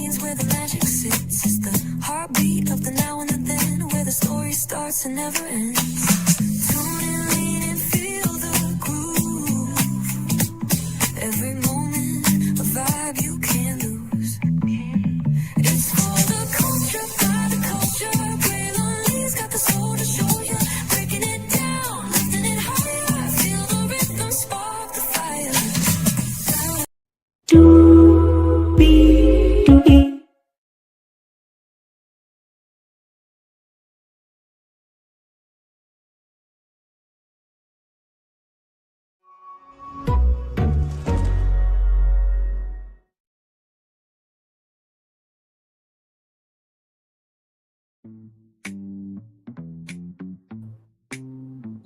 scenes where the magic sits. It's the heartbeat of the now and the then, where the story starts and never ends. Tune in, lean and feel the groove. Every moment, a vibe you can't lose. It's for the culture, by the culture. Gray Lonely's got the soul to show you. Breaking it down, lifting it higher. Feel the rhythm, spark the fire.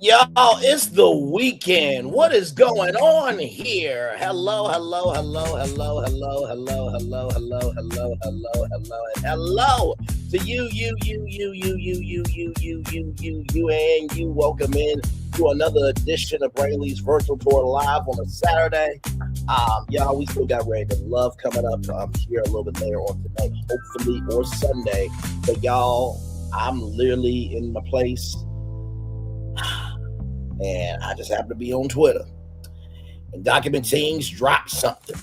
Y'all, it's the weekend. What is going on here? Hello, hello, hello, hello, hello, hello, hello, hello, hello, hello, hello, and hello to you, and you. Welcome in to another edition of Brainley's Virtual Tour Live on a Saturday. Y'all, we still got Random Love coming up here a little bit later on tonight, hopefully, or Sunday. But y'all, I'm literally in my place. And I just happen to be on Twitter. And Document Things dropped something.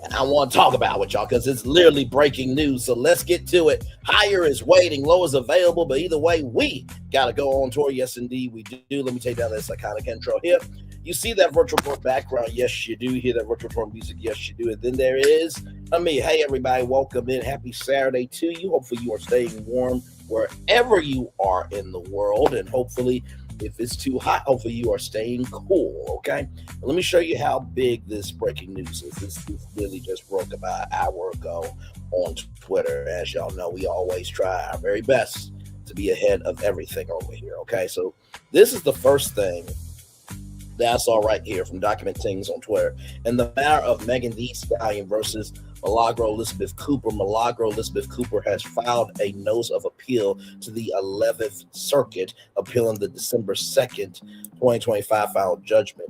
And I want to talk about it with y'all because it's literally breaking news. So let's get to it. Higher is waiting. Low is available. But either way, we got to go on tour. Yes, indeed, we do. Let me take down this iconic intro here. You see that virtual tour background? Yes, you do. Hear that virtual tour music? Yes, you do. And then there is me. Hey, everybody. Welcome in. Happy Saturday to you. Hopefully you are staying warm wherever you are in the world. And hopefully, if it's too hot, hopefully you are staying cool, okay? Let me show you how big this breaking news is. This really just broke about an hour ago on Twitter. As y'all know, we always try our very best to be ahead of everything over here, okay? So this is the first thing that I saw right here from Document Things on Twitter. In the matter of Megan Thee Stallion versus Mliagro Elizabeth Cooper, Mliagro Elizabeth Cooper has filed a notice of appeal to the 11th Circuit, appealing the December 2nd, 2025 final judgment.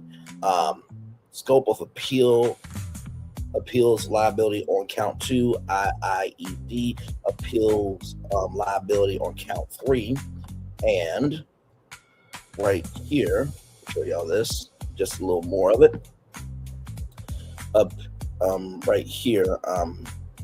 Scope of appeals liability on count 2, IIED appeals liability on count 3, and right here, I'll show y'all this, just a little more of it. Right here,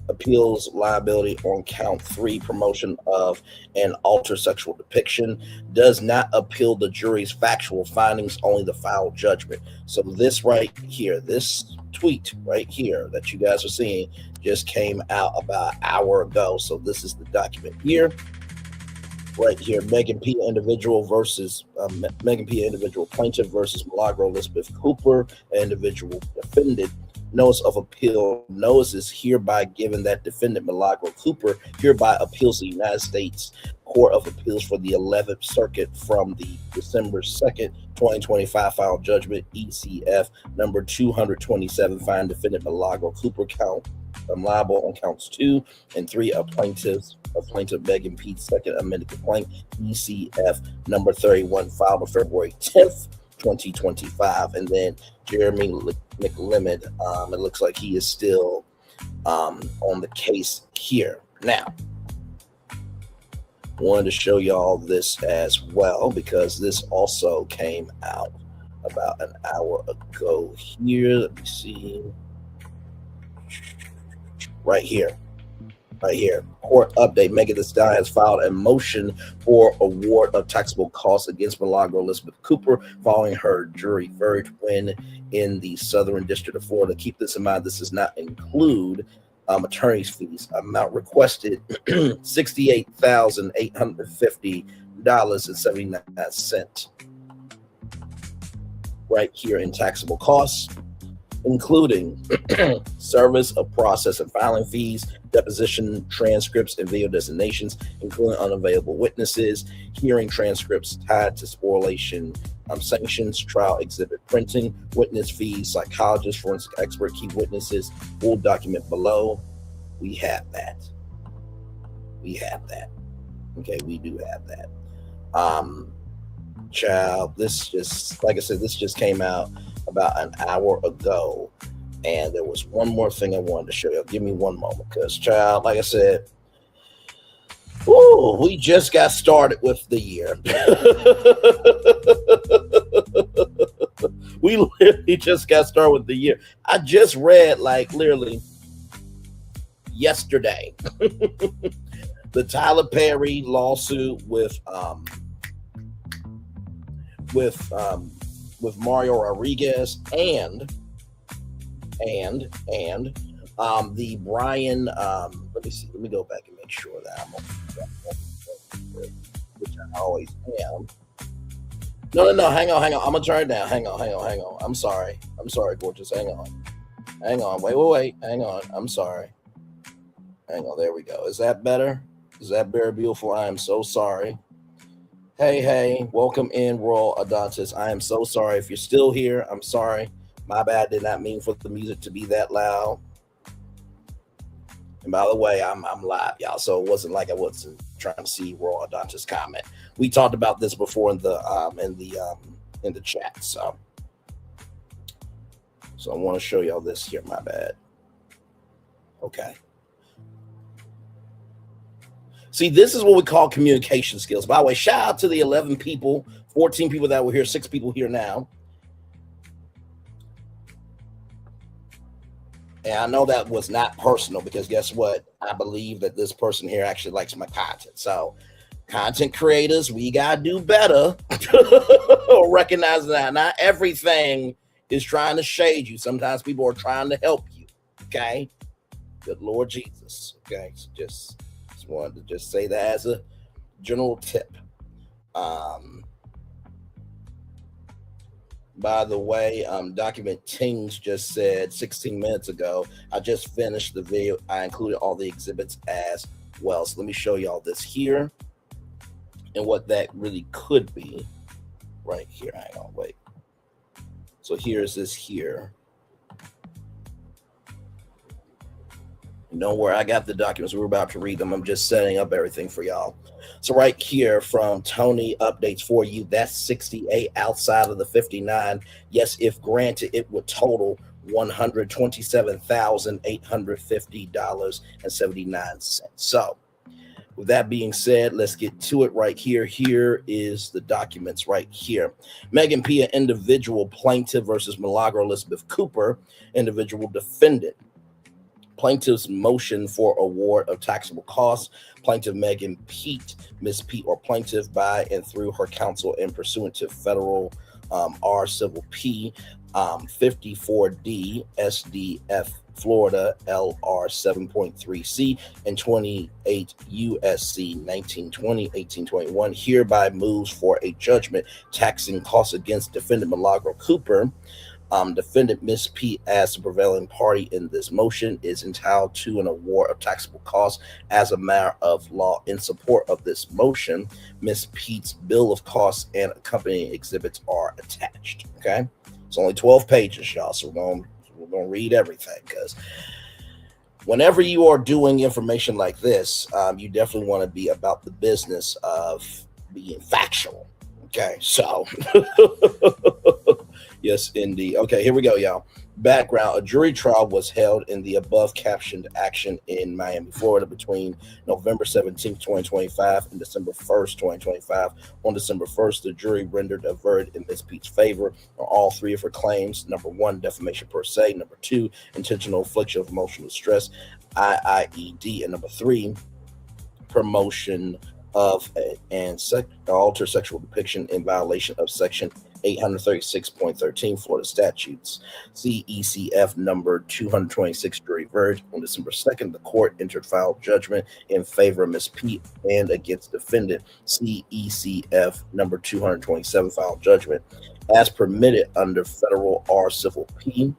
appeals liability on count 3, promotion of an altered sexual depiction, does not appeal the jury's factual findings, only the final judgment. So this right here, this tweet right here that you guys are seeing just came out about an hour ago. So this is the document here. Right here, Megan P. individual versus Megan P. individual plaintiff versus Mliagro Elizabeth Cooper, individual defendant. Notice of appeal. Notice is hereby given that defendant Mliagro Cooper hereby appeals the United States Court of Appeals for the 11th Circuit from the December 2nd, 2025 final judgment, ECF number 227, find defendant Mliagro Cooper liable on counts 2 and 3 of plaintiff Megan P's second amended complaint, ECF number 31, filed on February 10th, 2025. And then Jeremy McLemid, it looks like he is still on the case here. Now, wanted to show y'all this as well because this also came out about an hour ago here. Let me see. Right here. Court update. Megan Thee Stallion has filed a motion for award of taxable costs against Mliagro Elizabeth Cooper following her jury verdict win in the Southern District of Florida. Keep this in mind. This does not include attorney's fees. Amount requested $68,850.79 right here in taxable costs, including service of process and filing fees, deposition transcripts and video designations, including unavailable witnesses, hearing transcripts tied to spoliation sanctions, trial exhibit printing, witness fees, psychologist, forensic expert, key witnesses, full document below. We have that. Okay, we do have that. Child, this just, like I said, this just came out about an hour ago. And there was one more thing I wanted to show you. Give me one moment, because, child, like I said, we just got started with the year. We literally just got started with the year. I just read, like, literally yesterday, the Tyler Perry lawsuit with Mario Rodriguez and the Brian. Let me see. Let me go back and make sure that I'm on, which I always am. No. Hang on. I'm gonna turn it down. Hang on. I'm sorry, gorgeous. Hang on. Wait. Hang on. I'm sorry. Hang on. There we go. Is that better? Is that very beautiful? I am so sorry. Hey. Welcome in, Royal Adontis. I am so sorry if you're still here. I'm sorry. My bad. Did not mean for the music to be that loud. And by the way, I'm live, y'all. So it wasn't like I wasn't trying to see Royal Adontis comment. We talked about this before in the chat. So I want to show y'all this here. My bad. Okay. See, this is what we call communication skills. By the way, shout out to the 11 people, 14 people that were here, 6 people here now. And I know that was not personal, because guess what? I believe that this person here actually likes my content. So content creators, we got to do better. Recognizing that not everything is trying to shade you. Sometimes people are trying to help you. Okay. Good Lord Jesus. Okay. So just wanted to just say that as a general tip. By the way, Document Tings just said 16 minutes ago, I just finished the video. I included all the exhibits as well. So let me show y'all this here and what that really could be right here. Hang on, wait. So here's this here. You know where I got the documents. We're about to read them. I'm just setting up everything for y'all. So right here from Tony Updates for You, that's 68 outside of the 59. Yes, if granted, it would total $127,850.79. So with that being said, let's get to it right here. Here is the documents right here. Megan P., an individual plaintiff versus Mliagro Elizabeth Cooper, individual defendant. Plaintiff's motion for award of taxable costs. Plaintiff Megan Pete, Miss Pete, or plaintiff by and through her counsel and pursuant to federal R Civil P 54D SDF Florida LR 7.3C and 28 USC 1920 1821 hereby moves for a judgment taxing costs against defendant Mliagro Cooper. Defendant Miss Pete, as the prevailing party in this motion, is entitled to an award of taxable costs as a matter of law. In support of this motion, Miss Pete's bill of costs and accompanying exhibits are attached. Okay, it's only 12 pages, y'all. So we're gonna read everything, because whenever you are doing information like this, you definitely want to be about the business of being factual. Okay, so yes, indeed. Okay, here we go, y'all. Background: a jury trial was held in the above captioned action in Miami, Florida between November 17, 2025 and December 1st, 2025. On December 1st, the jury rendered a verdict in Ms. Pete's favor on all 3 of her claims. Number 1, defamation per se. Number 2, intentional infliction of emotional distress, IIED. And number 3, promotion of and alter sexual depiction in violation of Section 836.13 Florida statutes. CECF number 226 jury verdict. On December 2nd, the court entered final judgment in favor of Ms. Pete and against defendant. CECF number 227 final judgment as permitted under federal R Civil P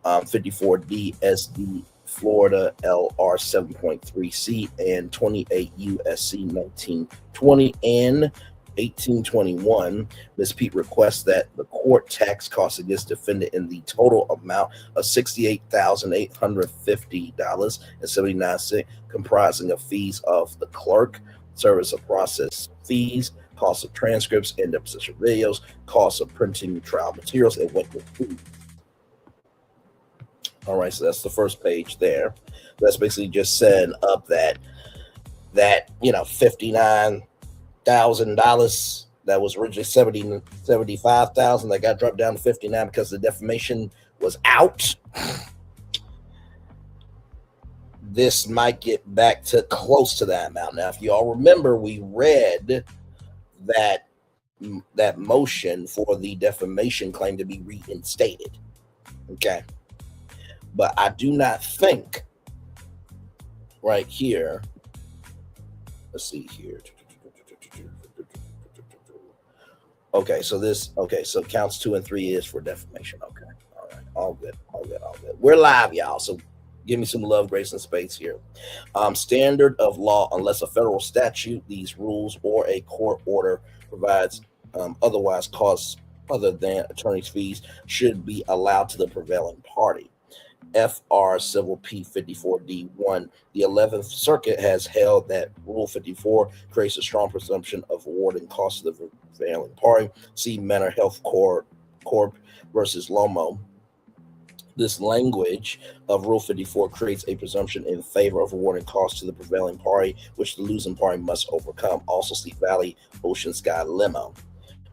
54D SD Florida LR 7.3C and 28 USC 1920 and 1821. Ms. Pete requests that the court tax costs against defendant in the total amount of $68,850.79, comprising of fees of the clerk, service of process fees, costs of transcripts and deposition videos, costs of printing trial materials, and witness fees. All right, so that's the first page there. That's basically just setting up that $59,000 that was originally 75,000 that got dropped down to 59 because the defamation was out. This might get back to close to that amount. Now, if you all remember, we read that motion for the defamation claim to be reinstated. Okay. But I do not think right here. Let's see here. Okay, so counts 2 and 3 is for defamation. Okay. All right. All good. We're live, y'all. So give me some love, grace, and space here. Standard of law, unless a federal statute, these rules, or a court order provides otherwise costs other than attorney's fees should be allowed to the prevailing party. FR Civil P 54D1. The 11th Circuit has held that Rule 54 creates a strong presumption of awarding costs to the prevailing party. See Mental Health Corp versus Lomo. This language of Rule 54 creates a presumption in favor of awarding costs to the prevailing party, which the losing party must overcome. Also see Valley Ocean Sky Limo.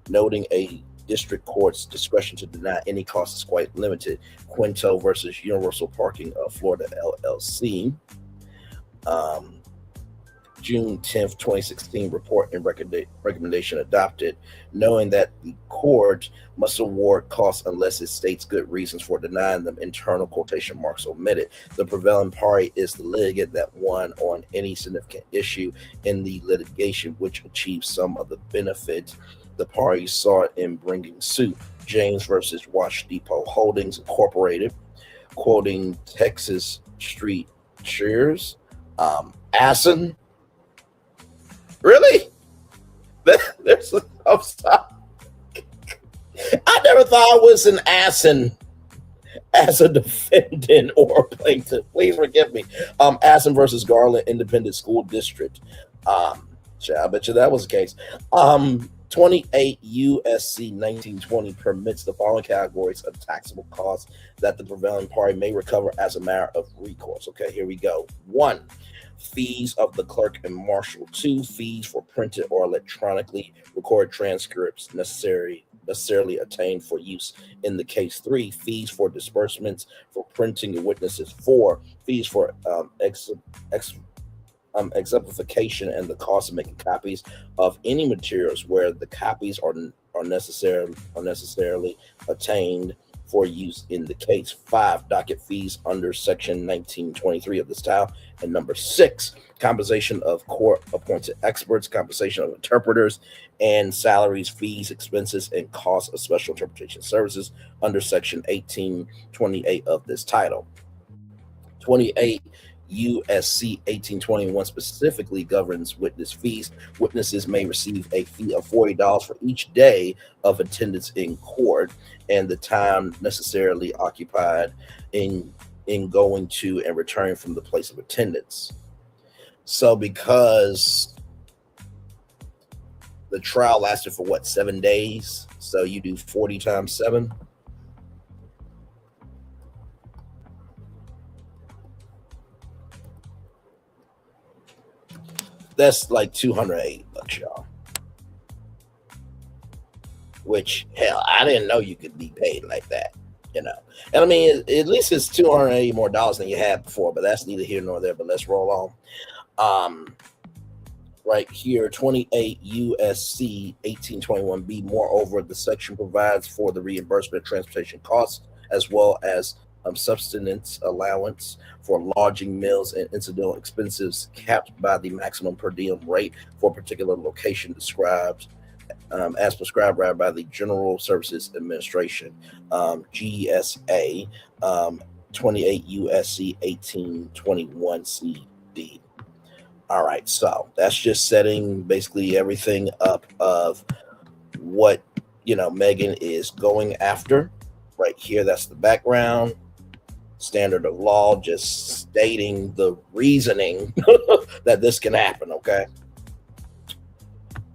Noting a district court's discretion to deny any cost is quite limited. Quinto versus Universal Parking of Florida LLC. June 10th, 2016 report and recommendation adopted, knowing that the court must award costs unless it states good reasons for denying them, internal quotation marks omitted. The prevailing party is the litigant that won on any significant issue in the litigation which achieves some of the benefit the parties sought in bringing suit. James versus Wash Depot Holdings Incorporated, quoting Texas Street Shares. Assen. Really? I'm sorry. I never thought I was an Assen as a defendant or a plaintiff. Please forgive me. Assen versus Garland Independent School District. I bet you that was the case. 28 USC 1920 permits the following categories of taxable costs that the prevailing party may recover as a matter of recourse. Okay, here we go. 1, fees of the clerk and marshal. 2, fees for printed or electronically recorded transcripts necessarily obtained for use in the case. 3, fees for disbursements for printing and witnesses. 4, fees for exemplification and the cost of making copies of any materials where the copies are necessarily obtained for use in the case. 5, docket fees under section 1923 of this title. And number 6, compensation of court-appointed experts, compensation of interpreters, and salaries, fees, expenses, and costs of special interpretation services under section 1828 of this title. 28 USC 1821 specifically governs witness fees. Witnesses may receive a fee of $40 for each day of attendance in court and the time necessarily occupied in going to and returning from the place of attendance. So because the trial lasted for 7 days, so you do 40 times 7. That's like $208, y'all. Which, hell, I didn't know you could be paid like that, And I mean, at least it's $280 more than you had before, but that's neither here nor there. But let's roll on. Right here, 28 USC 1821B. Moreover, the section provides for the reimbursement of transportation costs as well as subsistence allowance for lodging, meals, and incidental expenses capped by the maximum per diem rate for a particular location described as prescribed by the General Services Administration, GSA, 28 USC 1821 CD. All right, so that's just setting basically everything up of what Megan is going after. Right here, that's the background. Standard of law, just stating the reasoning that this can happen, okay?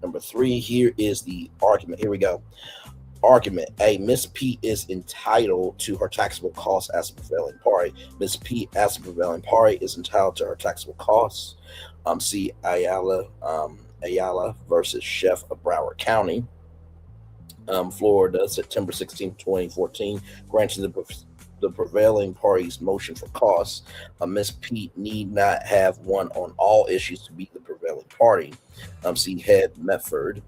Number 3 here is the argument. Here we go. Argument A. Miss P is entitled to her taxable costs as a prevailing party. Miss P, as a prevailing party, is entitled to her taxable costs. See Ayala versus Chef of Broward County, Florida, September 16, 2014, granting the prevailing party's motion for costs. Miss P need not have won on all issues to be the prevailing party. See Head Medford.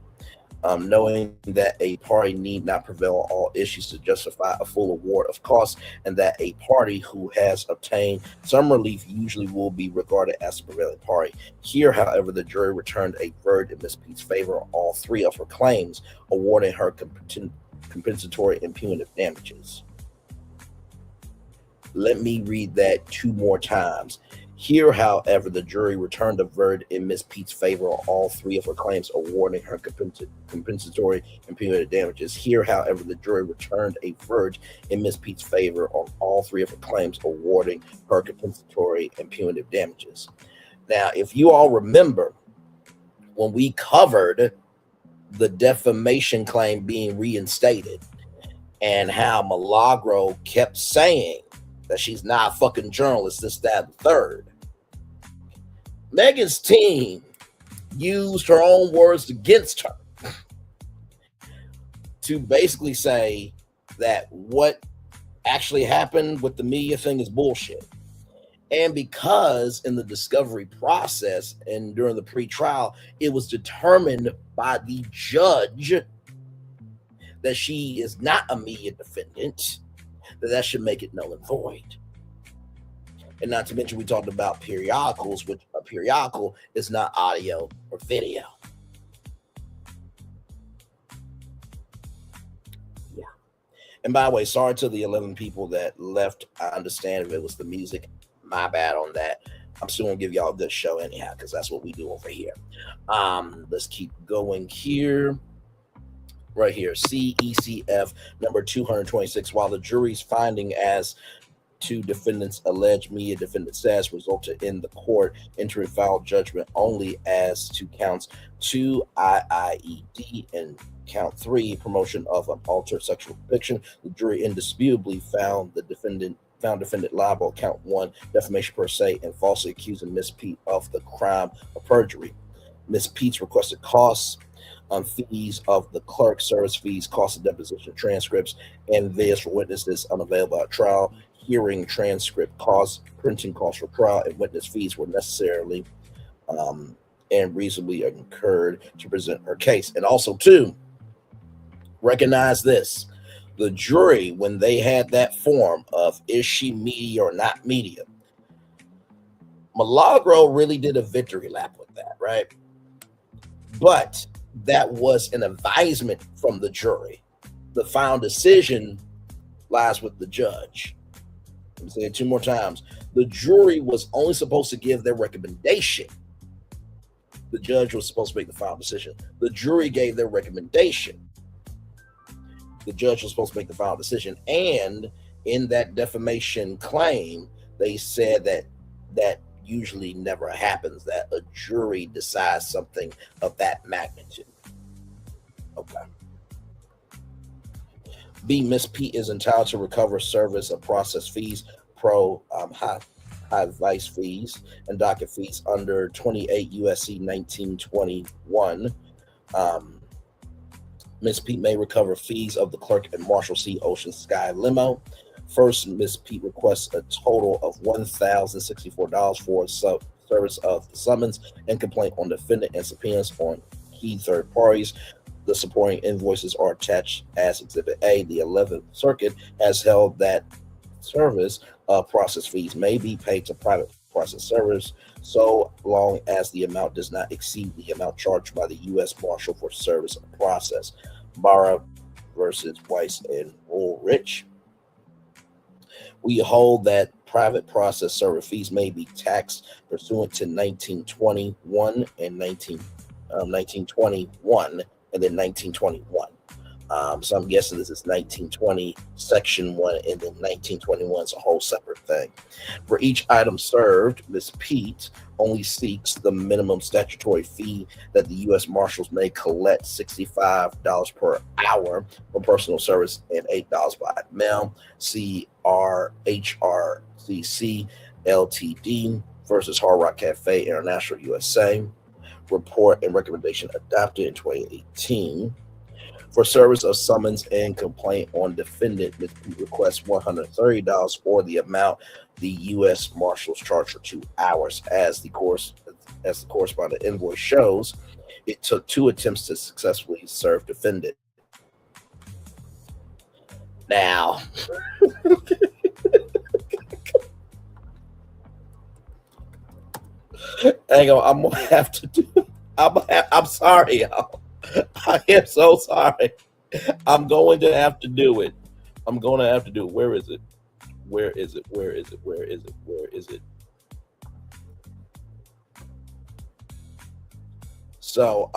Knowing that a party need not prevail on all issues to justify a full award of costs, and that a party who has obtained some relief usually will be regarded as the prevailing party. Here, however, the jury returned a verdict in Ms. P's favor on all three of her claims, awarding her compensatory and punitive damages. Let me read that two more times. Here, however, the jury returned a verdict in Ms. Pete's favor on all three of her claims, awarding her compensatory and punitive damages. Here, however, the jury returned a verdict in Ms. Pete's favor on all three of her claims, awarding her compensatory and punitive damages. Now, if you all remember, when we covered the defamation claim being reinstated and how Mliagro kept saying that she's not a fucking journalist, this, that, and the third, Megan's team used her own words against her to basically say that what actually happened with the media thing is bullshit. And because in the discovery process and during the pre-trial, it was determined by the judge that she is not a media defendant, that should make it null and void. And not to mention, we talked about periodicals, which a periodical is not audio or video. Yeah. And by the way, sorry to the 11 people that left. I understand if it was the music. My bad on that. I'm still going to give y'all a good show anyhow, because that's what we do over here. Let's keep going here. Right here, CECF number 226. While the jury's finding as to defendants' alleged media defendant status resulted in the court entering final judgment only as to counts 2 IIED and count 3 promotion of an altered sexual depiction, the jury indisputably found defendant liable on count 1 defamation per se and falsely accusing Miss Pete of the crime of perjury. Miss Pete's requested costs, fees of the clerk, service fees, cost of deposition transcripts, and videos for witnesses unavailable at trial, hearing transcript costs, printing costs for trial, and witness fees were necessarily and reasonably incurred to present her case. And also, too, recognize this. The jury, when they had that form of is she media or not media, Mliagro really did a victory lap with that, right? But that was an advisement from the jury. The final decision lies with the judge. Let me say it two more times. The jury was only supposed to give their recommendation. The judge was supposed to make the final decision. The jury gave their recommendation. The judge was supposed to make the final decision. And in that defamation claim, they said that usually never happens, that a jury decides something of that magnitude. Okay. B, Miss P is entitled to recover service of process fees, high vice fees, and docket fees under 28 USC 1921. Miss P may recover fees of the clerk and Marshall C. Ocean Sky limo. First, Miss P requests a total of $1,064 for service of the summons and complaint on defendant and subpoenas on key third parties. The supporting invoices are attached as Exhibit A. The 11th Circuit has held that service process fees may be paid to private process servers so long as the amount does not exceed the amount charged by the U.S. Marshal for service of process. Barra versus Weiss and Woolrich. We hold that private process server fees may be taxed pursuant to 1921 and 1921 and then 1921. So I'm guessing this is 1920, Section 1, and then 1921 is a whole separate thing. For each item served, Ms. Pete only seeks the minimum statutory fee that the U.S. Marshals may collect, $65 per hour for personal service and $8 by mail. CRHRCC Ltd versus Hard Rock Cafe International USA. Report and recommendation adopted in 2018. For service of summons and complaint on defendant, Ms. Pete requests $130 or the amount the U.S. Marshals charge for 2 hours. As the corresponding invoice shows, it took 2 attempts to successfully serve defendant. Now, hang on, I'm gonna have to do. I'm sorry, y'all. I am so sorry. I'm going to have to do it. I'm going to have to do it. Where is it? Where is it? Where is it? Where is it? Where is it? So,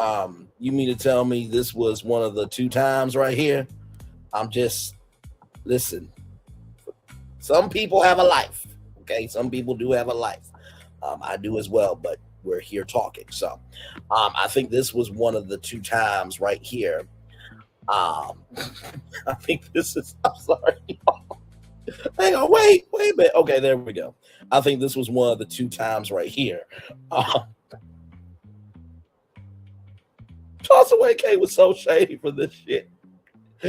you mean to tell me this was one of the 2 times right here? I'm just, listen, some people have a life, okay? Some people do have a life. I do as well, but we're here talking. So I think this was one of the 2 times right here. I think this is, I'm sorry. Hang on, wait a minute. Okay, there we go. I think this was one of the 2 times right here. Tossaway K was so shady for this shit.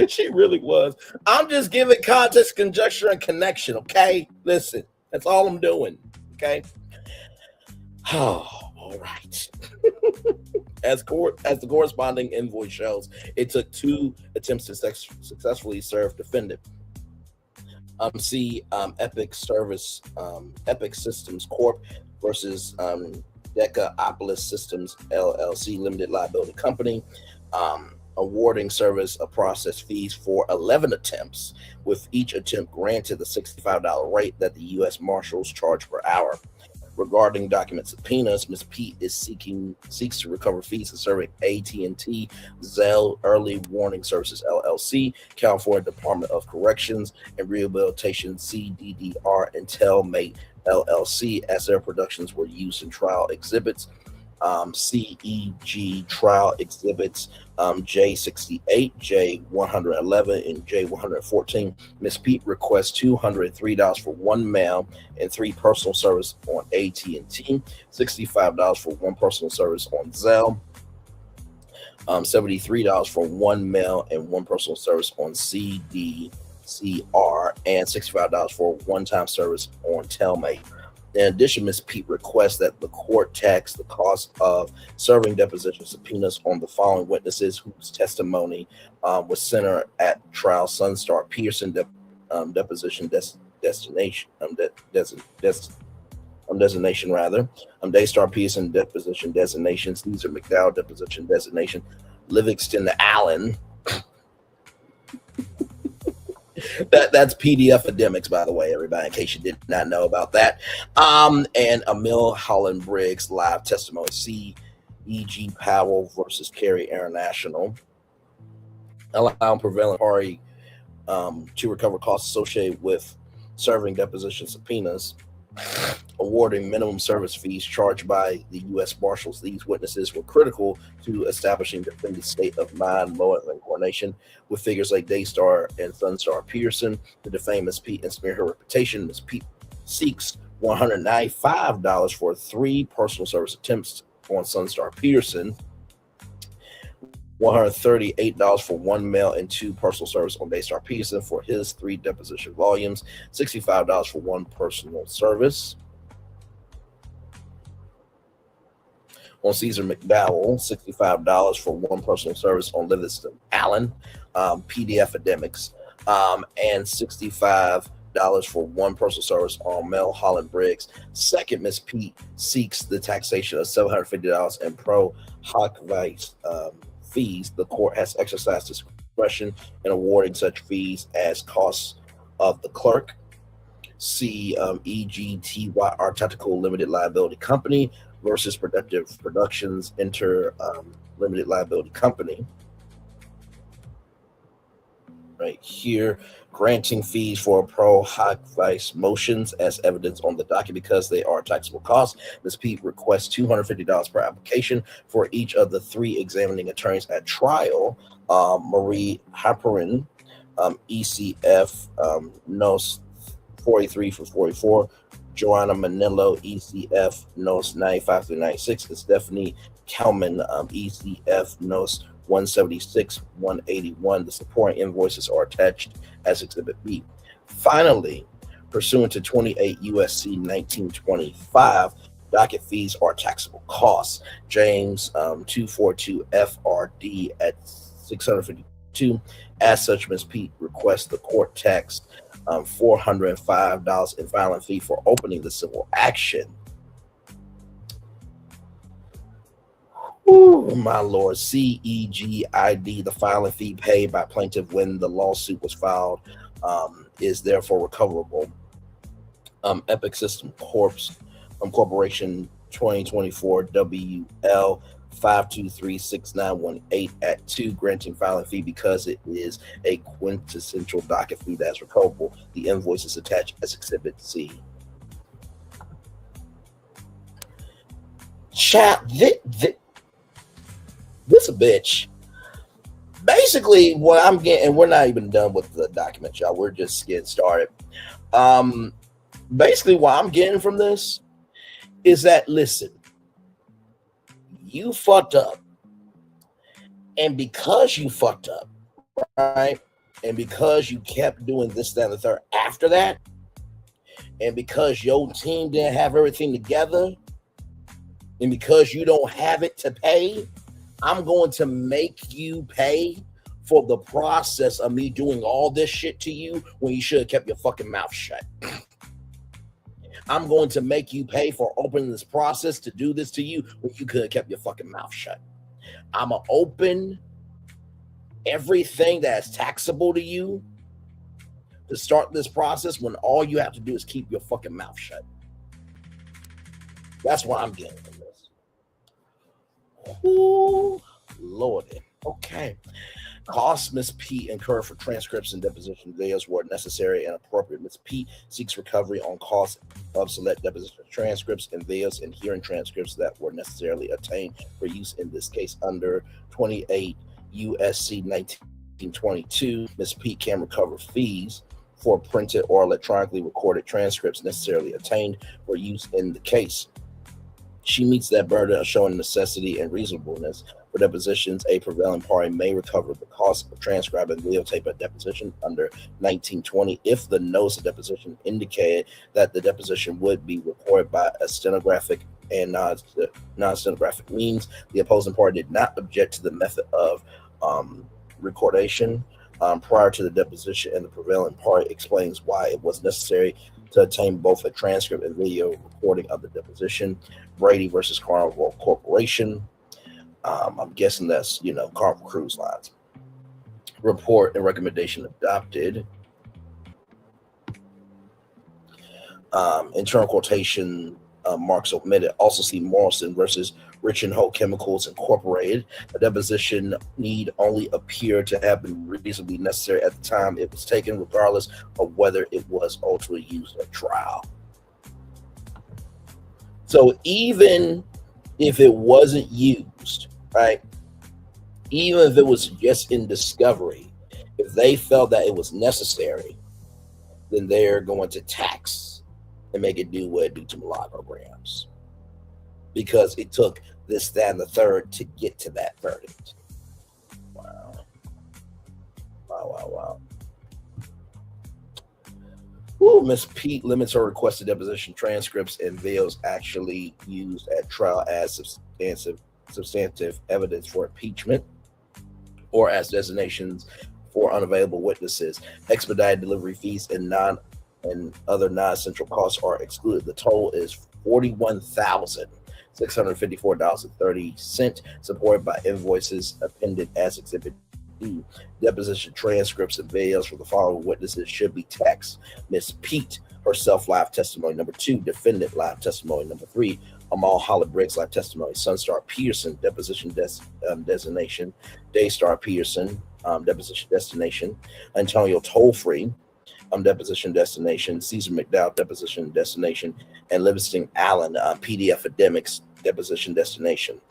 She really was. I'm just giving context, conjecture, and connection, okay? Listen, that's all I'm doing, okay? Oh, all right. As the corresponding invoice shows, it took 2 attempts to successfully serve defendant. Epic Systems Corp versus Decapolis Systems LLC Limited Liability Company, awarding service of process fees for 11 attempts, with each attempt granted the $65 rate that the U.S. Marshals charge per hour. Regarding document subpoenas, Ms. Pete seeks to recover fees for serving AT&T, Zelle Early Warning Services LLC, California Department of Corrections and Rehabilitation CDDR, and Telmate LLC, as their productions were used in trial exhibits. CEG trial exhibits J68, J111, and J114. Ms. Pete requests $203 for 1 mail and 3 personal service on AT&T, $65 for 1 personal service on Zelle, $73 for 1 mail and 1 personal service on CDCR, and $65 for one-time service on Telmate. In addition, Ms. Pete requests that the court tax the cost of serving deposition subpoenas on the following witnesses whose testimony was centered at trial: Sunstar Pearson deposition designation, Daystar Pearson deposition designation, Caesar McDowell deposition designation, Livingston Allen. That's PDF Academics, by the way, everybody, in case you did not know about that. And Emil Holland Briggs live testimony, C.E.G. Powell versus Carey International, allowing prevailing party to recover costs associated with serving deposition subpoenas, awarding minimum service fees charged by the U.S. Marshals. These witnesses were critical to establishing the defendant's state of mind, motive, and coordination with figures like Daystar and Sunstar Pearson to defame Ms. Pete and smear her reputation. Ms. Pete seeks $195 for 3 personal service attempts on Sunstar Pearson, $138 for 1 mail and 2 personal service on Daystar Pearson for his 3 deposition volumes, $65 for 1 personal service. On Caesar McDowell, $65 for 1 personal service on Livingston Allen, PDF Academics, and $65 for 1 personal service on Mel Holland Briggs. Second, Ms. Pete seeks the taxation of $750 in pro hoc vice fees. The court has exercised discretion in awarding such fees as costs of the clerk. See EGTY Article Limited Liability Company versus Productive Productions Limited Liability Company. right here, granting fees for pro hoc vice motions as evidence on the docket because they are taxable costs. Ms. Pete requests $250 per application for each of the 3 examining attorneys at trial. Marie Haperin, ECF, NOS 43 for 44. Joanna Manillo, ECF, NOS 95 through 96. And Stephanie Kalman, ECF, NOS 176, 181. The supporting invoices are attached as Exhibit B. Finally, pursuant to 28 USC 1925, docket fees are taxable costs. James 242 FRD at 652. As such, Ms. Pete requests the court tax $405 in filing fee for opening the civil action. Ooh, my lord. CEGID, the filing fee paid by plaintiff when the lawsuit was filed, is therefore recoverable. Epic System Corporation 2024 WL 5236918 at 2, granting filing fee because it is a quintessential docket fee that's recoverable. The invoice is attached as Exhibit C. Chat, this a bitch. Basically, what I'm getting, and we're not even done with the document, y'all. We're just getting started. Basically, what I'm getting from this is that, listen, you fucked up. And because you fucked up, right? And because you kept doing this, that, and the third after that, and because your team didn't have everything together, and because you don't have it to pay, I'm going to make you pay for the process of me doing all this shit to you when you should have kept your fucking mouth shut. I'm going to make you pay for opening this process to do this to you when you could have kept your fucking mouth shut. I'm going to open everything that's taxable to you to start this process when all you have to do is keep your fucking mouth shut. That's what I'm getting from this. Ooh, Lordy. Okay. Costs Ms. P incurred for transcripts and deposition videos were necessary and appropriate. Ms. P seeks recovery on costs of select deposition transcripts and videos and hearing transcripts that were necessarily obtained for use in this case under 28 USC 1922. Ms. P can recover fees for printed or electronically recorded transcripts necessarily obtained for use in the case. She meets that burden of showing necessity and reasonableness. For depositions, a prevailing party may recover the cost of transcribing videotape a deposition under 1920 if the notice of deposition indicated that the deposition would be recorded by a stenographic and non-stenographic means. The opposing party did not object to the method of recordation prior to the deposition, and the prevailing party explains why it was necessary to obtain both a transcript and video recording of the deposition. Brady versus Carnival Corporation. I'm guessing that's, Carnival Cruise Lines. Report and recommendation adopted. Internal quotation marks omitted. Also see Morrison versus Rich and Hope Chemicals Incorporated. A deposition need only appear to have been reasonably necessary at the time it was taken, regardless of whether it was ultimately used at trial. So even if it wasn't used, right? Even if it was just in discovery, if they felt that it was necessary, then they're going to tax and make it do what it do to Mliagro Gramz. Because it took this, that, and the third to get to that verdict. Wow. Ooh, Ms. Pete limits her requested deposition transcripts and videos actually used at trial as substantive evidence for impeachment or as designations for unavailable witnesses. Expedited delivery fees and other non-essential costs are excluded. The total is $41,654.30, supported by invoices appended as Exhibit D. Deposition transcripts and videos for the following witnesses should be taxed: Ms. Pete, herself, live testimony number 2; defendant, live testimony number 3; Amal Holland Briggs, live testimony; Sunstar Peterson, deposition designation; Daystar Peterson, deposition destination, Antonio Toll-Free, deposition destination, Caesar McDowell, deposition destination, and Livingston Allen, PDF academics, deposition destination.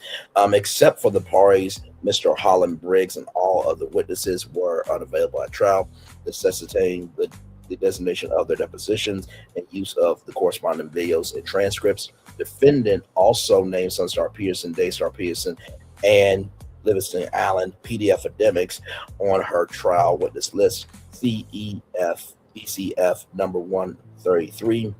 Except for the parties, Mr. Holland Briggs and all other witnesses were unavailable at trial, necessitating the designation of their depositions and use of the corresponding videos and transcripts. Defendant also named Sunstar Peterson, Daystar Peterson, and Livingston Allen, PDF academics, on her trial witness list, CEF BCF number 133.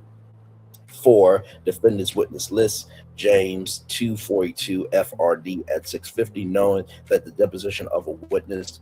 4. Defendant's witness list, James 242 FRD at 650, knowing that the deposition of a witness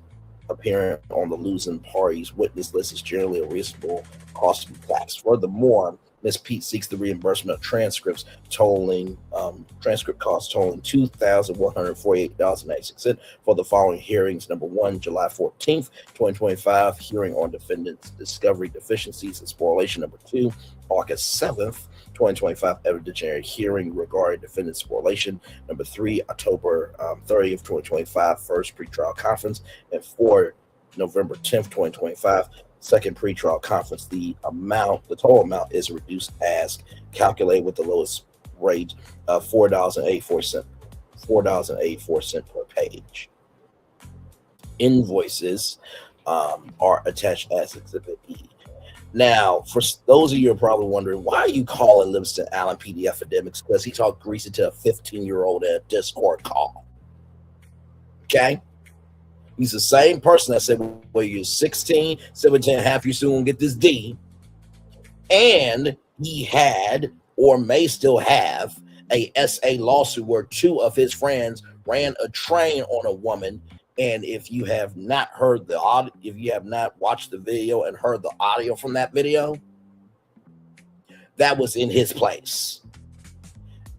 appearing on the losing party's witness list is generally a reasonable cost to be taxed. Furthermore, Ms. Pete seeks the reimbursement of transcript costs totaling $2,148.96 for the following hearings. Number 1, July 14th, 2025, hearing on defendant's discovery deficiencies and spoliation. Number 2, August 7th, 2025, evidentiary hearing regarding defendant's spoliation. Number 3, October 30th, 2025, first pretrial conference. And 4, November 10th, 2025, second pretrial conference. The total amount is reduced as calculated with the lowest rate of $4.84 per page. Invoices are attached as Exhibit E. Now, for those of you who are probably wondering, why are you calling Livingston Allen PDF academics? Because he talked greasy to a 15-year-old at a Discord call. Okay? He's the same person that said, well, you're 16, 17 and a half, you soon gonna get this D. And he had, or may still have, a SA lawsuit where 2 of his friends ran a train on a woman. And if you have not heard the audio, if you have not watched the video and heard the audio from that video, that was in his place.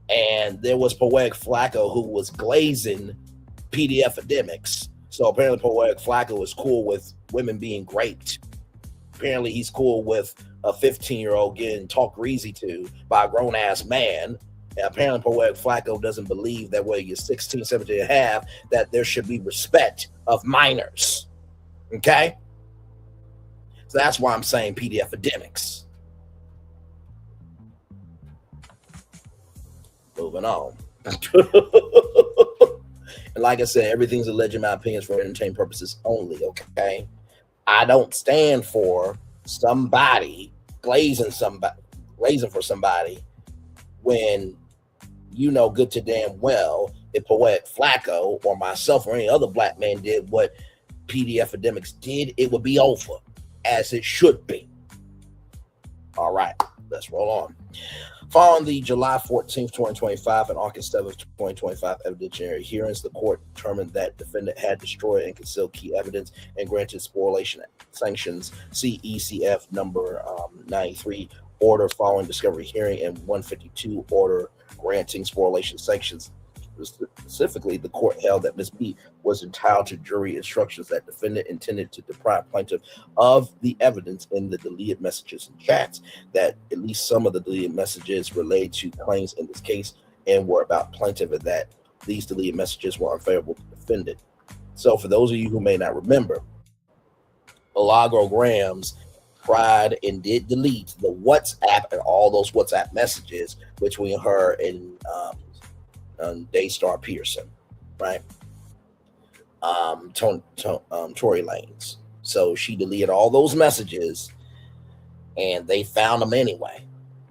And there was Poetic Flacco who was glazing PDF academics. So apparently Poetic Flacco is cool with women being raped. Apparently he's cool with a 15-year-old getting talked greasy to by a grown-ass man. And apparently Poetic Flacco doesn't believe that when you're 16, 17 and a half, that there should be respect of minors. Okay? So that's why I'm saying PDF academics. Moving on. And like I said, everything's alleged in my opinions for entertainment purposes only, okay? I don't stand for somebody glazing for somebody when you know good to damn well if Poetic Flacco or myself or any other black man did what PDF academics did, it would be over, as it should be. All right, let's roll on. Following the July 14th, 2025 and August 7th, 2025 evidentiary hearings, the court determined that defendant had destroyed and concealed key evidence and granted spoliation sanctions, CECF number 93, order following discovery hearing, and 152 order granting spoliation sanctions. Specifically, the court held that Ms. B was entitled to jury instructions that defendant intended to deprive plaintiff of the evidence in the deleted messages and chats, that at least some of the deleted messages related to claims in this case and were about plaintiff, and that these deleted messages were unfavorable to defendant. So for those of you who may not remember, Mliagro Gramz tried and did delete the WhatsApp and all those WhatsApp messages between her and Daystar Peterson, right? Tory Lanez. So she deleted all those messages and they found them anyway,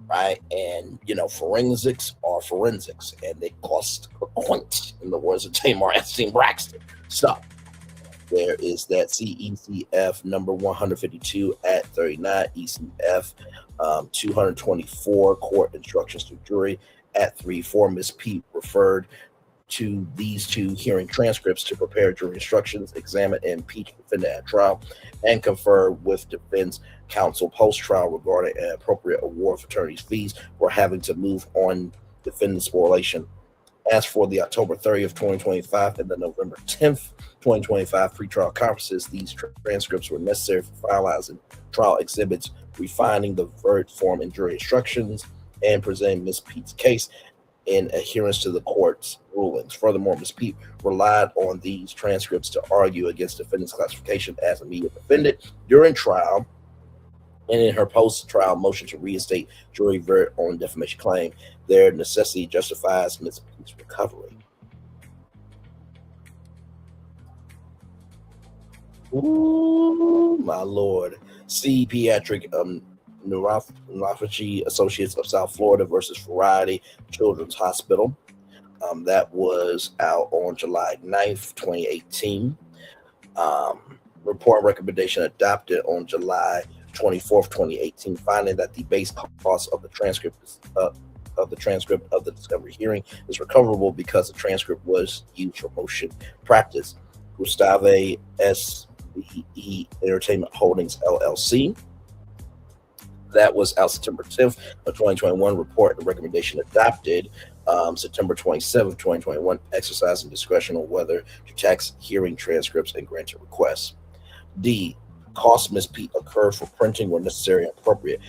right? And, you know, forensics are forensics, and they cost a quint, in the words of Tamar Epstein Braxton. So there is that CECF number 152 at 39, ECF 224, court instructions to jury at 3-4. Ms. Pete referred to these 2 hearing transcripts to prepare jury instructions, examine and impeach defendant at trial, and confer with defense counsel post-trial regarding an appropriate award of attorney's fees for having to move on defendant's spoliation. As for the October 30th, 2025 and the November 10th, 2025 pretrial conferences, these transcripts were necessary for finalizing trial exhibits, refining the verdict form and jury instructions, and presenting Ms. Pete's case. in adherence to the court's rulings. Furthermore, Ms. Pete relied on these transcripts to argue against defendant's classification as a media defendant during trial and in her post-trial motion to reinstate jury verdict on defamation claim. Their necessity justifies Ms. Pete's recovery. Ooh, my lord. C. Pediatric Neuropathy Associates of South Florida versus Variety Children's Hospital. That was out on July 9th, 2018. Report and recommendation adopted on July 24th, 2018, finding that the base cost of the transcript of the discovery hearing is recoverable because the transcript was used for motion practice. Gustave SBE Entertainment Holdings LLC. That was out September 10th of 2021. Report and recommendation adopted September 27th, 2021, exercising discretion on whether to tax hearing transcripts and granted requests. D. Costs Ms. Pete occurred for printing were necessary and appropriate.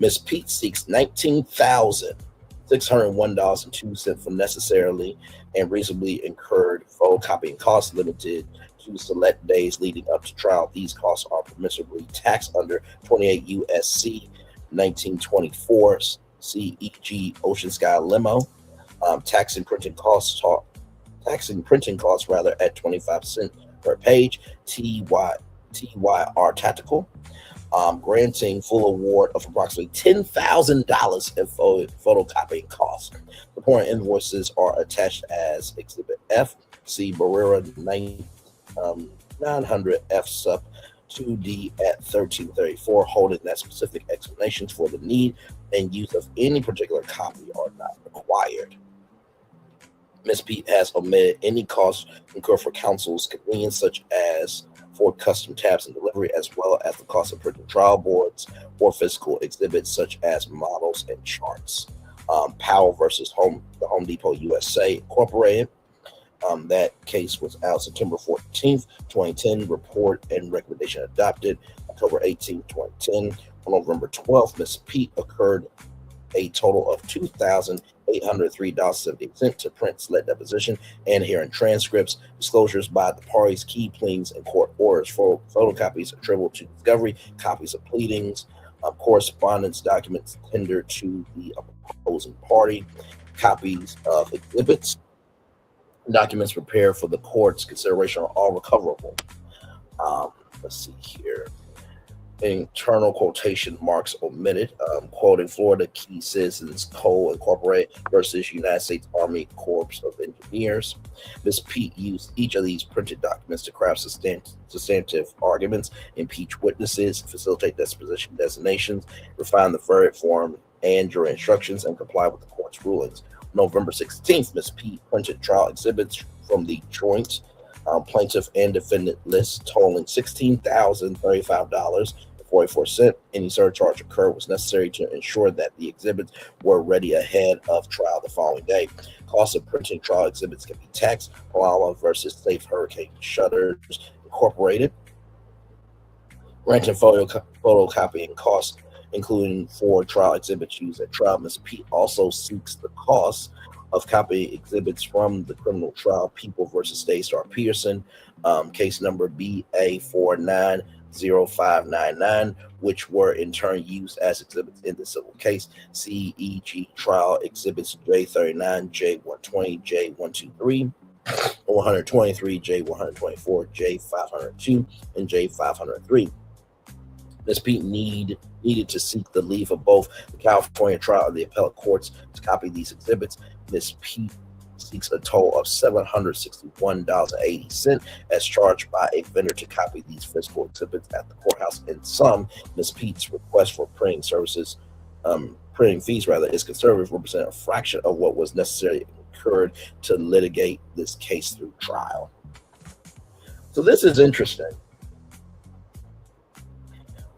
Ms. Pete seeks $19,601.02 for necessarily and reasonably incurred photocopying costs limited to select days leading up to trial. These costs are permissibly taxed under 28 U.S.C. 1924 CEG Ocean Sky Limo. Taxing printing costs at 25 cents per page. TYR Tactical. Granting full award of approximately $10,000 in photocopying costs. Supporting invoices are attached as Exhibit F. See Barrera 900 F sub 2D at 1334, holding that specific explanations for the need and use of any particular copy are not required. Ms. Pete has omitted any costs incurred for counsel's convenience, such as for custom tabs and delivery, as well as the cost of printing trial boards or physical exhibits such as models and charts. Powell versus the Home Depot USA Incorporated. That case was out September 14th, 2010. Report and recommendation adopted October 18th, 2010. On November 12th, Ms. Pete occurred a total of $2,803.78 to print SLED deposition and hearing transcripts, disclosures by the parties, key pleadings, and court orders, photocopies attributable to discovery, copies of pleadings, correspondence documents tendered to the opposing party, copies of exhibits, documents prepared for the court's consideration are all recoverable. Let's see here. Internal quotation marks omitted. Quoting Florida Key Citizens Co. Incorporated versus United States Army Corps of Engineers. Ms. Pete used each of these printed documents to craft substantive arguments, impeach witnesses, facilitate disposition designations, refine the verdict form and jury instructions, and comply with the court's rulings. November 16th, Ms. Pete printed trial exhibits from the joint plaintiff and defendant list totaling $16,035.44. Any surcharge occurred was necessary to ensure that the exhibits were ready ahead of trial the following day. Cost of printing trial exhibits can be taxed. Palama versus Safe Hurricane Shutters Incorporated. Granting photocopying costs, including for trial exhibits used at trial. Ms. Pete also seeks the cost of copying exhibits from the criminal trial People versus Daystar Pearson, case number BA490599, which were in turn used as exhibits in the civil case. CEG trial exhibits J39, J120, J123, 123, J124, J502, and J503. Ms. Pete needed to seek the leave of both the California trial and the appellate courts to copy these exhibits. Ms. Pete seeks a total of $761.80 as charged by a vendor to copy these physical exhibits at the courthouse. In sum, Ms. Pete's request for printing fees is conservative, represent a fraction of what was necessarily incurred to litigate this case through trial. So this is interesting,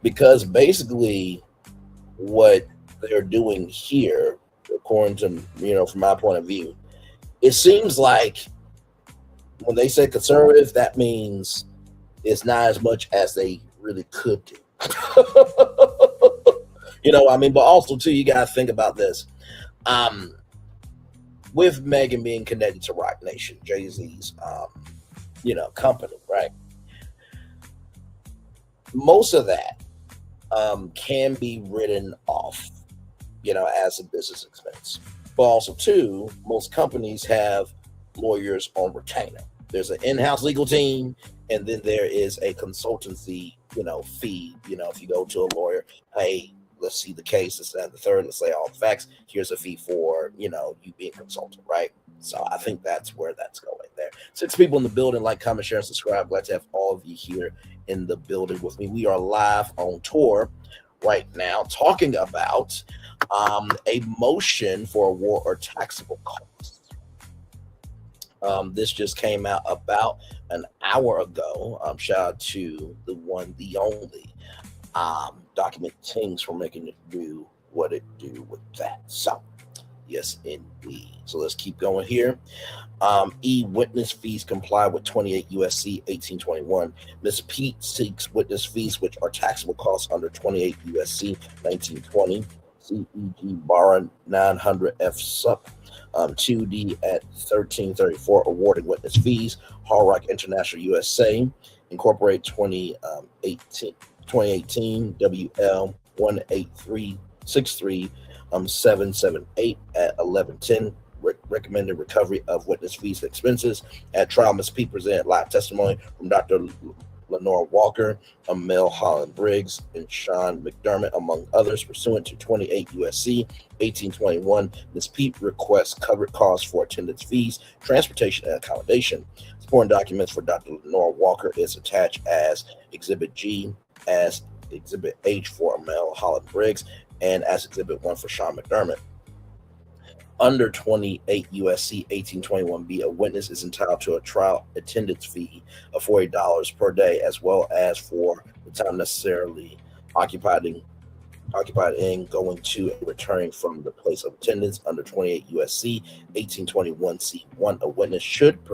because basically what they're doing here, according to, from my point of view, it seems like when they say conservative, that means it's not as much as they really could do. But also too, you got to think about this. with Megan being connected to Rock Nation, Jay-Z's, company, right? Most of that can be written off, as a business expense. But also, too, most companies have lawyers on retainer. There's an in-house legal team, and then there is a consultancy, fee. If you go to a lawyer, hey, let's see the case, this, that, and the third, let's lay all the facts. Here's a fee for, you being consulted, right? So I think that's where that's going there. 6 people in the building. Like, comment, share, and subscribe. Glad to have all of you here in the building with me. We are live on tour right now talking about a motion for award or taxable costs. This just came out about an hour ago. Shout out to the one, the only document things for making it do what it do with that. So, yes, indeed. So let's keep going here. Witness fees comply with 28 USC 1821. Ms. Pete seeks witness fees, which are taxable costs under 28 USC 1920. CEG Bar 900 F Sup 2D at 1334, awarding witness fees. Hard Rock International USA Incorporate 2018 WL 18363 778 at 1110. Recommended recovery of witness fees and expenses. At trial, Ms. P presented live testimony from Dr. Lenore Walker, Mel Holland Briggs, and Sean McDermott, among others, pursuant to 28 USC 1821. Ms. P requests covered costs for attendance fees, transportation, and accommodation. Supporting documents for Dr. Lenore Walker is attached as Exhibit G, as Exhibit H for Mel Holland Briggs, and as Exhibit 1 for Sean McDermott. Under 28 USC 1821B, a witness is entitled to a trial attendance fee of $40 per day, as well as for the time necessarily occupied in going to and returning from the place of attendance. Under 28 USC 1821C1, a witness should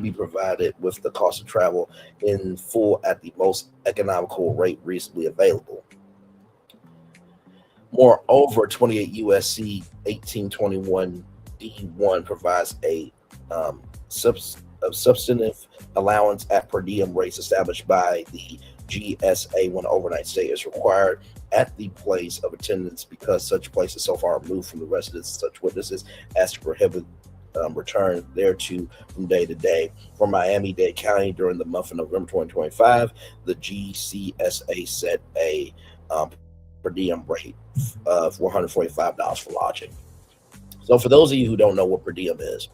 be provided with the cost of travel in full at the most economical rate reasonably available. Moreover, 28 USC 1821 D1 provides a substantive allowance at per diem rates established by the GSA when overnight stay is required at the place of attendance, because such place is so far removed from the residence of such witnesses as to prohibit return thereto from day to day. For Miami-Dade County during the month of November 2025, the GCSA set a per diem rate of $145 for lodging. So for those of you who don't know what per diem is,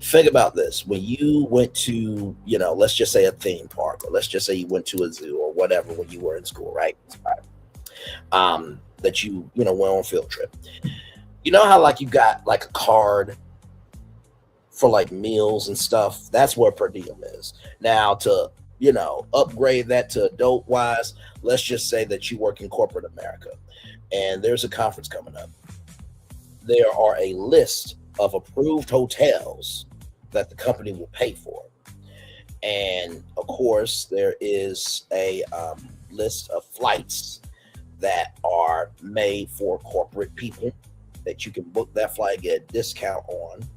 think about this. When you went to, let's just say a theme park, or let's just say you went to a zoo or whatever when you were in school, right? That you went on a field trip. You know how like you got like a card for like meals and stuff? That's what per diem is. Now to upgrade that to adult wise, let's just say that you work in corporate America and there's a conference coming up. There are a list of approved hotels that the company will pay for. And of course, there is a list of flights that are made for corporate people that you can book that flight, get a discount on.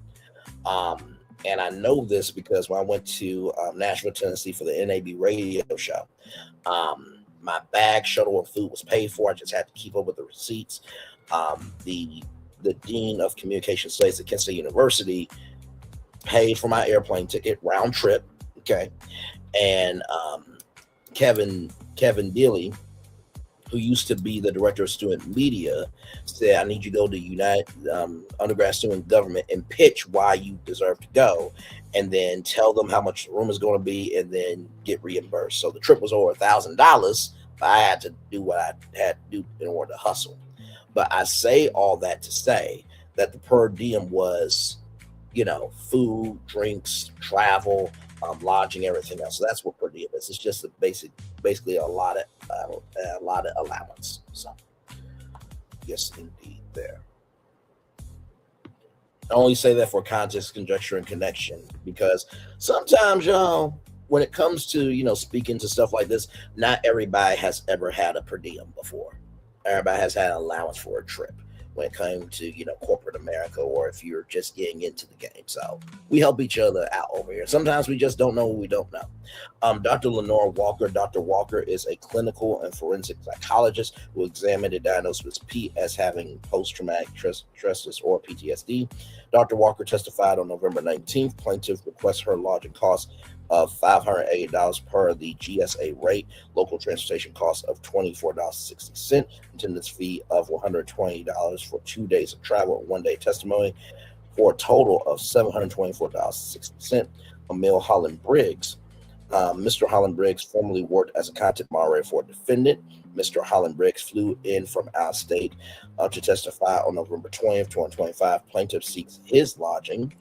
And I know this because when I went to Nashville, Tennessee for the NAB radio show, my bag, shuttle, and food was paid for. I just had to keep up with the receipts. The dean of communication studies at Kent State University paid for my airplane ticket round trip. Okay, and Kevin Dealey, who used to be the director of student media, said, I need you to go to United Undergrad Student Government and pitch why you deserve to go, and then tell them how much the room is going to be, and then get reimbursed. So the trip was over $1,000, but I had to do what I had to do in order to hustle. But I say all that to say that the per diem was, food, drinks, travel, lodging, everything else. So that's what per diem is. It's just basically a lot of allowance. So yes, indeed, there. I only say that for context, conjecture, and connection, because sometimes, y'all, when it comes to speaking to stuff like this, not everybody has ever had a per diem before. Everybody has had an allowance for a trip. when it came to, corporate America, or if you're just getting into the game. So we help each other out over here. Sometimes we just don't know what we don't know. Dr. Lenore Walker. Dr. Walker is a clinical and forensic psychologist who examined and diagnosed Ms. Pete as having post-traumatic stress disorder, PTSD. Dr. Walker testified on November 19th. Plaintiff requests her lodging costs of $580 per the GSA rate, local transportation cost of $24.60, attendance fee of $120 for 2 days of travel and 1 day testimony, for a total of $724.60. Emil Holland Briggs. Mr. Holland Briggs formerly worked as a content moderator for a defendant. Mr. Holland Briggs flew in from out of state to testify on November 20th, 2025. Plaintiff seeks his lodging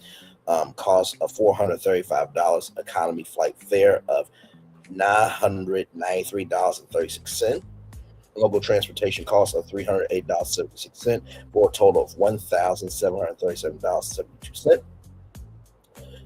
cost of $435, economy flight fare of $993.36, local transportation cost of $308.76, for a total of $1,737.72.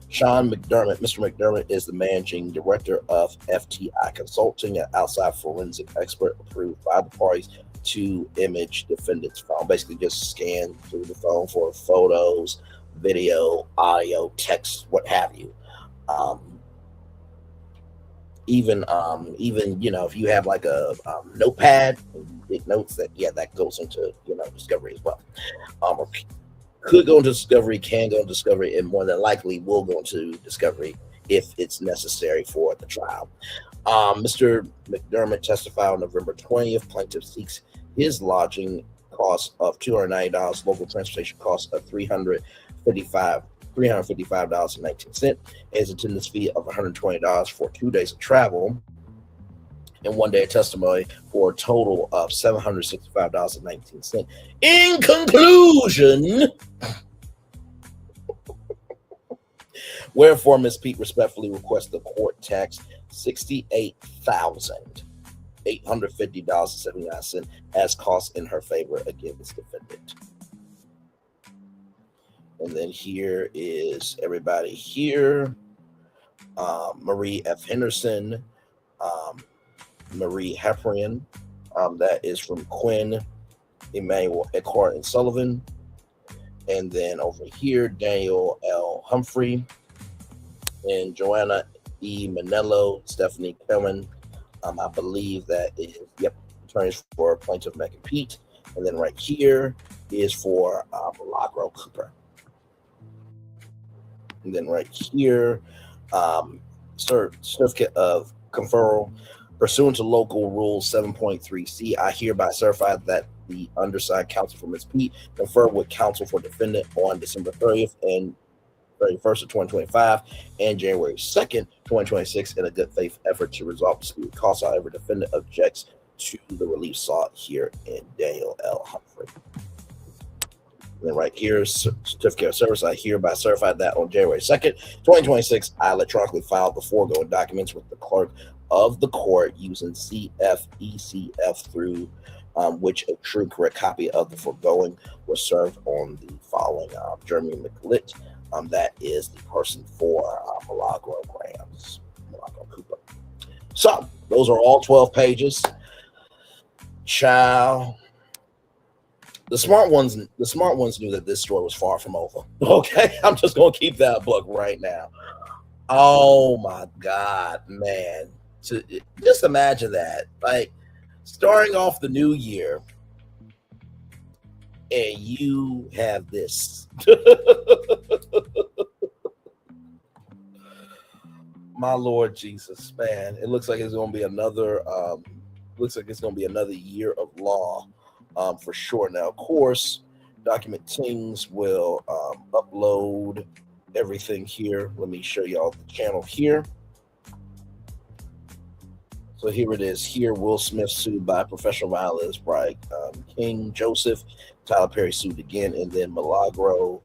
Sean McDermott. Mr. McDermott is the managing director of FTI Consulting, an outside forensic expert approved by the parties to image defendant's phone. Basically, just scan through the phone for photos, video, audio, text, what have you. Even if you have like a notepad, it notes that that goes into discovery as well. Or could go into discovery, can go into discovery, and more than likely will go into discovery if it's necessary for the trial. Mr. McDermott testified on November 20th. Plaintiff seeks his lodging cost of $290, local transportation cost of $355.19, his attendance fee of $120 for 2 days of travel and 1 day of testimony, for a total of $765.19. In conclusion, wherefore Ms. Pete respectfully requests the court tax $68,850.79 as costs in her favor against defendant. And then here is everybody here. Marie F. Henderson, Marie Hefrian, that is from Quinn, Emmanuel Eckhart and Sullivan. And then over here, Daniel L. Humphrey and Joanna E. Manello, Stephanie Kelman. I believe that is, attorneys for plaintiff Megan Pete. And then right here is for Mliagro Cooper. And then right here, certificate of conferral. Pursuant to local rule 7.3c, I hereby certify that the undersigned counsel for Ms. Pete conferred with counsel for defendant on December 30th and 31st of 2025 and January 2nd, 2026 in a good faith effort to resolve disputed costs. However, defendant objects to the relief sought here in Daniel L. Humphrey. And then right here, certificate of service, I hereby certify that on January 2nd, 2026, I electronically filed the foregoing documents with the clerk of the court using CFECF, through which a true correct copy of the foregoing was served on the following Jeremy McLitt. That is the person for Mliagro Gramz, Mliagro Cooper. So those are all 12 pages. Child. The smart ones knew that this story was far from over. Okay, I'm just gonna keep that book right now. Oh my God, man. Just imagine that, like starting off the new year and you have this. My Lord Jesus, man. It looks like it's gonna be another year of law, for sure. Now, of course, Document Tings will upload everything here. Let me show y'all the channel here. So here it is. Here, Will Smith sued by professional violinist Brian King Joseph. Tyler Perry sued again. And then Mliagro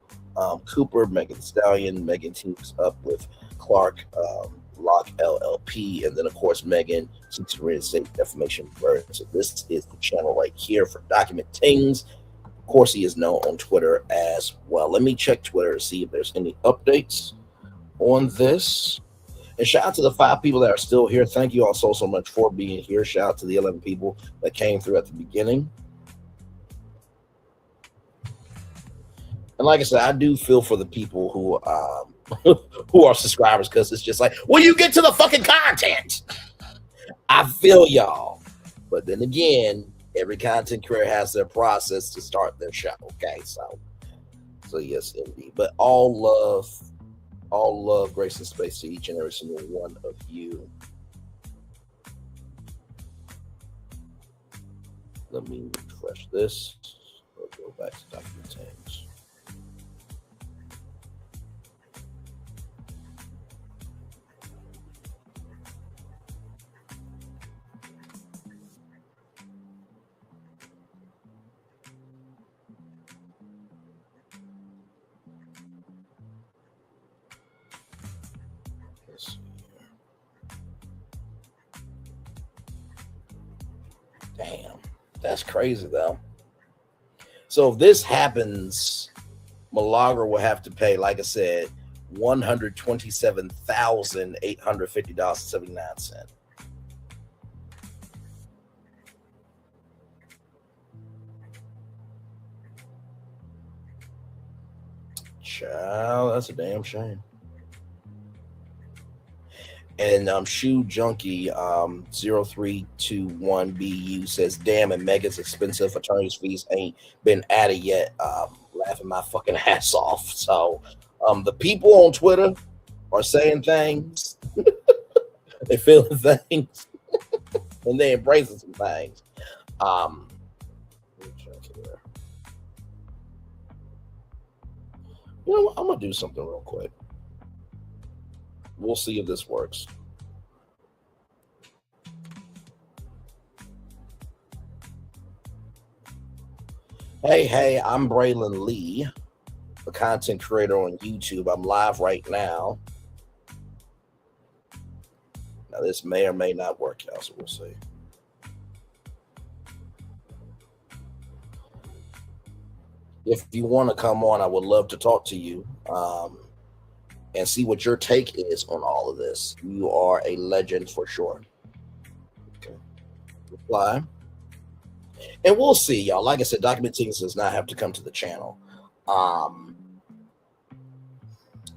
Cooper, Megan Stallion. Megan teams up with Clark Locke LLP. And then, of course, Megan seeks real estate defamation verdict. So this is the channel right here for Document Tings. Of course, he is known on Twitter as well. Let me check Twitter to see if there's any updates on this. And shout out to the 5 people that are still here. Thank you all so much for being here. Shout out to the 11 people that came through at the beginning. And like I said, I do feel for the people who are subscribers because it's just like, well, you get to the fucking content. I feel y'all, but then again, every content creator has their process to start their show. Okay, so yes, indeed. But all love, grace, and space to each and every single one of you. Let me refresh this. We'll go back to documentations. Damn, that's crazy though. So if this happens, Mliagro will have to pay, like I said, $127,850.79. Child, that's a damn shame. And Shoe Junkie 0321BU says, damn, and Megan's expensive attorney's fees ain't been added yet. Laughing my fucking ass off. So the people on Twitter are saying things. They feeling things. And they embracing some things. You know what? I'm gonna do something real quick. We'll see if this works. Hey, I'm Braylon Lee, a content creator on YouTube. I'm live right now. Now, this may or may not work, y'all, so we'll see. If you want to come on, I would love to talk to you. And see what your take is on all of this. You are a legend for sure. Okay. Reply. And we'll see, y'all. Like I said, documenting does not have to come to the channel. You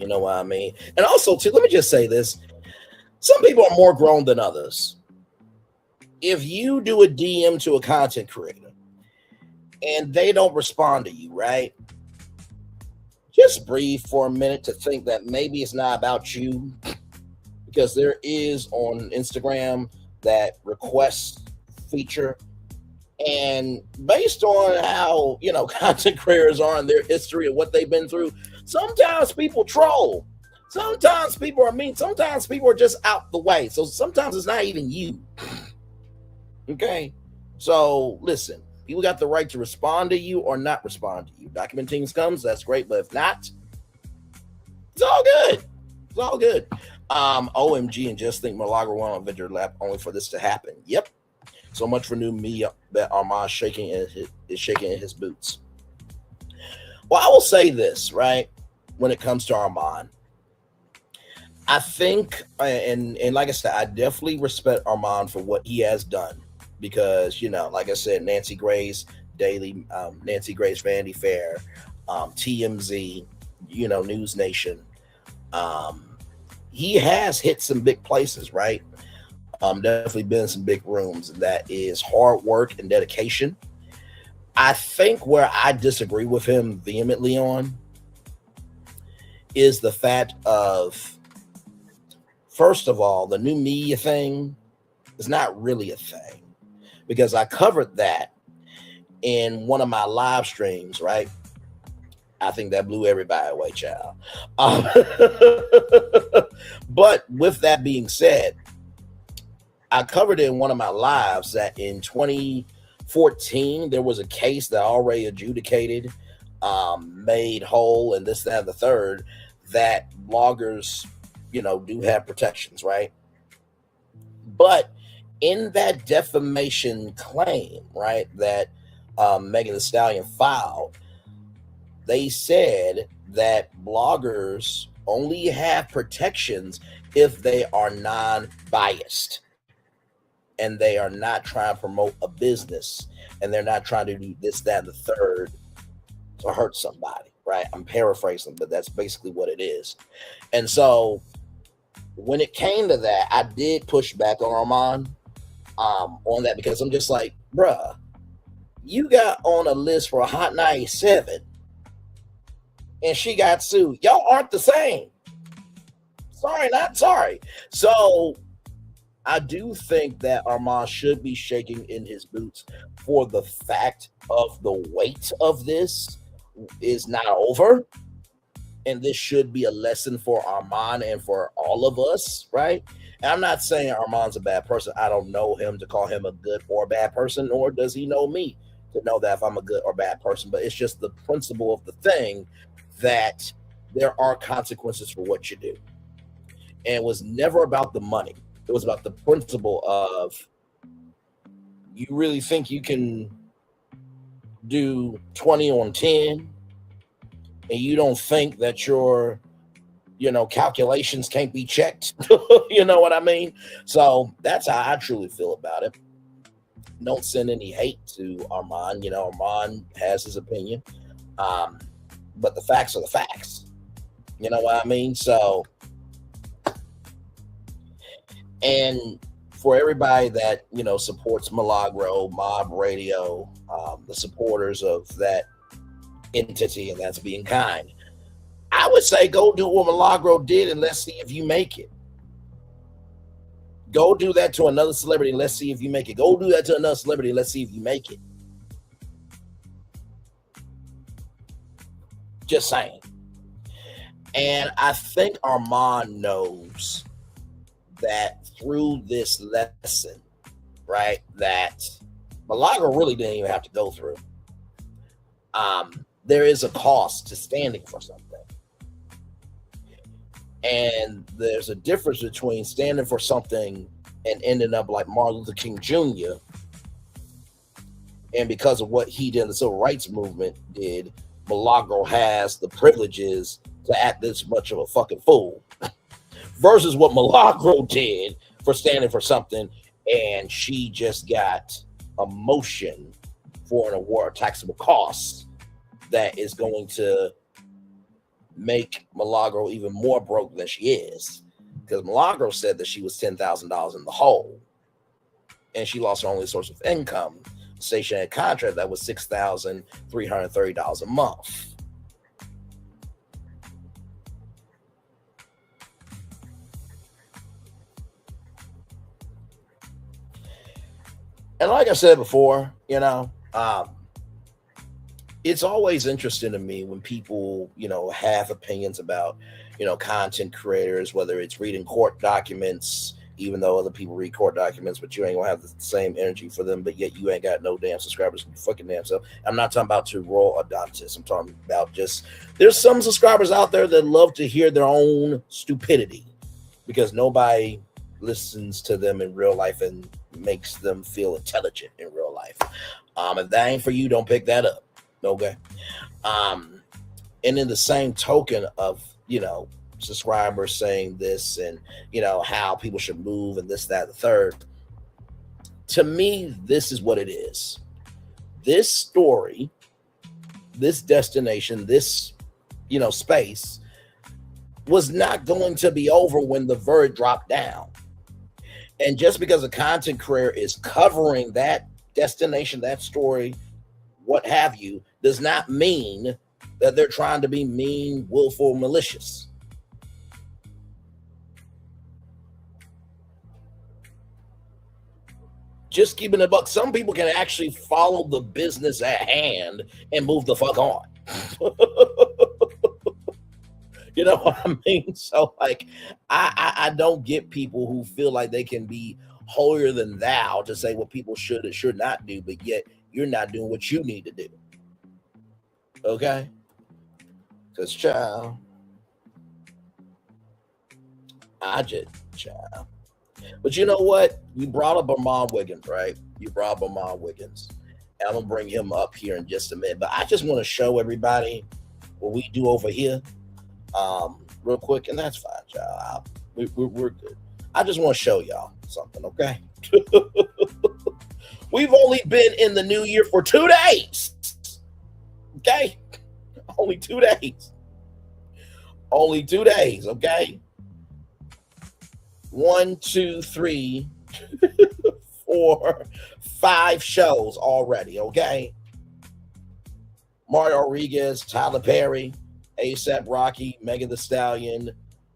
know what I mean? And also, too, let me just say this. Some people are more grown than others. If you do a DM to a content creator and they don't respond to you, right? Just breathe for a minute to think that maybe it's not about you, because there is on Instagram that request feature, and based on how content creators are and their history of what they've been through, sometimes people troll, sometimes people are mean, sometimes people are just out the way. So sometimes it's not even you. Okay, so listen. People got the right to respond to you or not respond to you. Documenting comes, that's great, but if not, it's all good. It's all good. OMG, and just think Mliagro went on Victor Lap only for this to happen. Yep. So much for new me that Armand is shaking in his boots. Well, I will say this, right? When it comes to Armand, I think, and like I said, I definitely respect Armand for what he has done. Because, like I said, Nancy Grace Daily, Nancy Grace Vanity Fair, TMZ, News Nation. He has hit some big places, right? Definitely been in some big rooms. And that is hard work and dedication. I think where I disagree with him vehemently on is the fact of, first of all, the new media thing is not really a thing. Because I covered that in one of my live streams, right? I think that blew everybody away, child. But with that being said, I covered it in one of my lives that in 2014, there was a case that already adjudicated, made whole, and this, that, and the third, that bloggers, do have protections, right? But in that defamation claim, right, that Megan Thee Stallion filed, they said that bloggers only have protections if they are non-biased and they are not trying to promote a business and they're not trying to do this, that, and the third to hurt somebody, right? I'm paraphrasing, but that's basically what it is. And so when it came to that, I did push back on Armand on that, because I'm just like, bruh, you got on a list for a Hot 97 and she got sued. Y'all aren't the same. Sorry, not sorry. So I do think that Armand should be shaking in his boots for the fact of the weight of this is not over. And this should be a lesson for Armand and for all of us, right? And I'm not saying Armand's a bad person. I don't know him to call him a good or bad person, nor does he know me to know that if I'm a good or bad person. But it's just the principle of the thing that there are consequences for what you do. And it was never about the money. It was about the principle of, you really think you can do 20 on 10 and you don't think that your calculations can't be checked? You know what I mean? So that's how I truly feel about it. Don't send any hate to Armand. Armand has his opinion, but the facts are the facts. You know what I mean? So, and for everybody that supports Mliagro, Mob Radio, the supporters of that entity, and that's being kind, I would say go do what Mliagro did and let's see if you make it. Go do that to another celebrity and let's see if you make it. Go do that to another celebrity and let's see if you make it. Just saying. And I think Armand knows that through this lesson, right, that Mliagro really didn't even have to go through. There is a cost to standing for something. And there's a difference between standing for something and ending up like Martin Luther King Jr. And because of what he did in the civil rights movement did, Mliagro has the privileges to act this much of a fucking fool versus what Mliagro did for standing for something, and she just got a motion for an award of taxable costs that is going to make Mliagro even more broke than she is, because Mliagro said that she was $10,000 in the hole and she lost her only source of income, stationary contract that was $6,330 a month. And like I said before, it's always interesting to me when people, have opinions about, content creators, whether it's reading court documents, even though other people read court documents, but you ain't gonna have the same energy for them, but yet you ain't got no damn subscribers in your fucking damn self. I'm not talking about to Royal Adontis. I'm talking about just, there's some subscribers out there that love to hear their own stupidity because nobody listens to them in real life and makes them feel intelligent in real life. If that ain't for you, don't pick that up. Okay. And in the same token of, subscribers saying this and, how people should move and this, that, the third, to me, this is what it is. This story, this destination, this, space was not going to be over when the verdict dropped down. And just because a content creator is covering that destination, that story, what have you, does not mean that they're trying to be mean, willful, malicious. Just keeping it buck. Some people can actually follow the business at hand and move the fuck on. You know what I mean? So, like, I don't get people who feel like they can be holier than thou to say what people should and should not do, but yet you're not doing what you need to do. Okay? Because, child, child. But you know what? You brought up Armand Wiggins, right? You brought up Armand Wiggins. And I'm going to bring him up here in just a minute. But I just want to show everybody what we do over here real quick. And that's fine, child. We're good. I just want to show y'all something, okay? We've only been in the new year for 2 days. Okay? Only 2 days. Only 2 days, okay? 1, 2, 3, 4, 5 shows already, okay? Mario Rodriguez, Tyler Perry, A$AP Rocky, Megan Thee Stallion,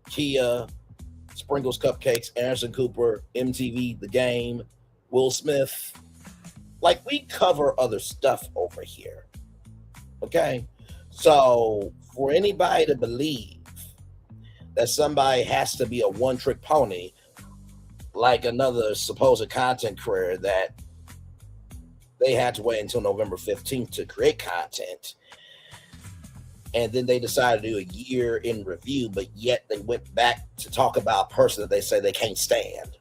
Kia, Sprinkles Cupcakes, Anderson Cooper, MTV, The Game, Will Smith. Like, we cover other stuff over here, okay? So for anybody to believe that somebody has to be a one-trick pony, like another supposed content creator that they had to wait until November 15th to create content, and then they decided to do a year in review, but yet they went back to talk about a person that they say they can't stand.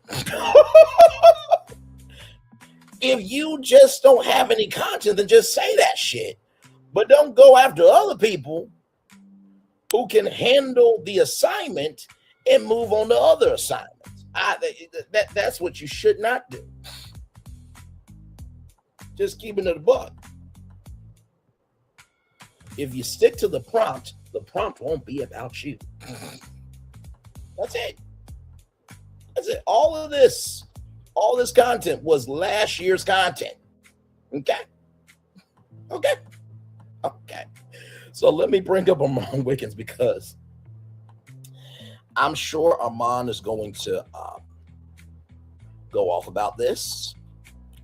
If you just don't have any content, then just say that shit. But don't go after other people who can handle the assignment and move on to other assignments. That's what you should not do. Just keeping it a buck. If you stick to the prompt won't be about you. That's it. That's it. All this content was last year's content. Okay. So let me bring up Armand Wiggins, because I'm sure Armand is going to go off about this.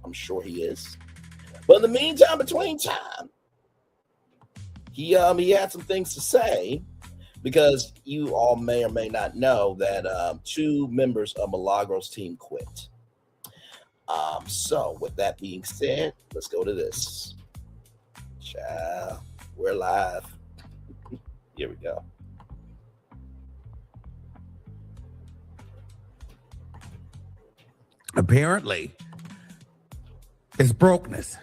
I'm sure he is. But in the meantime, between time, he had some things to say, because you all may or may not know that 2 members of Mliagro's team quit. So with that being said, let's go to this. Ciao. We're live. Here we go. Apparently, it's brokenness.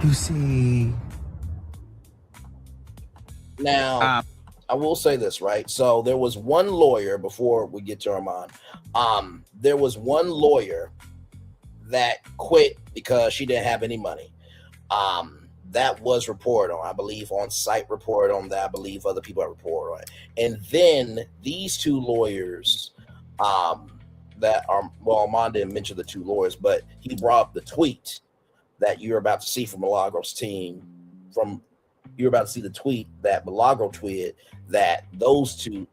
You see. Now, I will say this, right? So there was one lawyer, before we get to Armand. There was one lawyer that quit because she didn't have any money. That was reported on, I believe, on site reported on that. I believe other people have reported on it. And then these 2 lawyers that are, well, Armand didn't mention the 2 lawyers, but he brought up the tweet that you're about to see from Mliagro's team. You're about to see the tweet that Mliagro tweeted that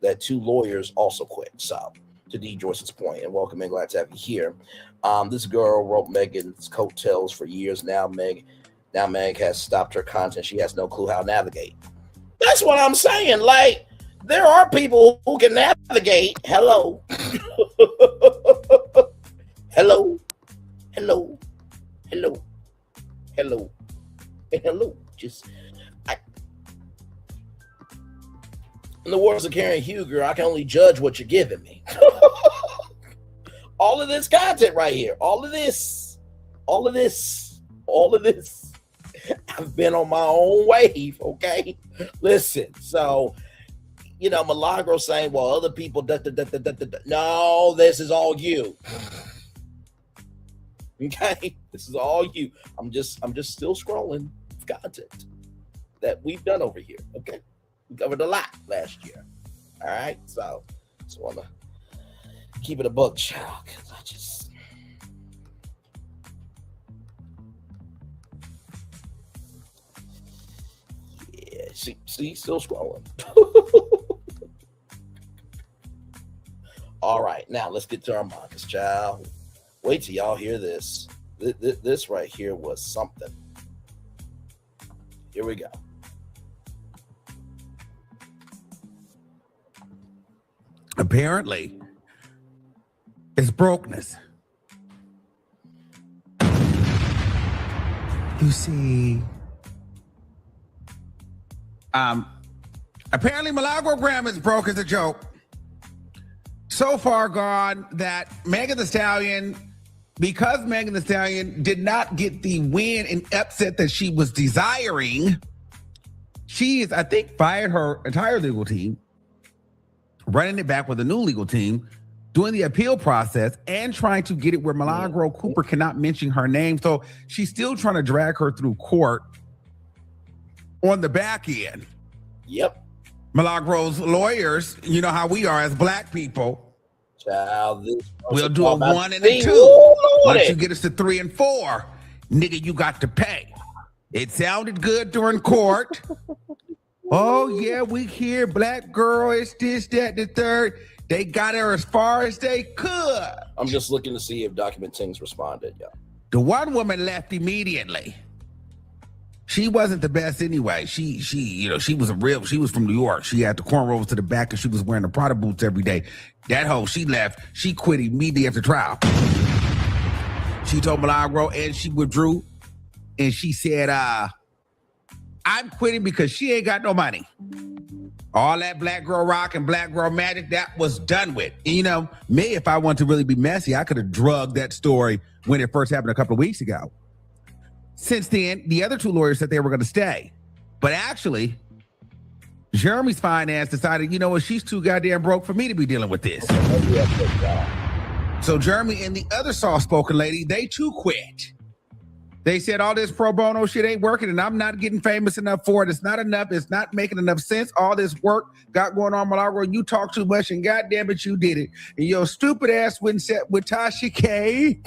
that 2 lawyers also quit. So to D. Joyce's point, and welcome in, glad to have you here. This girl wrote Megan's coattails for years now. Meg has stopped her content. She has no clue how to navigate. That's what I'm saying. Like, there are people who can navigate. Hello. Hello. Just, in the words of Karen Huger, I can only judge what you're giving me. All of this content right here, all of this. I've been on my own wave, okay? Listen, so, Mliagro saying, well, other people, no, this is all you. Okay? This is all you. I'm just still scrolling content that we've done over here, okay? We covered a lot last year. All right? So, just want to keep it a buck, child, because I just... See, still scrolling. All right, now let's get to our Marcus, child. Wait till y'all hear this. This right here was something. Here we go. Apparently, it's brokenness. You see. Apparently Mliagro Gramz is broke as a joke. So far gone that Megan Thee Stallion, because Megan Thee Stallion did not get the win and upset that she was desiring, she is, I think, fired her entire legal team, running it back with a new legal team doing the appeal process and trying to get it where Mliagro Cooper cannot mention her name. So she's still trying to drag her through court on the back end. Yep. Mliagro's lawyers, you know how we are as black people. Child, We'll do a 1 and a 2. Once you get us to 3 and 4, nigga, you got to pay. It sounded good during court. Oh, yeah, we hear black girl, it's this, that, the third. They got her as far as they could. I'm just looking to see if Document Tings responded. Yeah. The one woman left immediately. She wasn't the best anyway. She was from New York. She had the cornrows to the back and she was wearing the Prada boots every day. That hoe, she left. She quit immediately after trial. She told Mliagro and she withdrew. And she said, I'm quitting because she ain't got no money. All that black girl rock and black girl magic, that was done with. And, you know, me, if I wanted to really be messy, I could have drugged that story when it first happened a couple of weeks ago. Since then, the other 2 lawyers said they were going to stay. But actually, Jeremy's finance decided, you know what, she's too goddamn broke for me to be dealing with this. So Jeremy and the other soft-spoken lady, they too quit. They said all this pro bono shit ain't working and I'm not getting famous enough for it. It's not enough. It's not making enough sense. All this work got going on, Mliagro. You talk too much and goddamn it, you did it. And your stupid ass went set with Tasha K.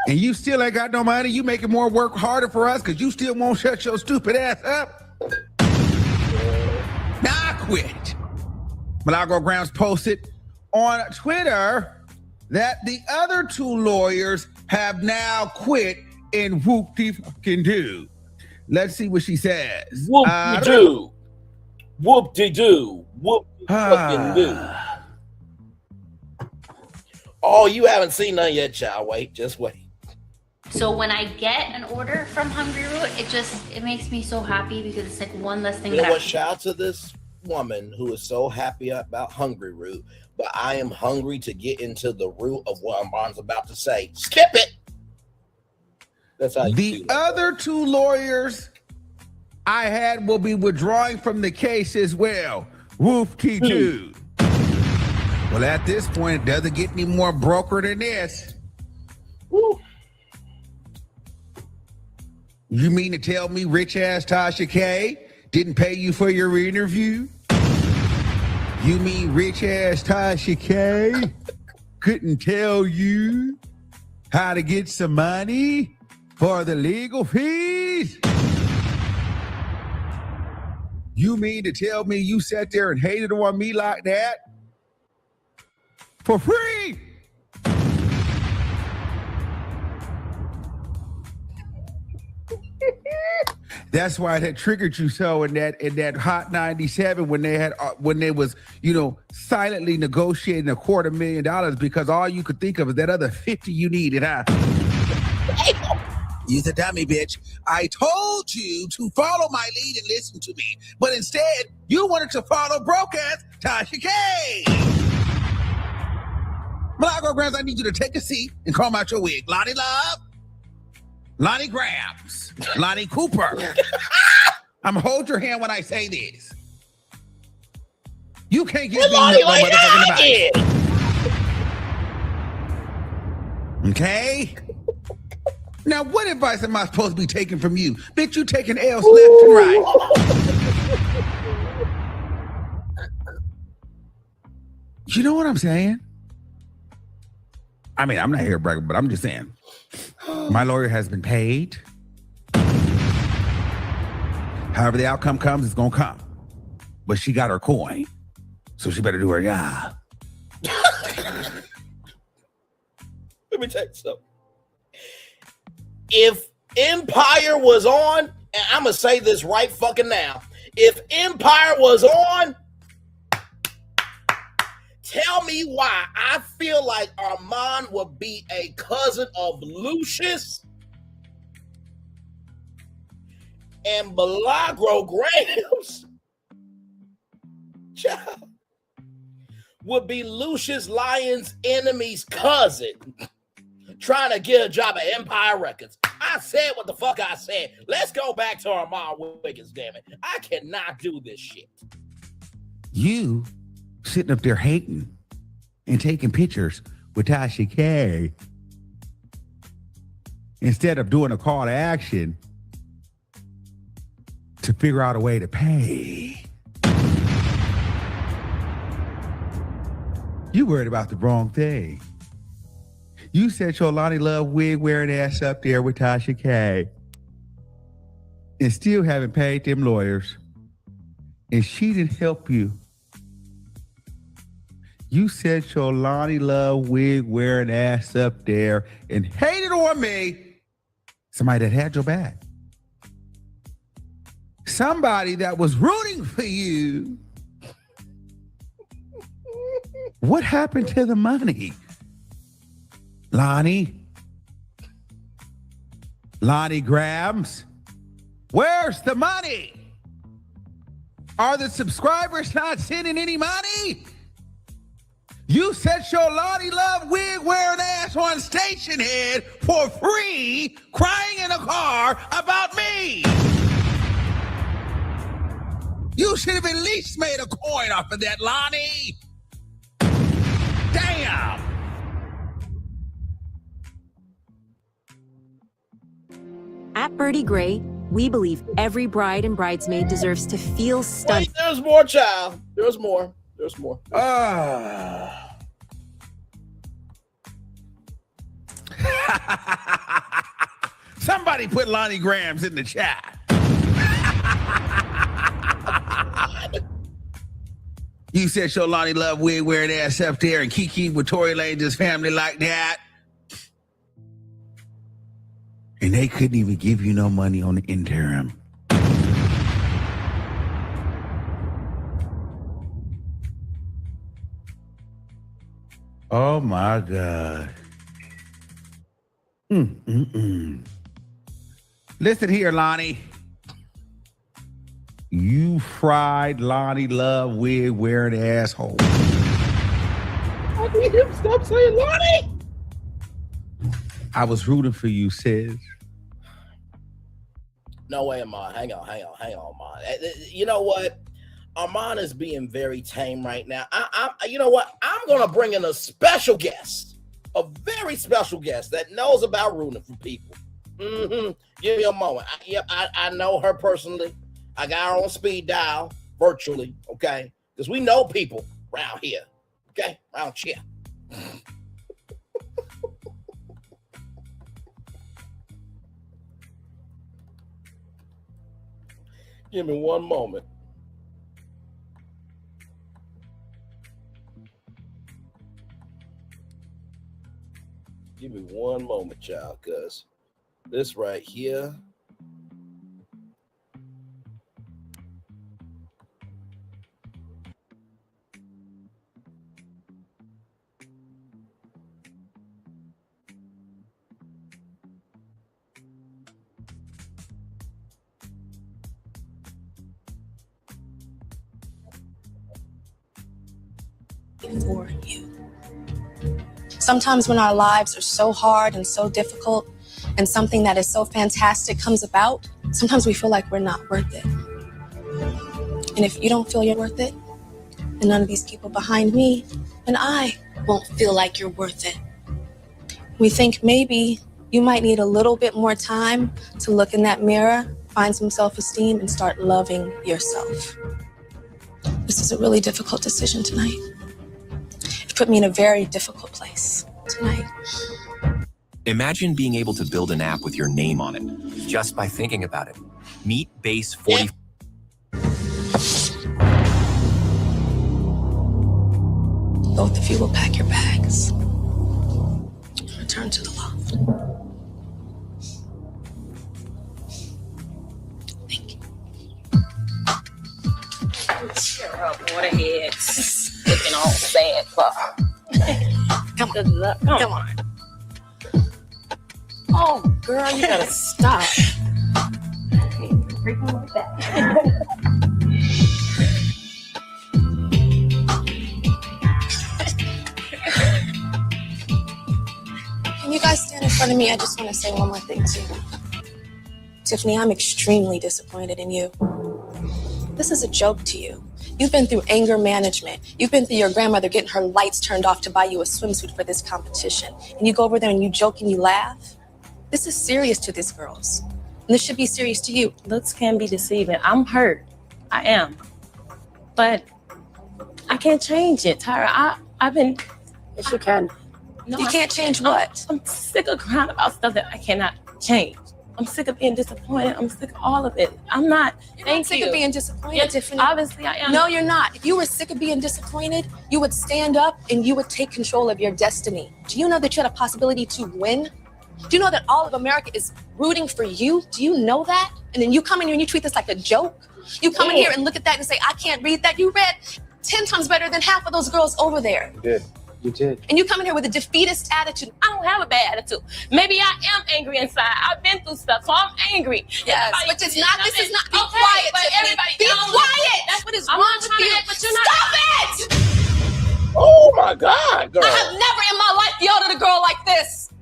And you still ain't got no money. You making more work harder for us because you still won't shut your stupid ass up. Now I quit. Mliagro Gramz posted on Twitter that the other 2 lawyers have now quit and whoop-de-fucking-do. Let's see what she says. Whoop-de-doo. Whoop-de-doo. Whoop-de-fucking-do. Oh, you haven't seen none yet, child. Wait, just wait. So when I get an order from Hungry Root, it makes me so happy because it's like one less thing. You know what? Shout out to this woman who is so happy about Hungry Root, but I am hungry to get into the root of what Armand's about to say. Skip it. That's how the other 2 lawyers I had will be withdrawing from the case as well. Woof-de-doo. Well, at this point, it doesn't get any more broker than this. Woo. You mean to tell me rich ass Tasha K didn't pay you for your interview? You mean rich ass Tasha K couldn't tell you how to get some money for the legal fees? You mean to tell me you sat there and hated on me like that? For free? That's why that triggered you so in that Hot 97 when they was, you know, silently negotiating $250,000 because all you could think of is that other 50 you needed, huh? You's a dummy, bitch. I told you to follow my lead and listen to me, but instead you wanted to follow broke ass Tasha K. Mliagro Gramz, I need you to take a seat and comb out your wig. Lonnie Love, Lonnie Gramz, Lonnie Cooper. I'm gonna hold your hand when I say this. You can't get me no motherfucking advice. Okay? Now, what advice am I supposed to be taking from you? Bitch, you taking L's left and right. You know what I'm saying? I mean, I'm not here bragging, but I'm just saying. My lawyer has been paid. However the outcome comes, it's gonna come. But she got her coin, so she better do her job. Let me tell you something. If Empire was on, and I'm gonna say this right fucking now, if Empire was on, tell me why I feel like Armand would be a cousin of Lucius and Mliagro Gramz would be Lucius Lyon's enemy's cousin trying to get a job at Empire Records. I said what the fuck I said. Let's go back to Armand Wiggins, damn it. I cannot do this shit. You sitting up there hating and taking pictures with Tasha K instead of doing a call to action to figure out a way to pay. You worried about the wrong thing. You set your Lonnie Love wig wearing ass up there with Tasha K and still haven't paid them lawyers. And she didn't help you. You set your Lonnie Love wig wearing ass up there and hated on me. Somebody that had your back. Somebody that was rooting for you. What happened to the money? Lonnie Gramz, where's the money? Are the subscribers not sending any money? You set your Lonnie Love wig wearing ass on station head for free, crying in a car about me. You should have at least made a coin off of that, Lonnie. Damn. At Birdie Gray, we believe every bride and bridesmaid deserves to feel stunned. Wait, there's more, child. There's more. Somebody put Lonnie Gramz in the chat. You said your Lonnie Love wig wearing ass up there and Kiki with Tory Lanez's family like that. And they couldn't even give you no money on the interim. Oh my God. Listen here, Lonnie. You fried Lonnie Love wig wearing asshole. I need him to stop saying Lonnie. I was rooting for you, sis. No way, Armand. Hang on, Armand. You know what? Armand is being very tame right now. You know what? I'm gonna bring in a special guest, a very special guest that knows about rooting for people. Give me a moment. I know her personally. I got her on speed dial virtually, okay? Because we know people around here, okay? Around here. Give me one moment. Give me one moment, child, because this right here. For you. Sometimes when our lives are so hard and so difficult and something that is so fantastic comes about, sometimes we feel like we're not worth it. And if you don't feel you're worth it, then none of these people behind me and I won't feel like you're worth it. We think maybe you might need a little bit more time to look in that mirror, find some self-esteem, and start loving yourself. This is a really difficult decision tonight. Put me in a very difficult place tonight. Imagine being able to build an app with your name on it just by thinking about it. Meet Base 40. Both of you will pack your bags. Return to the loft. Thank you. Cheer up, waterheads. Looking all sad, but come good luck. Come on. Oh, girl, you gotta stop. Freaking like that. Can you guys stand in front of me? I just want to say one more thing too. Tiffany, I'm extremely disappointed in you. This is a joke to you. You've been through anger management. You've been through your grandmother getting her lights turned off to buy you a swimsuit for this competition. And you go over there and you joke and you laugh. This is serious to these girls. And this should be serious to you. Looks can be deceiving. I'm hurt. I am. But I can't change it, Tyra. I've been... Yes, you can. No, You can't change what? I'm sick of crying about stuff that I cannot change. I'm sick of being disappointed. I'm sick of all of it. I'm not. You're not sick of being disappointed, Yes, Tiffany. obviously I am. No, you're not. If you were sick of being disappointed, you would stand up and you would take control of your destiny. Do you know that you had a possibility to win? Do you know that all of America is rooting for you? Do you know that? And then you come in here and you treat this like a joke? You come in here and look at that and say, I can't read that. You read 10 times better than half of those girls over there. You did. You did. And you come in here with a defeatist attitude. I don't have a bad attitude. Maybe I am angry inside. I've been through stuff, so I'm angry. Yes, Everybody- but it's not, this is not, be Okay, quiet, but Tiffany. everybody Be don't- quiet. That's what is I'm wrong not with trying you. to- But you're not. Stop it! Oh my God, girl. I have never in my life yelled at a girl like this.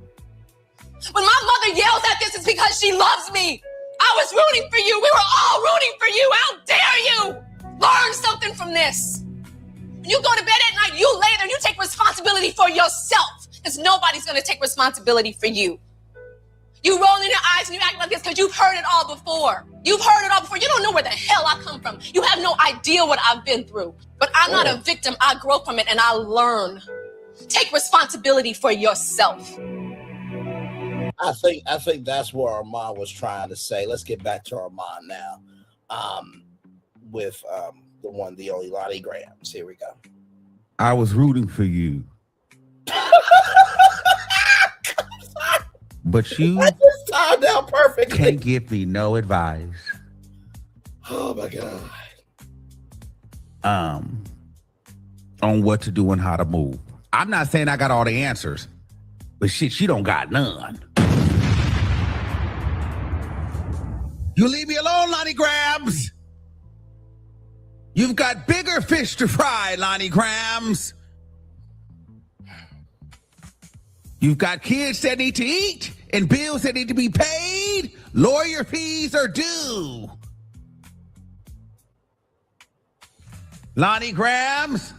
When my mother yells at this, it's because she loves me. I was rooting for you. We were all rooting for you. How dare you? Learn something from this. When you go to bed at night, you lay there and you take responsibility for yourself, because nobody's going to take responsibility for you. You roll in your eyes and you act like this because you've heard it all before. You've heard it all before. You don't know where the hell I come from. You have no idea what I've been through. But I'm not a victim. I grow from it and I learn. Take responsibility for yourself. I think that's what Armand was trying to say. Let's get back to Armand now. With the one, the only Lonnie Gramz. Here we go. I was rooting for you. But you I just timed out perfectly. can't give me no advice. Oh my God. On what to do and how to move. I'm not saying I got all the answers, but shit, you don't got none. You leave me alone, Lonnie Gramz. You've got bigger fish to fry, Lonnie Gramz. You've got kids that need to eat and bills that need to be paid. Lawyer fees are due. Lonnie Gramz,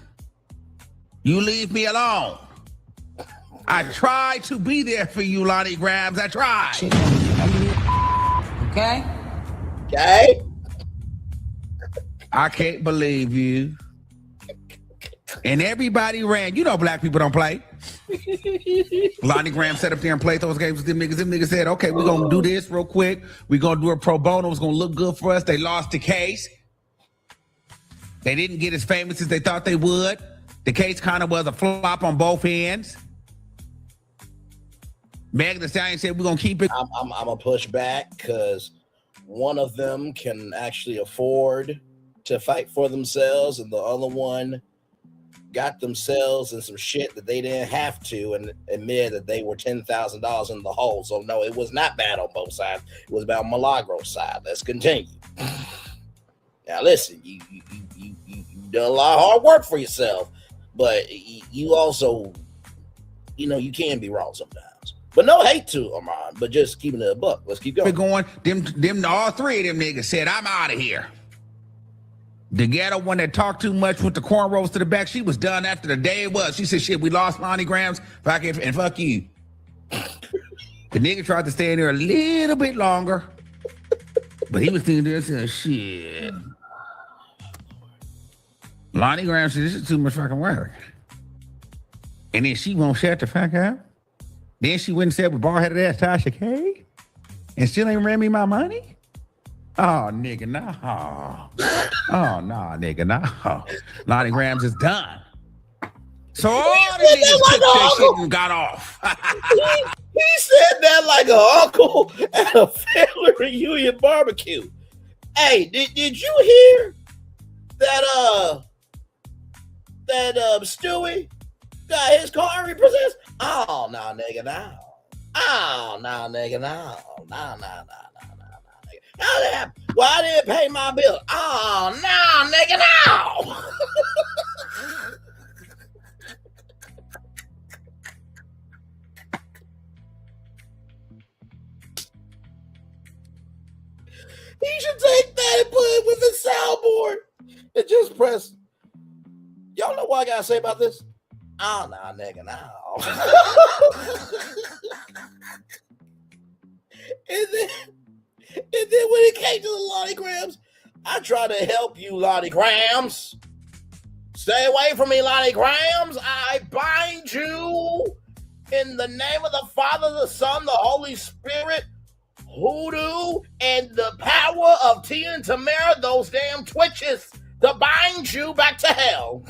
you leave me alone. I tried to be there for you, Lonnie Gramz. I tried. Okay? Okay. I can't believe you. And everybody ran. You know black people don't play. Lonnie Gramz sat up there and played those games with them niggas. Them niggas said, okay, we're going to do this real quick. We're going to do a pro bono. It's going to look good for us. They lost the case. They didn't get as famous as they thought they would. The case kind of was a flop on both ends. Megan Thee Stallion said, we're going to keep it. I'm going to push back because one of them can actually afford to fight for themselves, and the other one got themselves in some shit that they didn't have to, and admit that they were $10,000 in the hole. So no, it was not bad on both sides. It was about Mliagro's side. Let's continue. Now listen, you done a lot of hard work for yourself, but you also, you can be wrong sometimes. But no hate to Armand, but just keeping it a buck. Let's keep going. Them, all three of them niggas said, I'm out of here. The ghetto one that talked too much with the cornrows to the back, she was done after the day it was. She said, shit, we lost Lonnie Gramz, and fuck you. The nigga tried to stay in there a little bit longer, but he was thinking there saying, shit. Lonnie Gramz said, this is too much fucking work. And then she won't shut the fuck up. Then she went and said with bald-headed ass Tasha K, and still ain't ran me my money? Oh, nigga, no. Oh, no, nigga, no. Lonnie Gramz is done. So all the niggas took that shit and got off. He said that like an uncle at a family reunion barbecue. Hey, did you hear that Stewie got his car repossessed? Oh, no, nigga, no. Oh, no, nigga, no. No. How did that happen? Well, I didn't pay my bill. Oh, no, nigga, no. He should take that and put it with the soundboard and just press. Y'all know what I gotta say about this? Oh, nah, nigga, no. and then when it came to the Lonnie Grams, I tried to help you, Lonnie Grams. Stay away from me, Lonnie Grams. I bind you in the name of the Father, the Son, the Holy Spirit, hoodoo, and the power of Tia and Tamara, those damn twitches, to bind you back to hell.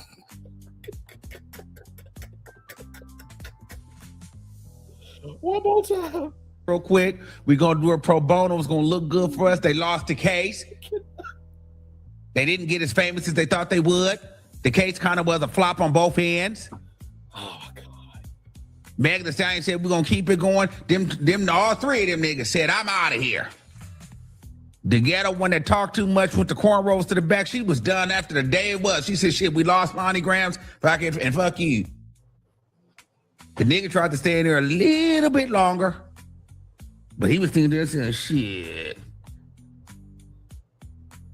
One more time. Real quick, we're going to do a pro bono. It's going to look good for us. They lost the case. They didn't get as famous as they thought they would. The case kind of was a flop on both ends. Oh, God. Megan Thee Stallion said, we're going to keep it going. All three of them niggas said, I'm out of here. The ghetto one that talked too much with the cornrows to the back, she was done after the day it was. She said, shit, we lost Lonnie Grams, and fuck you. The nigga tried to stay in there a little bit longer, but he was thinking this and shit.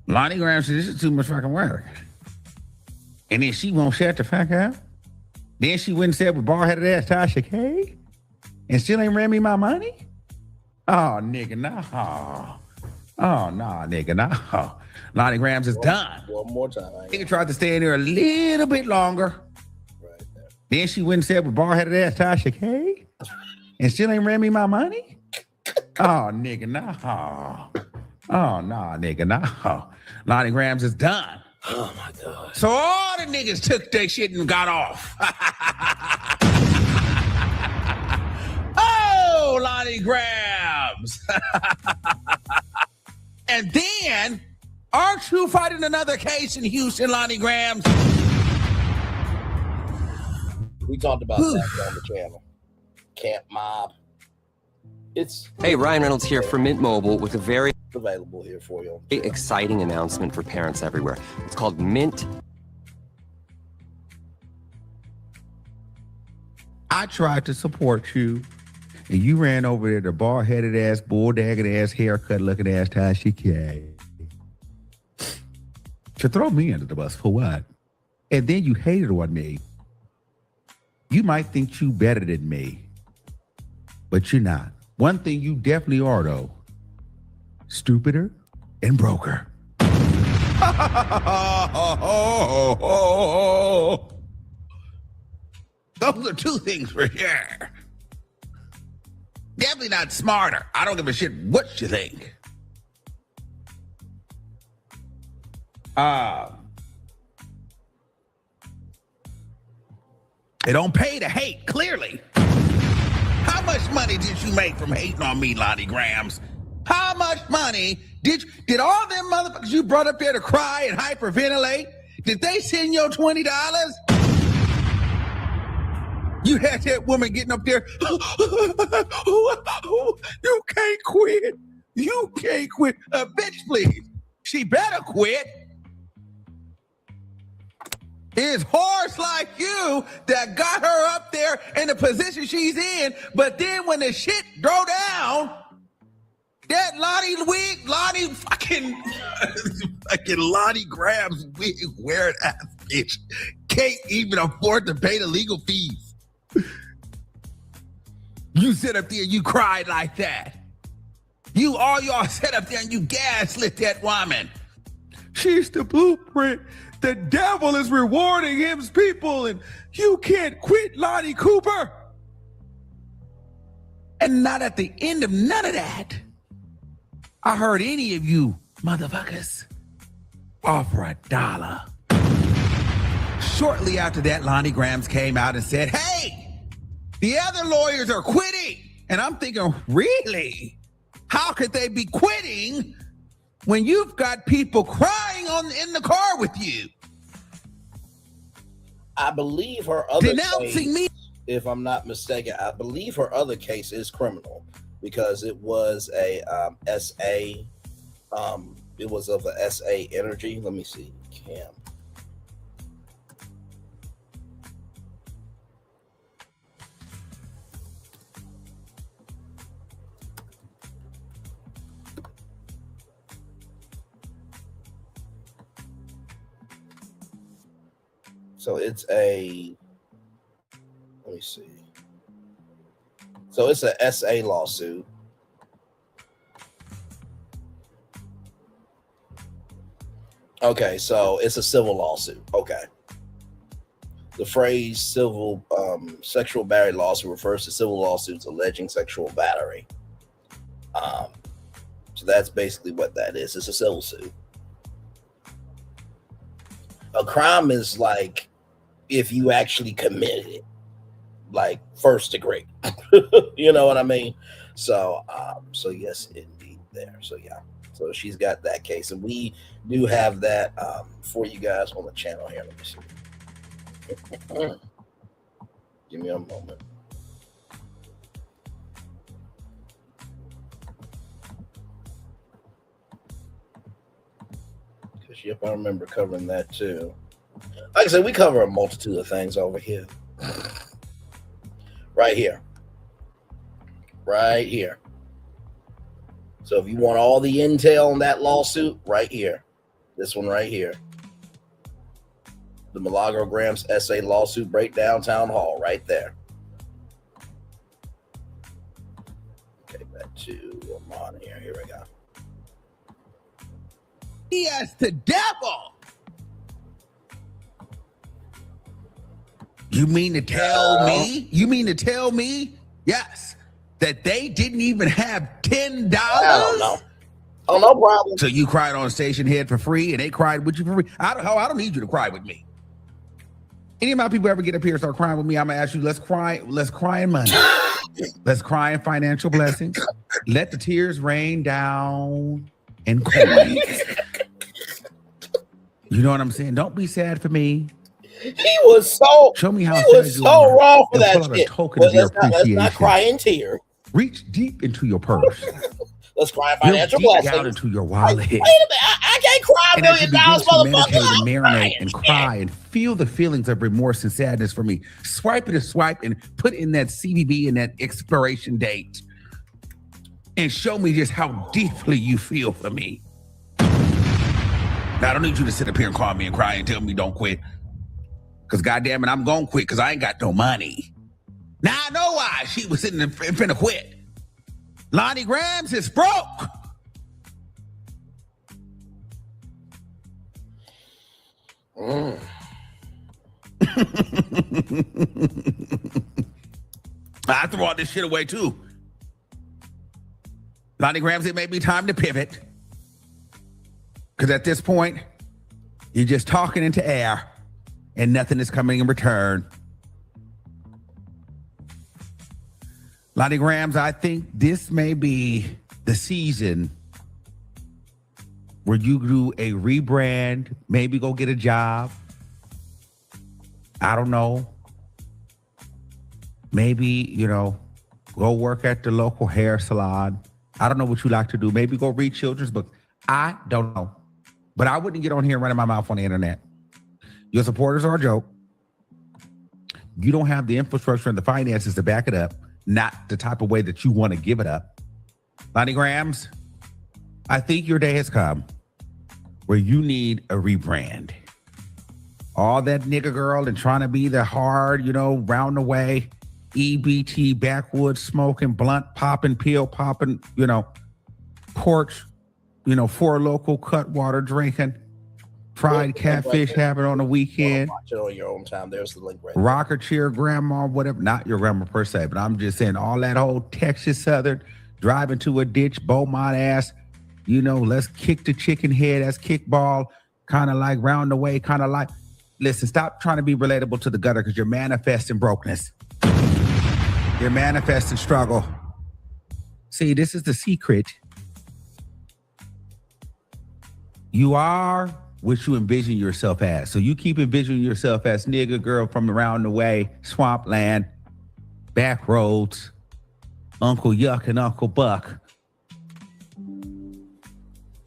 Lonnie Graham said, this is too much fucking work. And then she won't shut the fuck up. Then she went and said with bald-headed ass Tasha K. And still ain't ran me my money? Oh, nigga, no. Oh, no, nigga, no. Lonnie Grams is done. One more time. Nigga tried to stay in there a little bit longer. Right there. Then she went and said with bald-headed ass Tasha K. And still ain't ran me my money? Oh, nigga, no. Oh, no, nigga, no. Lonnie Grams is done. Oh, my God. So all the niggas took their shit and got off. Oh, Lonnie Grams. And then, aren't you fighting another case in Houston, Lonnie Grams? We talked about that on the channel. Camp Mob. Hey, Ryan Reynolds here from Mint Mobile with a very available here for you. exciting announcement for parents everywhere. It's called Mint. I tried to support you, and you ran over there to bald-headed ass, bull-dagged ass, haircut looking ass Tasha K. To throw me under the bus for what? And then you hated on me. You might think you better than me, but you're not. One thing you definitely are, though, stupider and broker. Those are two things for sure. Definitely not smarter. I don't give a shit what you think. It don't pay to hate, clearly. How much money did you make from hating on me, Lonnie Grams? How much money did all them motherfuckers you brought up there to cry and hyperventilate, did they send you $20? You had that woman getting up there, you can't quit. You can't quit. Bitch, please. She better quit. It's horse like you that got her up there in the position she's in, but then when the shit drove down, that Lonnie Grams wig wearing ass bitch can't even afford to pay the legal fees. You sit up there and you cried like that. Y'all sit up there and you gaslit that woman. She's the blueprint. The devil is rewarding his people, and you can't quit, Lonnie Cooper. And not at the end of none of that, I heard any of you motherfuckers offer $1. Shortly after that, Lonnie Grams came out and said, hey, the other lawyers are quitting. And I'm thinking, really? How could they be quitting when you've got people crying in the car with you? I believe her other denouncing case, me. If I'm not mistaken, I believe her other case is criminal because it was a SA. It was of a SA Energy. Let me see. Cam. So it's a, let me see. So it's a SA lawsuit. Okay, so it's a civil lawsuit. Okay. The phrase civil sexual battery lawsuit refers to civil lawsuits alleging sexual battery. So that's basically what that is. It's a civil suit. A crime is like if you actually committed it, like first degree. You know what I mean? So yes, indeed there. So yeah. So she's got that case, and we do have that for you guys on the channel here. Let me see. Give me a moment. Because yep, I remember covering that too. Like I said, we cover a multitude of things over here. Right here. Right here. So if you want all the intel on that lawsuit, right here. This one right here. The Mliagro Gramz SA lawsuit breakdown Townhall right there. Okay, back to Ramon here. Here we go. Yes, the devil. You mean to tell me? You mean to tell me? Yes. That they didn't even have $10? I don't know. Oh, no problem. So you cried on station head for free, and they cried with you for free. I don't need you to cry with me. Any of my people ever get up here and start crying with me, I'm gonna ask you, let's cry in money. Let's cry in financial blessings. Let the tears rain down in coins. You know what I'm saying? Don't be sad for me. He was so show me how he was so wrong for that shit. Let's not cry in tears. Reach deep into your purse. Let's cry financial blessings. Down into your wallet. Wait a minute, I can't cry $1 million, motherfucker. And marinate and cry and feel the feelings of remorse and sadness for me. Swipe it a swipe and put in that CVV and that expiration date. And show me just how deeply you feel for me. Now, I don't need you to sit up here and call me and cry and tell me don't quit. Because goddamn it, I'm gonna quit because I ain't got no money. Now I know why she was sitting there finna quit. Lonnie Gramz is broke. I throw all this shit away too. Lonnie Gramz, it may be time to pivot. Because at this point, you're just talking into air and nothing is coming in return. Lonnie Gramz, I think this may be the season where you do a rebrand, maybe go get a job. I don't know. Maybe, go work at the local hair salon. I don't know what you like to do. Maybe go read children's books. I don't know. But I wouldn't get on here and running my mouth on the internet. Your supporters are a joke. You don't have the infrastructure and the finances to back it up. Not the type of way that you want to give it up. Lonnie Gramz, I think your day has come where you need a rebrand. All that nigga girl and trying to be the hard, round the way, EBT, backwoods smoking, blunt popping, pill popping, porch, for local cut water drinking, fried catfish having on the weekend. Watch it on your own time. There's the link right there. Rocker cheer grandma, whatever. Not your grandma per se, but I'm just saying all that whole Texas Southern, driving to a ditch, Beaumont ass, let's kick the chicken head, that's kickball, kind of like round the way, kind of like, listen, stop trying to be relatable to the gutter because you're manifesting brokenness. You're manifesting struggle. See, this is the secret. You are what you envision yourself as. So you keep envisioning yourself as nigga girl from around the way, swampland, back roads, Uncle Yuck and Uncle Buck.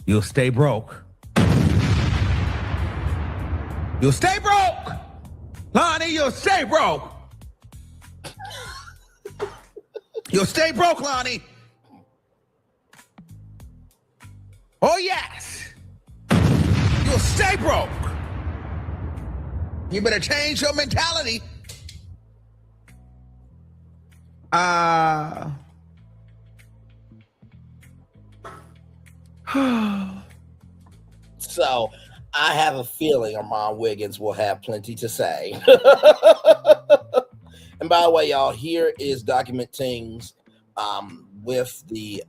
You'll stay broke. You'll stay broke. Lonnie, you'll stay broke. You'll stay broke, Lonnie. Oh, yes. You'll stay broke. You better change your mentality. So I have a feeling Armand Wiggins will have plenty to say. And by the way, y'all, here is Document Things with the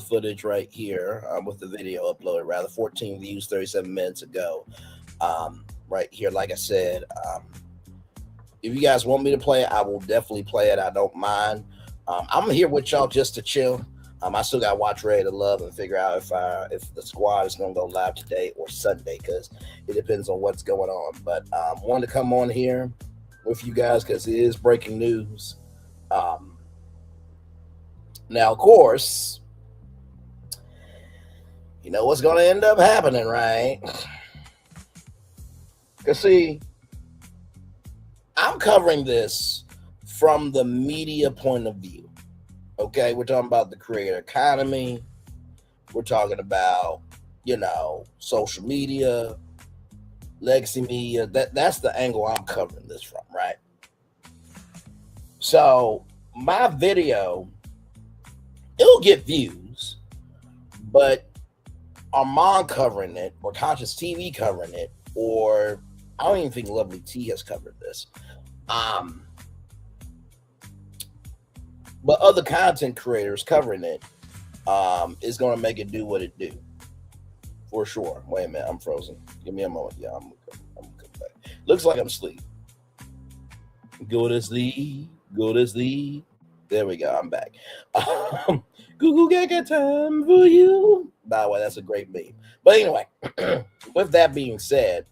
footage right here, with the video uploaded, rather 14 views 37 minutes ago. Right here, like I said, if you guys want me to play it, I will definitely play it. I don't mind. I'm here with y'all just to chill. I still got to watch Ready to Love and figure out if the squad is going to go live today or Sunday, because it depends on what's going on. But wanted to come on here with you guys because it is breaking news. Now, of course, you know what's going to end up happening, right? Because, see, I'm covering this from the media point of view. Okay, we're talking about the creator economy. We're talking about, social media, legacy media. That's the angle I'm covering this from, right? So my video, it'll get views, but Armand covering it, or Conscious TV covering it, or I don't even think Lovely T has covered this. But other content creators covering it is going to make it do what it do. For sure. Wait a minute. I'm frozen. Give me a moment. Yeah, I'm coming back. Looks like I'm asleep. Go to sleep. Go to sleep. There we go. I'm back. Google got time for you. By the way, that's a great meme. But anyway, with that being said,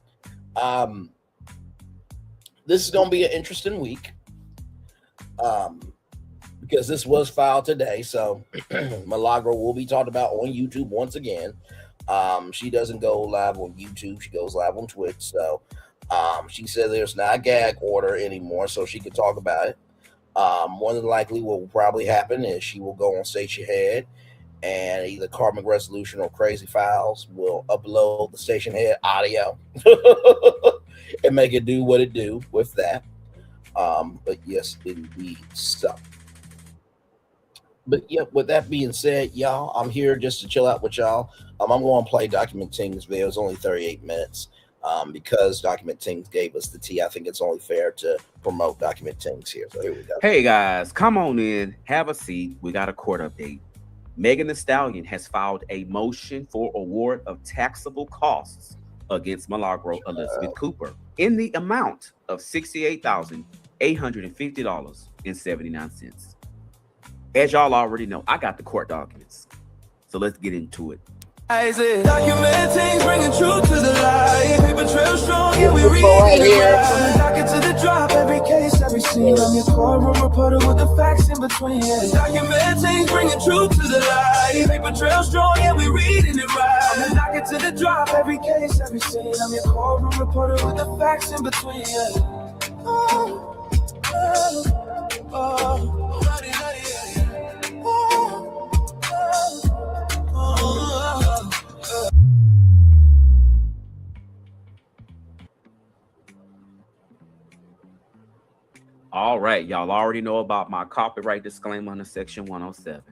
this is going to be an interesting week. Because this was filed today, so Mliagro will be talked about on YouTube once again. She doesn't go live on YouTube; she goes live on Twitch. So she said there's not a gag order anymore, so she can talk about it. More than likely, what will probably happen is she will go on Station Head, and either Karmic Resolution or Crazy Files will upload the Station Head audio and make it do what it do with that. But yes, indeed, so. But yeah, with that being said, y'all, I'm here just to chill out with y'all. I'm going to play Document Things video. It's only 38 minutes because Document Things gave us the tea. I think it's only fair to promote Document Things here. So here we go. Hey, guys, come on in. Have a seat. We got a court update. Megan Thee Stallion has filed a motion for award of taxable costs against Mliagro Elizabeth Cooper in the amount of $68,850.79. As y'all already know, I got the court documents. So let's get into it. Documenting, bringing truth to the light. Paper trail strong, yeah, we read it. Docket to the drop, every case, every scene. I'm your courtroom reporter with the facts in between. Documenting, bringing truth to the light. Paper trail strong, yeah, we reading it right. I'm the docket to the drop, every case, every scene. I'm your courtroom reporter with the facts in between. Oh, oh, oh. All right, y'all already know about my copyright disclaimer under Section 107.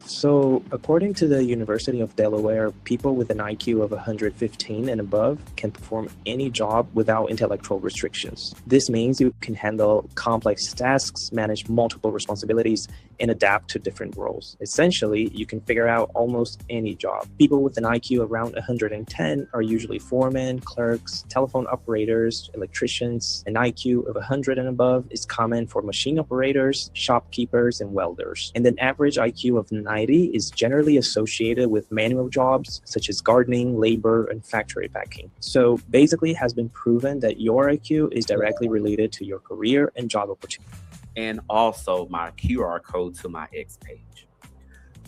So, according to the University of Delaware, people with an IQ of 115 and above can perform any job without intellectual restrictions. This means you can handle complex tasks, manage multiple responsibilities, and adapt to different roles. Essentially, you can figure out almost any job. People with an IQ around 110 are usually foremen, clerks, telephone operators, electricians. An IQ of 100 and above is common for machine operators, shopkeepers, and welders. And an average IQ of 90 is generally associated with manual jobs such as gardening, labor, and factory packing. So basically, it has been proven that your IQ is directly related to your career and job opportunity. And also my QR code to my X page.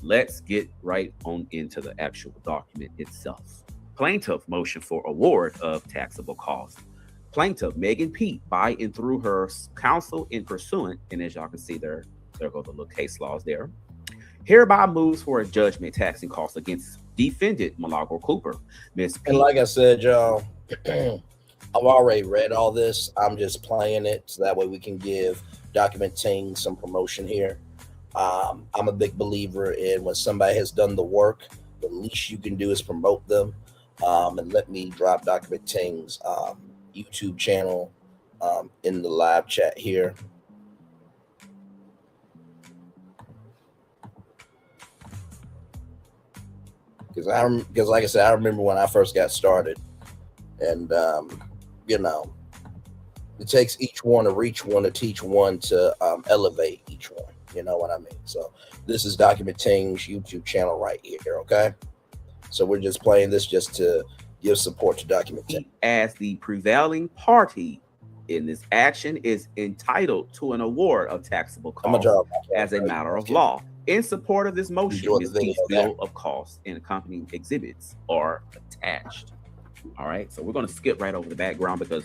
Let's get right on into the actual document itself. Plaintiff motion for award of taxable costs. Plaintiff Megan Pete by and through her counsel in pursuant, and as y'all can see there go the little case laws there, hereby moves for a judgment taxing costs against defendant Mliagro Cooper. Miss Pete. And like I said, y'all, I've already read all this. I'm just playing it so that way we can give Document Ting some promotion here. I'm a big believer in when somebody has done the work, the least you can do is promote them. And let me drop Document Ting's YouTube channel in the live chat here. Because like I said, I remember when I first got started, and you know, it takes each one to reach one to teach one to elevate each one. You know what I mean? So this is Document Ting's YouTube channel right here. Okay, so we're just playing this just to give support to Document Ting. As the prevailing party in this action is entitled to an award of taxable costs as a matter of law. In support of this motion, Ms. Pete's bill of costs and accompanying exhibits are attached. All right, so we're going to skip right over the background because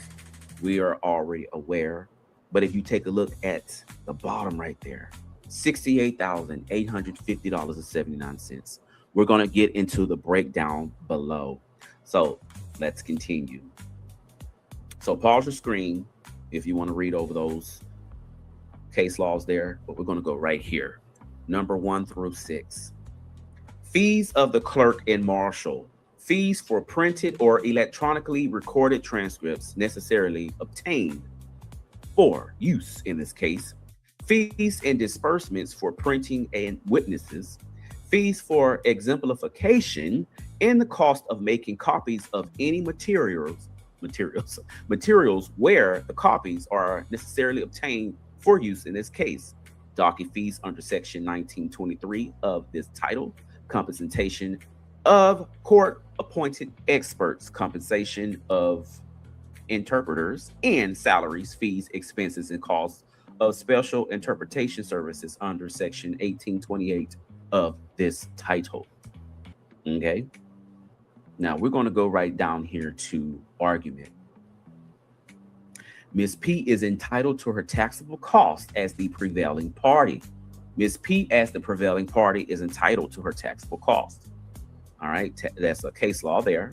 we are already aware. But if you take a look at the bottom right there, $68,850.79. We're going to get into the breakdown below. So let's continue. So pause your screen if you want to read over those case laws there, but we're going to go right here. Number 1 through 6. Fees of the clerk and marshal. Fees for printed or electronically recorded transcripts necessarily obtained for use in this case. Fees and disbursements for printing and witnesses. Fees for exemplification and the cost of making copies of any materials where the copies are necessarily obtained for use in this case. Docket fees under section 1923 of this title, compensation of court-appointed experts, compensation of interpreters, and salaries, fees, expenses, and costs of special interpretation services under section 1828 of this title. Okay. Now we're going to go right down here to argument. Ms. P is entitled to her taxable cost as the prevailing party. Ms. P, as the prevailing party, is entitled to her taxable cost. All right, that's a case law there.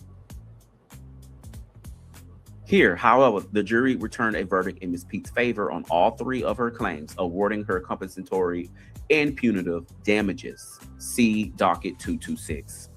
Here, however, the jury returned a verdict in Ms. P's favor on all 3 of her claims, awarding her compensatory and punitive damages. See docket 226.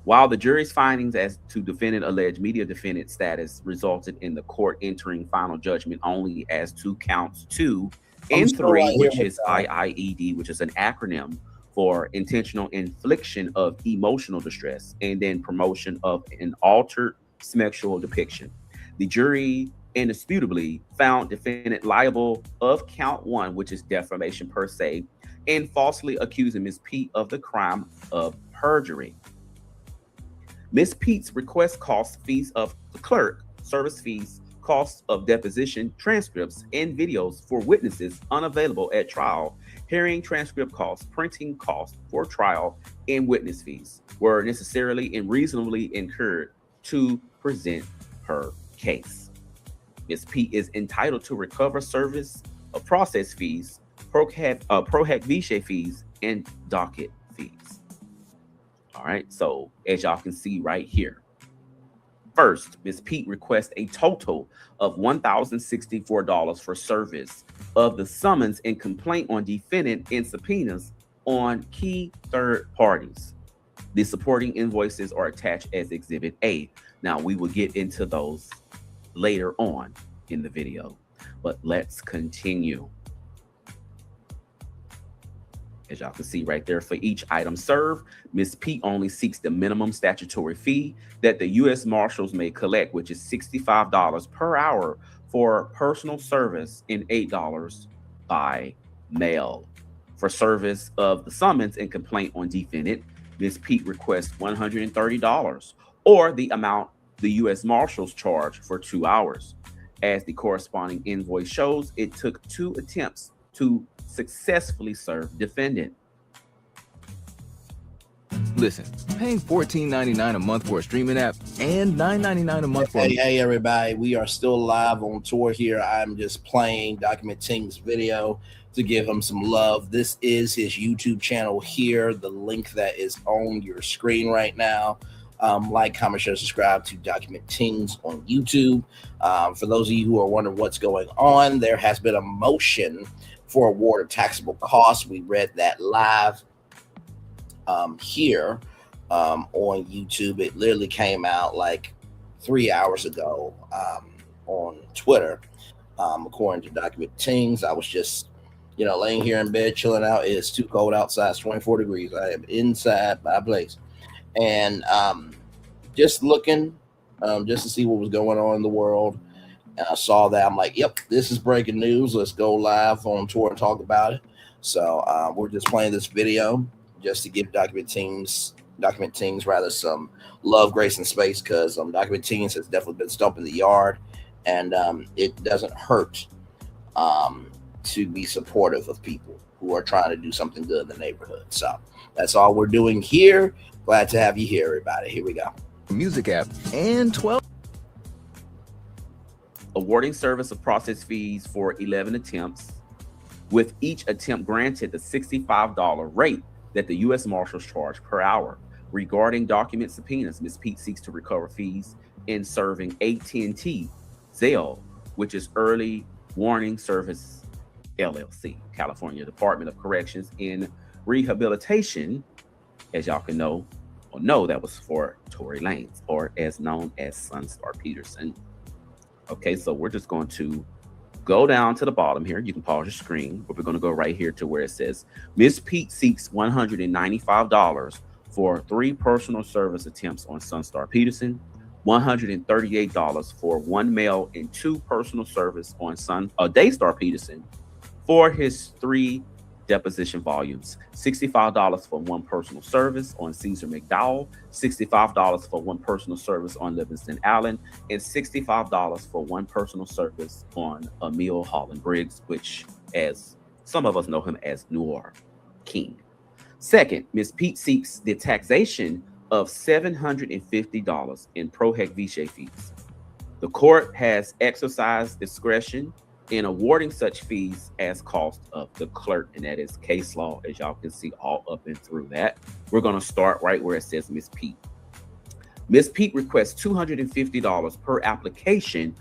While the jury's findings as to defendant alleged media defendant status resulted in the court entering final judgment only as to counts 2 and 3, which is IIED, which is an acronym for intentional infliction of emotional distress, and then promotion of an altered sexual depiction. The jury indisputably found defendant liable of count 1, which is defamation per se, and falsely accusing Ms. P of the crime of perjury. Ms. Pete's request costs fees of the clerk, service fees, costs of deposition, transcripts, and videos for witnesses unavailable at trial, hearing transcript costs, printing costs for trial, and witness fees were necessarily and reasonably incurred to present her case. Ms. P is entitled to recover service of process fees, pro hac vice fees, and docket fees. All right, so as y'all can see right here, first, Ms. Pete requests a total of $1,064 for service of the summons and complaint on defendant and subpoenas on key third parties. The supporting invoices are attached as Exhibit A. Now, we will get into those later on in the video, but let's continue. As y'all can see right there, for each item served, Ms. P only seeks the minimum statutory fee that the U.S. Marshals may collect, which is $65 per hour for personal service and $8 by mail. For service of the summons and complaint on defendant, Ms. P requests $130 or the amount the U.S. Marshals charge for 2 hours. As the corresponding invoice shows, it took 2 attempts to successfully serve defendant. Listen, paying $14.99 a month for a streaming app and $9.99 a month for Hey everybody, we are still live on tour here. I'm just playing Document Ting's video to give him some love. This is his YouTube channel here, the link that is on your screen right now. Like, comment, share, subscribe to Document Teams on YouTube. For those of you who are wondering what's going on, there has been a motion for award of taxable costs. We read that live here on YouTube. It literally came out like 3 hours ago on Twitter. According to Document Teams, I was just, laying here in bed, chilling out. It's too cold outside. It's 24 degrees. I am inside my place. And just looking just to see what was going on in the world. And I saw that. I'm like, yep, this is breaking news. Let's go live on tour and talk about it. So we're just playing this video just to give Document Teams some love, grace, and space, because Document Teams has definitely been stomping the yard, and it doesn't hurt to be supportive of people who are trying to do something good in the neighborhood. So that's all we're doing here. Glad to have you here, everybody. Here we go. Music app and 12 awarding service of process fees for 11 attempts, with each attempt granted the $65 rate that the U.S. Marshals charge per hour. Regarding document subpoenas, Ms. Pete seeks to recover fees in serving AT&T Zelle, which is Early Warning Service LLC, California Department of Corrections and Rehabilitation. As y'all can know, that was for Tory Lanez, or as known as Sunstar Peterson. Okay, so we're just going to go down to the bottom here. You can pause your screen, but we're going to go right here to where it says Ms. Pete seeks $195 for 3 personal service attempts on Sunstar Peterson, $138 for 1 mail and 2 personal service on Daystar Peterson for his 3 deposition volumes, $65 for 1 personal service on Caesar McDowell, $65 for 1 personal service on Livingston Allen, and $65 for 1 personal service on Emil Holland Briggs, which, as some of us know him as Noir King. Second, Ms. Pete seeks the taxation of $750 in pro hac vice fees. The court has exercised discretion in awarding such fees as cost of the clerk, and that is case law, as y'all can see all up and through that. We're going to start right where it says Ms. Pete. Ms. Pete requests $250 per application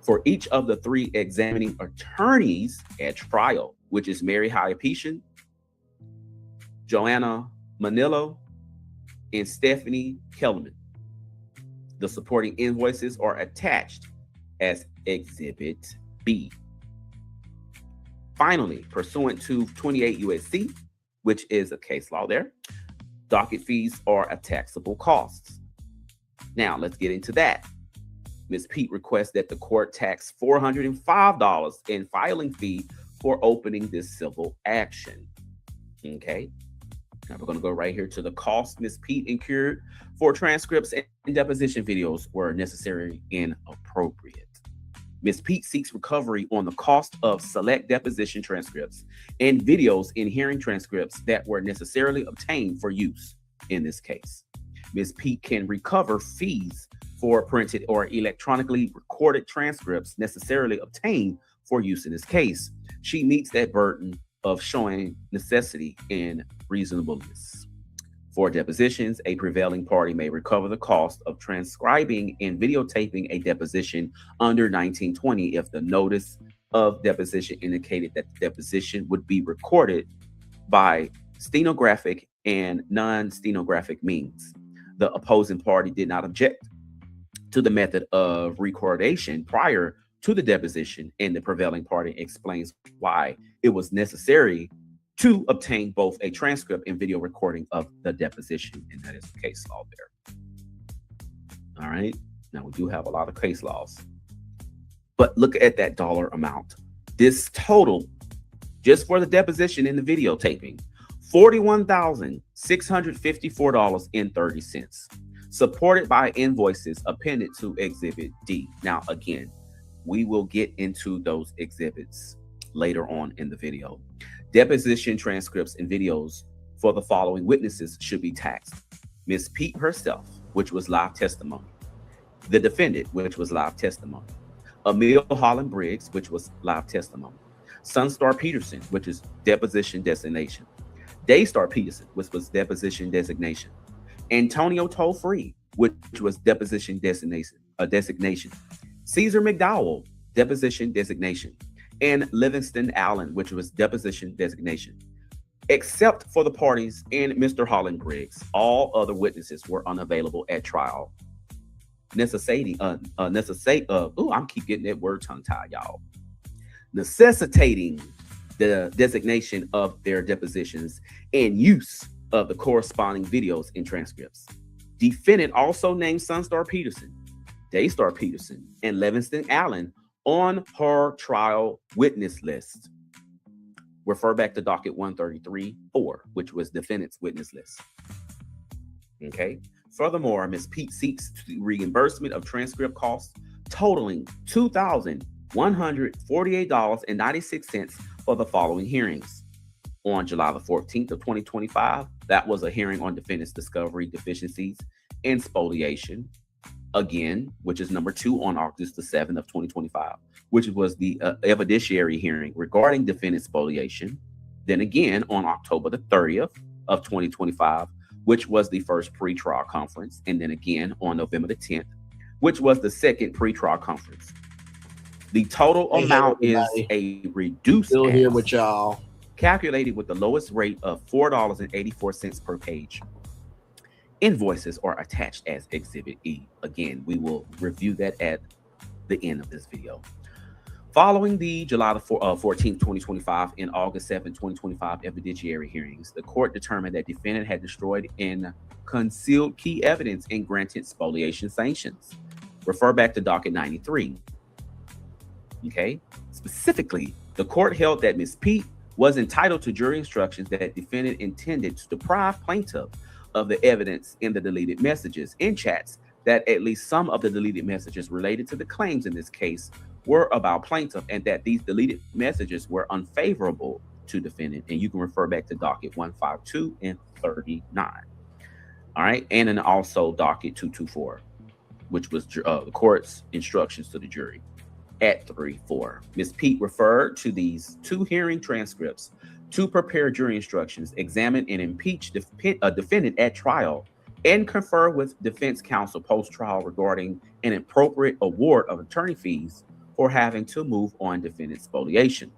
for each of the 3 examining attorneys at trial, which is Mary Hyapetian, Joanna Manillo, and Stephanie Kellerman. The supporting invoices are attached as Exhibit B. Finally, pursuant to 28 U.S.C., which is a case law there, docket fees are a taxable costs. Now, let's get into that. Ms. Pete requests that the court tax $405 in filing fee for opening this civil action. Okay. Now we're going to go right here to the cost Ms. Pete incurred for transcripts and deposition videos were necessary and appropriate. Ms. Pete seeks recovery on the cost of select deposition transcripts and videos in hearing transcripts that were necessarily obtained for use in this case. Ms. Pete can recover fees for printed or electronically recorded transcripts necessarily obtained for use in this case. She meets that burden of showing necessity and reasonableness. For depositions, a prevailing party may recover the cost of transcribing and videotaping a deposition under 1920 if the notice of deposition indicated that the deposition would be recorded by stenographic and non-stenographic means. The opposing party did not object to the method of recordation prior to the deposition, and the prevailing party explains why it was necessary to obtain both a transcript and video recording of the deposition, and that is the case law there. All right, now we do have a lot of case laws, but look at that dollar amount. This total, just for the deposition and the videotaping, $41,654.30, supported by invoices appended to Exhibit D. Now, again, we will get into those exhibits later on in the video. Deposition transcripts and videos for the following witnesses should be taxed: Ms. Pete herself, which was live testimony; the defendant, which was live testimony; Emil Holland Briggs, which was live testimony; Sunstar Peterson, which is deposition designation; Daystar Peterson, which was deposition designation; Antonio Toll-Free, which was deposition designation. Caesar McDowell, deposition designation. And Livingston Allen, which was deposition designation. Except for the parties and Mr. Holland Briggs, all other witnesses were unavailable at trial. I'm keep getting that word tongue-tied, y'all. Necessitating the designation of their depositions and use of the corresponding videos and transcripts. Defendant also named Sunstar Peterson, Daystar Peterson, and Livingston Allen on her trial witness list. Refer back to docket 133-4, which was defendant's witness list. Okay. Furthermore, Ms. Pete seeks reimbursement of transcript costs totaling $2,148.96 for the following hearings. On July the 14th of 2025, that was a hearing on defendant's discovery deficiencies and spoliation. Again, which is number 2 on August the 7th of 2025, which was the evidentiary hearing regarding defendant spoliation. Then again on October the 30th of 2025, which was the first pretrial conference. And then again on November the 10th, which was the second pretrial conference. The total amount is a reduced Still here with y'all. Calculated with the lowest rate of $4.84 per page. Invoices are attached as Exhibit E. Again, we will review that at the end of this video. Following the July 14th, 2025 and August 7th, 2025 evidentiary hearings, the court determined that defendant had destroyed and concealed key evidence and granted spoliation sanctions. Refer back to docket 93. Okay. Specifically, the court held that Ms. Pete was entitled to jury instructions that defendant intended to deprive plaintiff of the evidence in the deleted messages and chats, that at least some of the deleted messages related to the claims in this case were about plaintiff, and that these deleted messages were unfavorable to defendant. And you can refer back to docket 152 and 39. All right. And then also docket 224, which was the court's instructions to the jury at 3-4. Ms. Pete referred to these 2 hearing transcripts to prepare jury instructions, examine and impeach a defendant at trial, and confer with defense counsel post-trial regarding an appropriate award of attorney fees for having to move on defendant spoliation.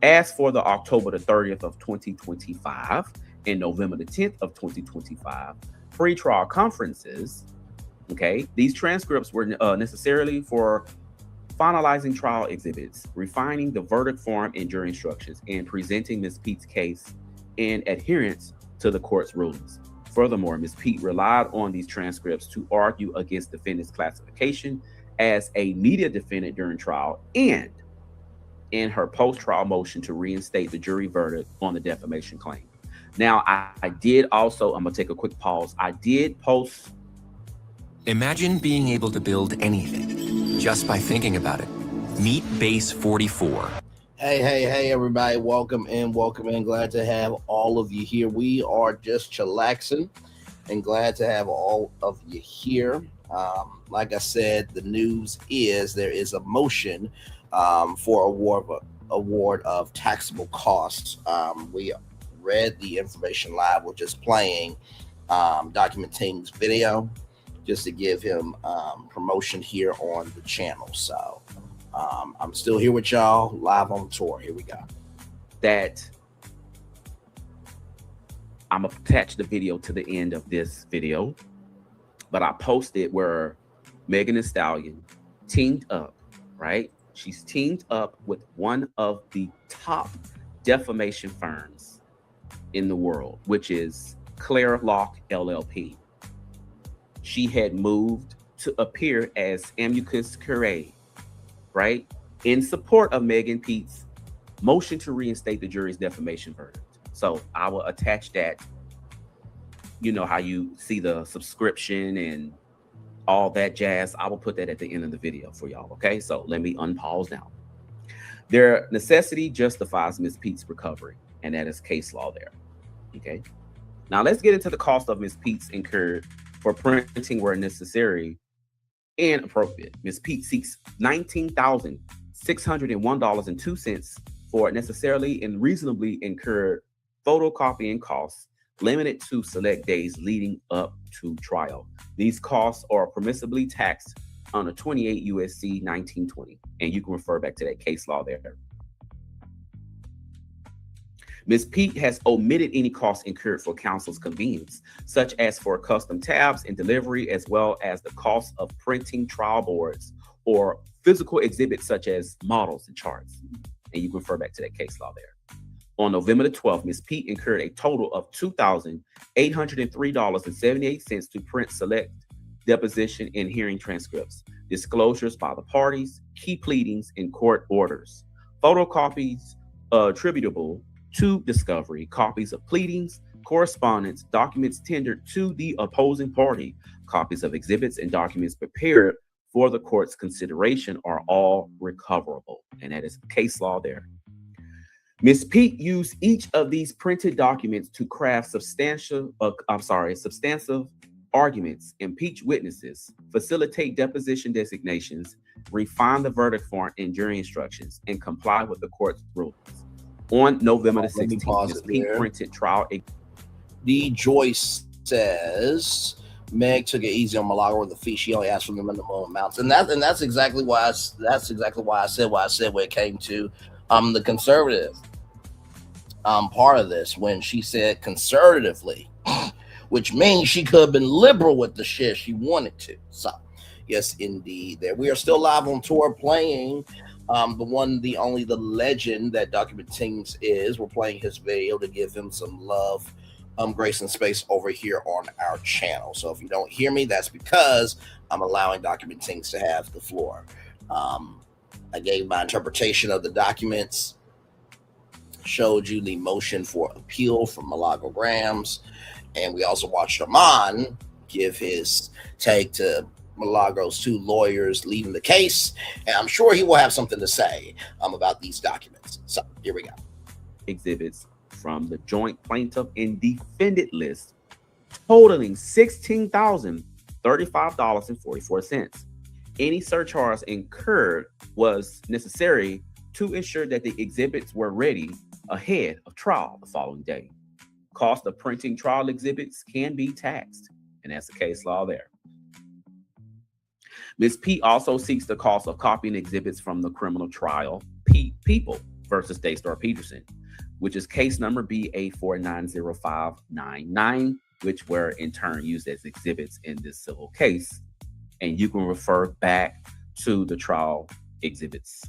As for the October the 30th of 2025 and November the 10th of 2025 pre-trial conferences, okay, these transcripts were necessarily for finalizing trial exhibits, refining the verdict form and jury instructions, and presenting Ms. Pete's case in adherence to the court's rulings. Furthermore, Ms. Pete relied on these transcripts to argue against defendant's classification as a media defendant during trial and in her post-trial motion to reinstate the jury verdict on the defamation claim. Now, I did also, I'm going to take a quick pause. I did post. Imagine being able to build anything just by thinking about it. Meet Base 44. Hey, everybody. Welcome in. Glad to have all of you here. We are just chillaxing and glad to have all of you here. Like I said, the news is there is a motion for award of taxable costs. We read the information live. We're just playing Document Team's video just to give him promotion here on the channel. So I'm still here with y'all live on tour. Here we go. That I'm gonna attach the video to the end of this video, but I posted where Megan Thee Stallion teamed up, right? She's teamed up with one of the top defamation firms in the world, which is Claire Locke LLP. She had moved to appear as amicus curiae, right, in support of Megan Pete's motion to reinstate the jury's defamation verdict. So I will attach that. You know how you see the subscription and all that jazz. I will put that at the end of the video for y'all. Okay, so let me unpause now. Their necessity justifies Ms. Pete's recovery, and that is case law there. Okay, now let's get into the cost of Ms. Pete's incurred for printing where necessary and appropriate. Ms. Pete seeks $19,601.02 for necessarily and reasonably incurred photocopying costs limited to select days leading up to trial. These costs are permissibly taxed under 28 USC 1920, and you can refer back to that case law there. Ms. Pete has omitted any costs incurred for counsel's convenience, such as for custom tabs and delivery, as well as the cost of printing trial boards or physical exhibits such as models and charts. And you can refer back to that case law there. On November the 12th, Ms. Pete incurred a total of $2,803.78 to print select deposition and hearing transcripts, disclosures by the parties, key pleadings, and court orders, photocopies attributable to discovery, copies of pleadings, correspondence, documents tendered to the opposing party, copies of exhibits, and documents prepared for the court's consideration are all recoverable. And that is case law there. Ms. Pete used each of these printed documents to craft substantive arguments, impeach witnesses, facilitate deposition designations, refine the verdict form and jury instructions, and comply with the court's rulings. On November the 16th, Ms. Pete printed trial. D. Joyce says Meg took it easy on Mliagro with the fee. She only asked for the minimum amounts, and that's exactly why I said what I said when it came to the conservative part of this, when she said conservatively, which means she could have been liberal with the shit she wanted to. So yes, indeed, there we are still live on tour playing the one, the only, the legend that Document Things is. We're playing his video to give him some love, grace, and space over here on our channel. So if you don't hear me, that's because I'm allowing Document Things to have the floor. I gave my interpretation of the documents, showed you the motion for appeal from Mliagro Gramz, and we also watched Armand give his take to Mliagro's two lawyers leading the case, and I'm sure he will have something to say about these documents. So here we go. Exhibits from the joint plaintiff and defendant list totaling $16,035.44. Any surcharge incurred was necessary to ensure that the exhibits were ready ahead of trial the following day. Cost of printing trial exhibits can be taxed, and that's the case law there. Ms. Pete also seeks the cost of copying exhibits from the criminal trial People versus Daystar Peterson, which is case number BA490599, which were in turn used as exhibits in this civil case. And you can refer back to the trial exhibits.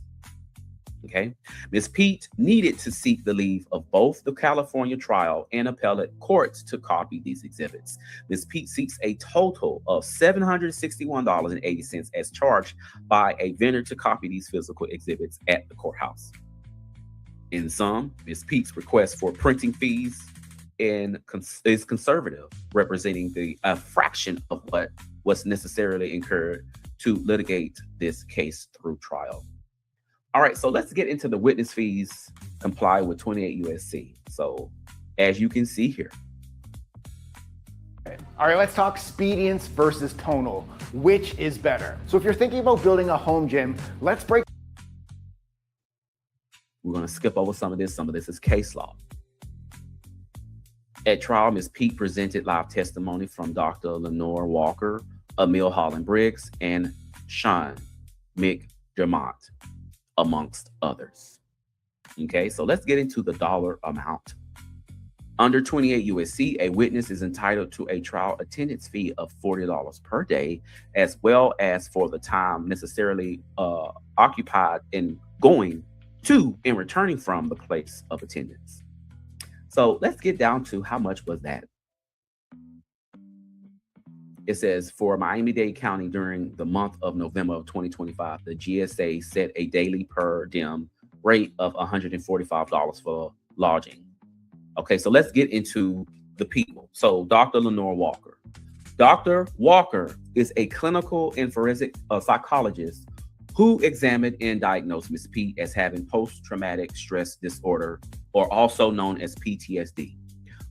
Okay. Ms. Pete needed to seek the leave of both the California trial and appellate courts to copy these exhibits. Ms. Pete seeks a total of $761.80 as charged by a vendor to copy these physical exhibits at the courthouse. In sum, Ms. Pete's request for printing fees is conservative, representing a fraction of what was necessarily incurred to litigate this case through trial. All right, so let's get into the witness fees comply with 28 USC. So as you can see here. All right, let's talk Speedience versus Townhall. Which is better? So if you're thinking about building a home gym, let's break. We're going to skip over some of this. Some of this is case law. At trial, Ms. Pete presented live testimony from Dr. Lenore Walker, Emil Holland Briggs, and Sean McDermott, amongst others. Okay, so let's get into the dollar amount. Under 28 USC, a witness is entitled to a trial attendance fee of $40 per day, as well as for the time necessarily occupied in going to and returning from the place of attendance. So let's get down to how much was that. It says for Miami-Dade County during the month of November of 2025, the GSA set a daily per diem rate of $145 for lodging. Okay, so let's get into the people. So Dr. Lenore Walker. Dr. Walker is a clinical and forensic psychologist who examined and diagnosed Ms. Pete as having post-traumatic stress disorder, or also known as PTSD.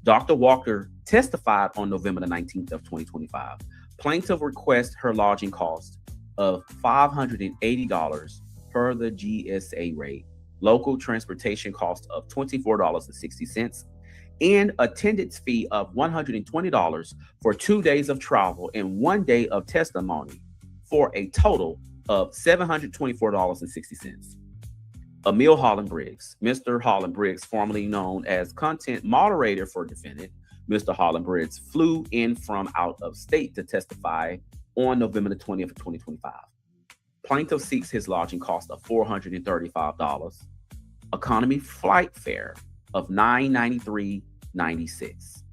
Dr. Walker testified on November the 19th of 2025. Plaintiff requests her lodging cost of $580 per the GSA rate, local transportation cost of $24.60, and attendance fee of $120 for 2 days of travel and 1 day of testimony for a total of $724.60. Emil Holland Briggs. Mr. Holland Briggs, formerly known as content moderator for defendant, Mr. Holland Briggs flew in from out of state to testify on November the 20th of 2025. Plaintiff seeks his lodging cost of $435, economy flight fare of $993.96,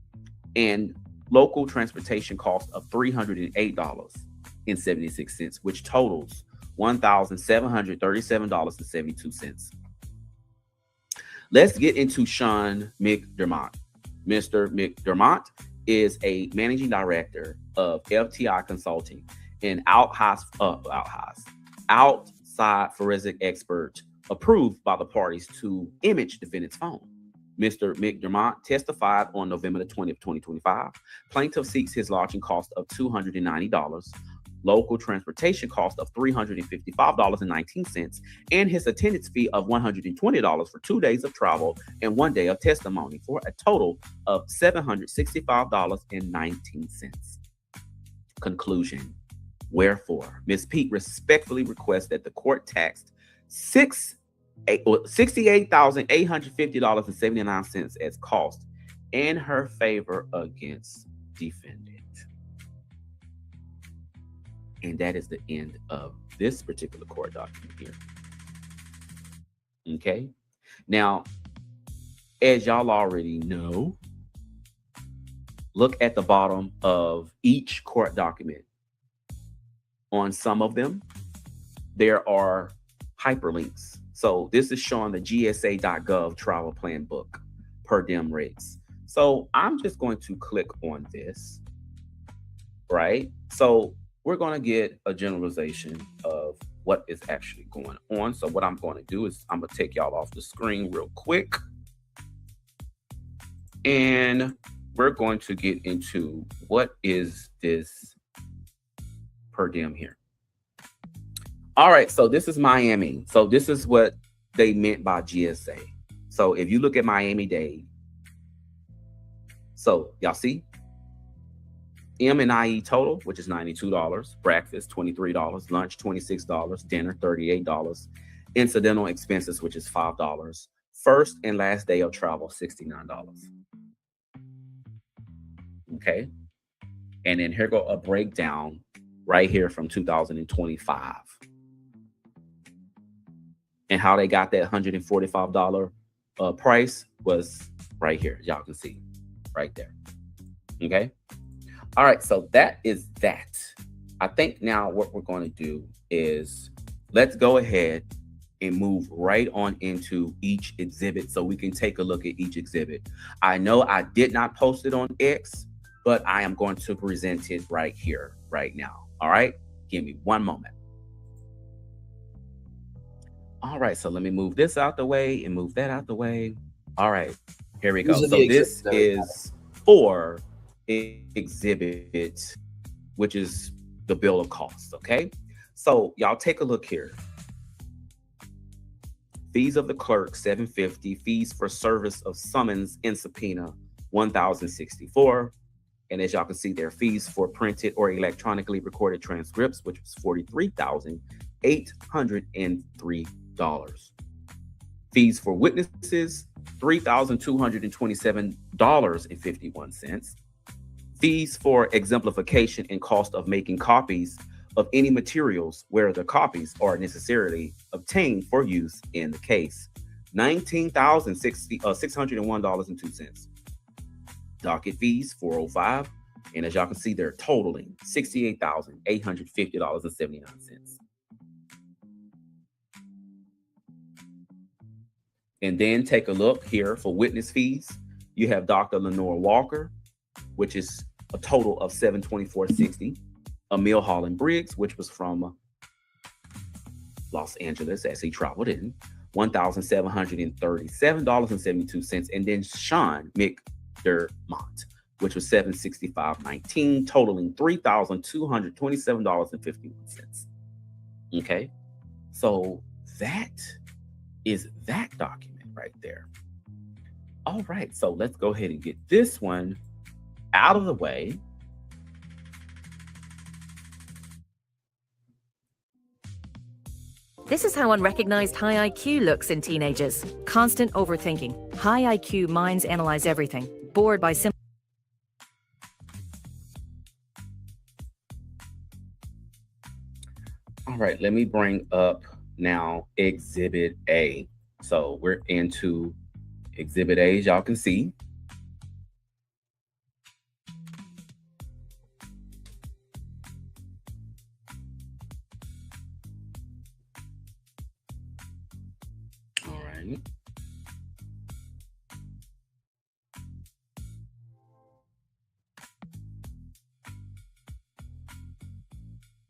and local transportation cost of $308.76, which totals $1,737.72. Let's get into Sean McDermott. Mr. McDermott is a managing director of FTI Consulting and outside forensic expert approved by the parties to image defendant's phone. Mr. McDermott testified on November the 20th, 2025. Plaintiff seeks his lodging cost of $290, local transportation cost of $355.19, and his attendance fee of $120 for 2 days of travel and 1 day of testimony for a total of $765.19. Conclusion. Wherefore, Ms. Pete respectfully requests that the court taxed $68,850.79 as cost in her favor against defendant. And that is the end of this particular court document here. Okay. Now, as y'all already know, look at the bottom of each court document. On some of them, there are hyperlinks. So this is showing the GSA.gov travel plan book per diem rates. So I'm just going to click on this, right? So we're going to get a generalization of what is actually going on. So what I'm going to do is I'm going to take y'all off the screen real quick. And we're going to get into what is this per diem here. All right, so this is Miami. So this is what they meant by GSA. So if you look at Miami-Dade, so y'all see M&IE total, which is $92, breakfast $23, lunch $26, dinner $38, incidental expenses, which is $5, first and last day of travel $69. Okay, and then here go a breakdown right here from 2025 and how they got that $145 price was right here. Y'all can see right there. Okay. All right. So that is that. I think now what we're going to do is let's go ahead and move right on into each exhibit so we can take a look at each exhibit. I know I did not post it on X, but I am going to present it right here, right now. All right. Give me one moment. All right. So let me move this out the way and move that out the way. All right. Here we go. So this is for exhibit, which is the bill of costs. Okay. So y'all take a look here. Fees of the clerk, $750. Fees for service of summons and subpoena, $1,064. And as y'all can see, there are fees for printed or electronically recorded transcripts, which was $43,803. Fees for witnesses, $3,227.51. Fees for exemplification and cost of making copies of any materials where the copies are necessarily obtained for use in the case, $19,601.02. Docket fees, $405. And as y'all can see, they're totaling $68,850.79. And then take a look here for witness fees. You have Dr. Lenore Walker, which is a total of $724.60. Emil Holland Briggs, which was from Los Angeles as he traveled in, $1,737.72. And then Sean McDermott, which was $765.19, totaling $3,227.51. Okay, so that is that document right there. All right, so let's go ahead and get this one out of the way. This is how unrecognized high IQ looks in teenagers. Constant overthinking. High IQ minds analyze everything. Bored by simple. All right, let me bring up now Exhibit A. So we're into Exhibit A, as y'all can see. All right.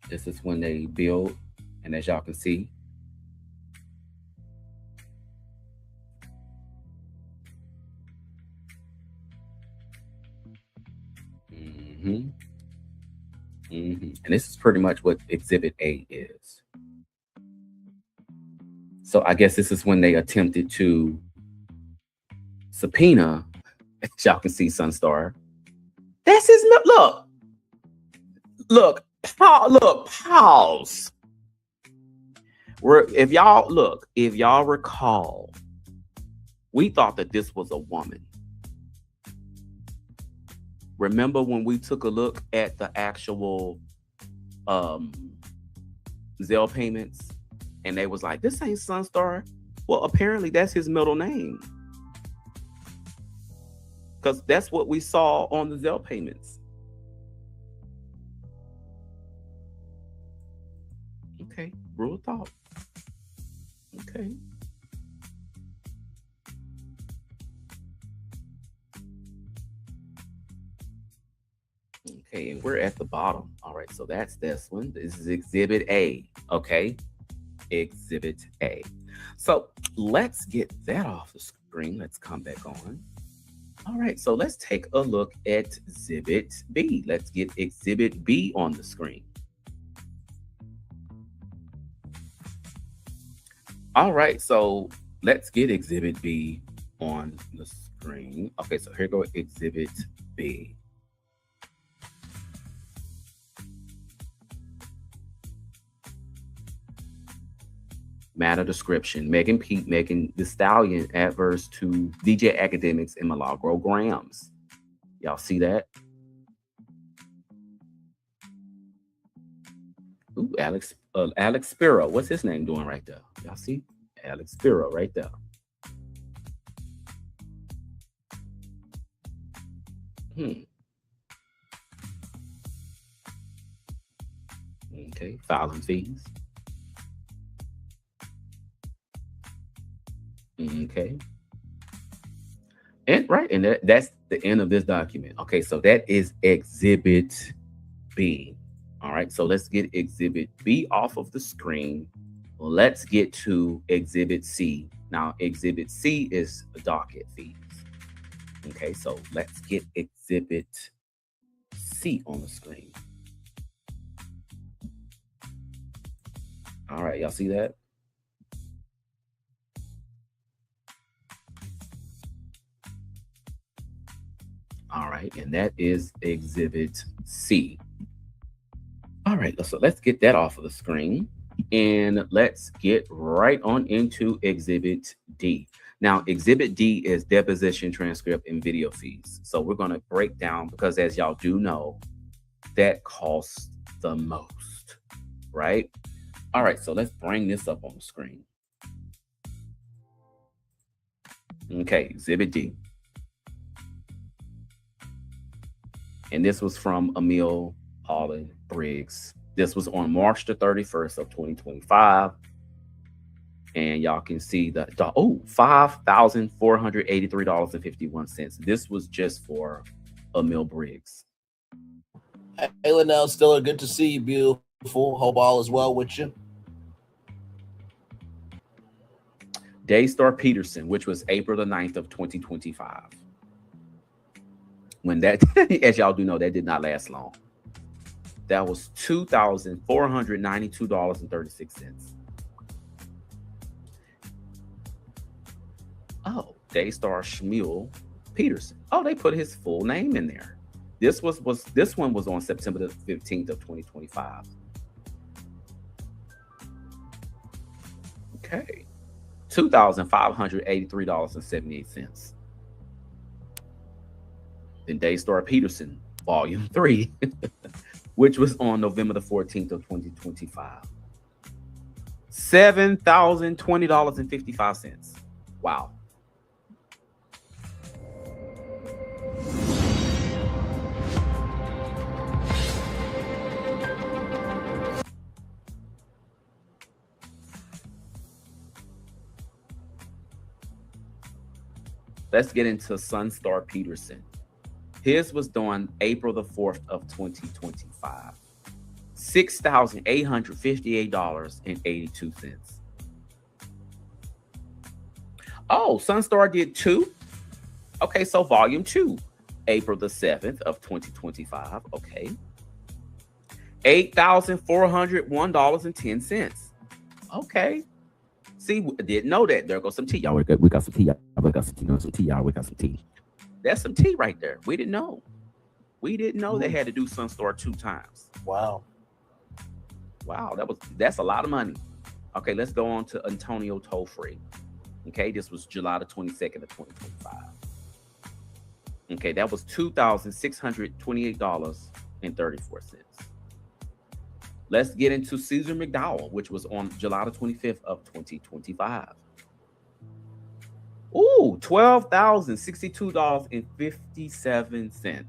This is when they build, and as y'all can see, and this is pretty much what Exhibit A is. So I guess this is when they attempted to subpoena, as y'all can see, Sunstar. That's his look, pause. If y'all recall, we thought that this was a woman. Remember when we took a look at the actual Zelle payments, and they was like, this ain't Sunstar. Well, apparently that's his middle name, because that's what we saw on the Zelle payments. Okay, rule of thought. Okay. Okay, and we're at the bottom. All right, so that's this one. This is Exhibit A. Okay, Exhibit A. So let's get that off the screen. Let's come back on. All right, so let's take a look at Exhibit B. Let's get Exhibit B on the screen. All right, so let's get Exhibit B on the screen. Okay, so here goes Exhibit B. Matter description: Megan Pete, Megan the Stallion adverse to DJ Academics and Mliagro Gramz. Y'all see that? Ooh, Alex Spiro. What's his name doing right there? Y'all see? Alex Spiro right there. Okay, filing fees. Okay. And right, and that's the end of this document. Okay, so that is Exhibit B. All right, so let's get Exhibit B off of the screen. Let's get to Exhibit C. Now, Exhibit C is docket fees. Okay, so let's get Exhibit C on the screen. All right, y'all see that? All right, and that is Exhibit C. All right, so let's get that off of the screen, and let's get right on into Exhibit D. Now, Exhibit D is deposition, transcript, and video fees. So we're going to break down, because as y'all do know, that costs the most, right? All right, so let's bring this up on the screen. Okay, Exhibit D. And this was from Emil Holland Briggs. This was on March the 31st of 2025. And y'all can see the $5,483.51. This was just for Emil Briggs. Hey, Linnell, Stiller, good to see you, beautiful. Hope all is well with you. Daystar Peterson, which was April the 9th of 2025. When that, as y'all do know, that did not last long. That was $2,492.36. Oh, Daystar Shmuel Peterson. Oh, they put his full name in there. This one was on September the 15th of 2025. Okay. $2,583.78. Then Daystar Peterson, Volume 3, which was on November the 14th of 2025. $7,020.55. Wow. Let's get into Sunstar Peterson. His was done April the 4th of 2025. $6,858.82. Oh, Sunstar did 2. Okay, so volume 2, April the 7th of 2025. Okay. $8,401.10. Okay. See, didn't know that. There goes some tea. Y'all, we got some tea. Y'all, we got some tea. Some tea. Y'all, we got some tea. That's some tea right there. We didn't know. We didn't know they had to do Sunstar 2 times. Wow. Wow, that's a lot of money. Okay, let's go on to Antonio Tollfree. Okay, this was July the 22nd of 2025. Okay, that was $2,628.34. Let's get into Caesar McDowell, which was on July the 25th of 2025. Ooh, $12,062.57.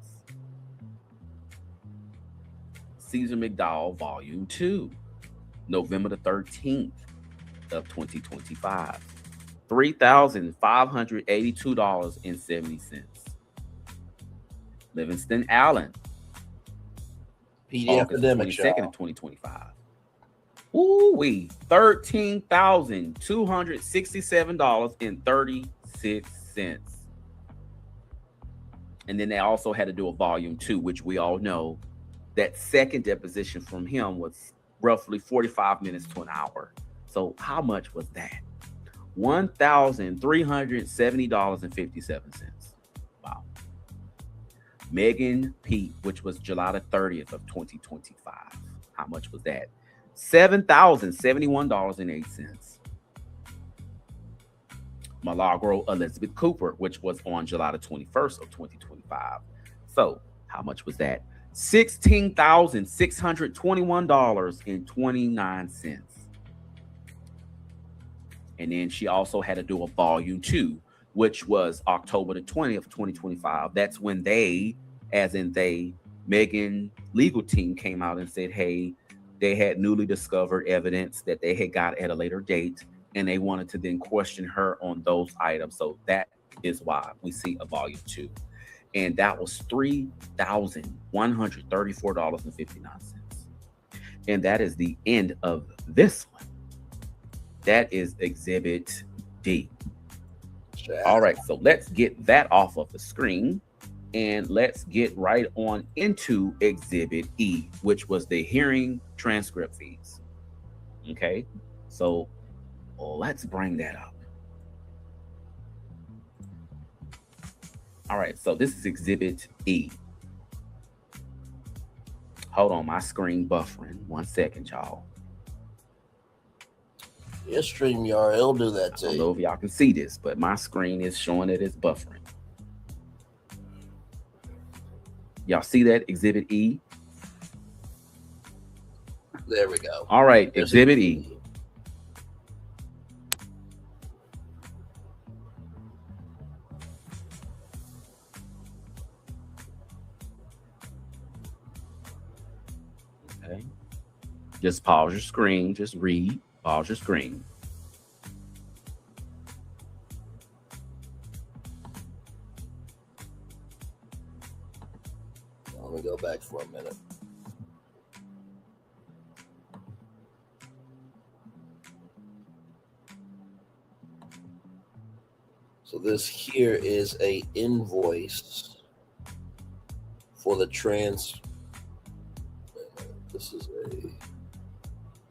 Caesar McDowell, Volume 2, November the 13th of 2025. $3,582.70. Livingston Allen, PD August Epidemic 22nd of 2025. Ooh-wee, $13,267.36. And then they also had to do a volume 2, which we all know that second deposition from him was roughly 45 minutes to an hour. So how much was that? $1,370.57. Wow. Megan Pete, which was July the 30th of 2025. How much was that? $7,071.08. Mliagro Elizabeth Cooper, which was on July the 21st of 2025. So how much was that? $16,621.29. And then she also had to do a volume 2, which was October the 20th of 2025. That's when Megan legal team came out and said, hey, they had newly discovered evidence that they had got at a later date, and they wanted to then question her on those items. So that is why we see a volume 2. And that was $3,134.59. And that is the end of this one. That is Exhibit D. All right, so let's get that off of the screen. And let's get right on into Exhibit E, which was the hearing transcript fees. Okay, so let's bring that up. All right, so this is Exhibit E. Hold on, my screen buffering. 1 second, y'all. Yes, StreamYard, it'll do that too. I don't know if y'all can see this, but my screen is showing that it's buffering. Y'all see that, Exhibit E? There we go. All right, Exhibit E. Okay. Just pause your screen. Just read. Pause your screen. Let me go back for a minute. So this here is a invoice for the trans. This is a.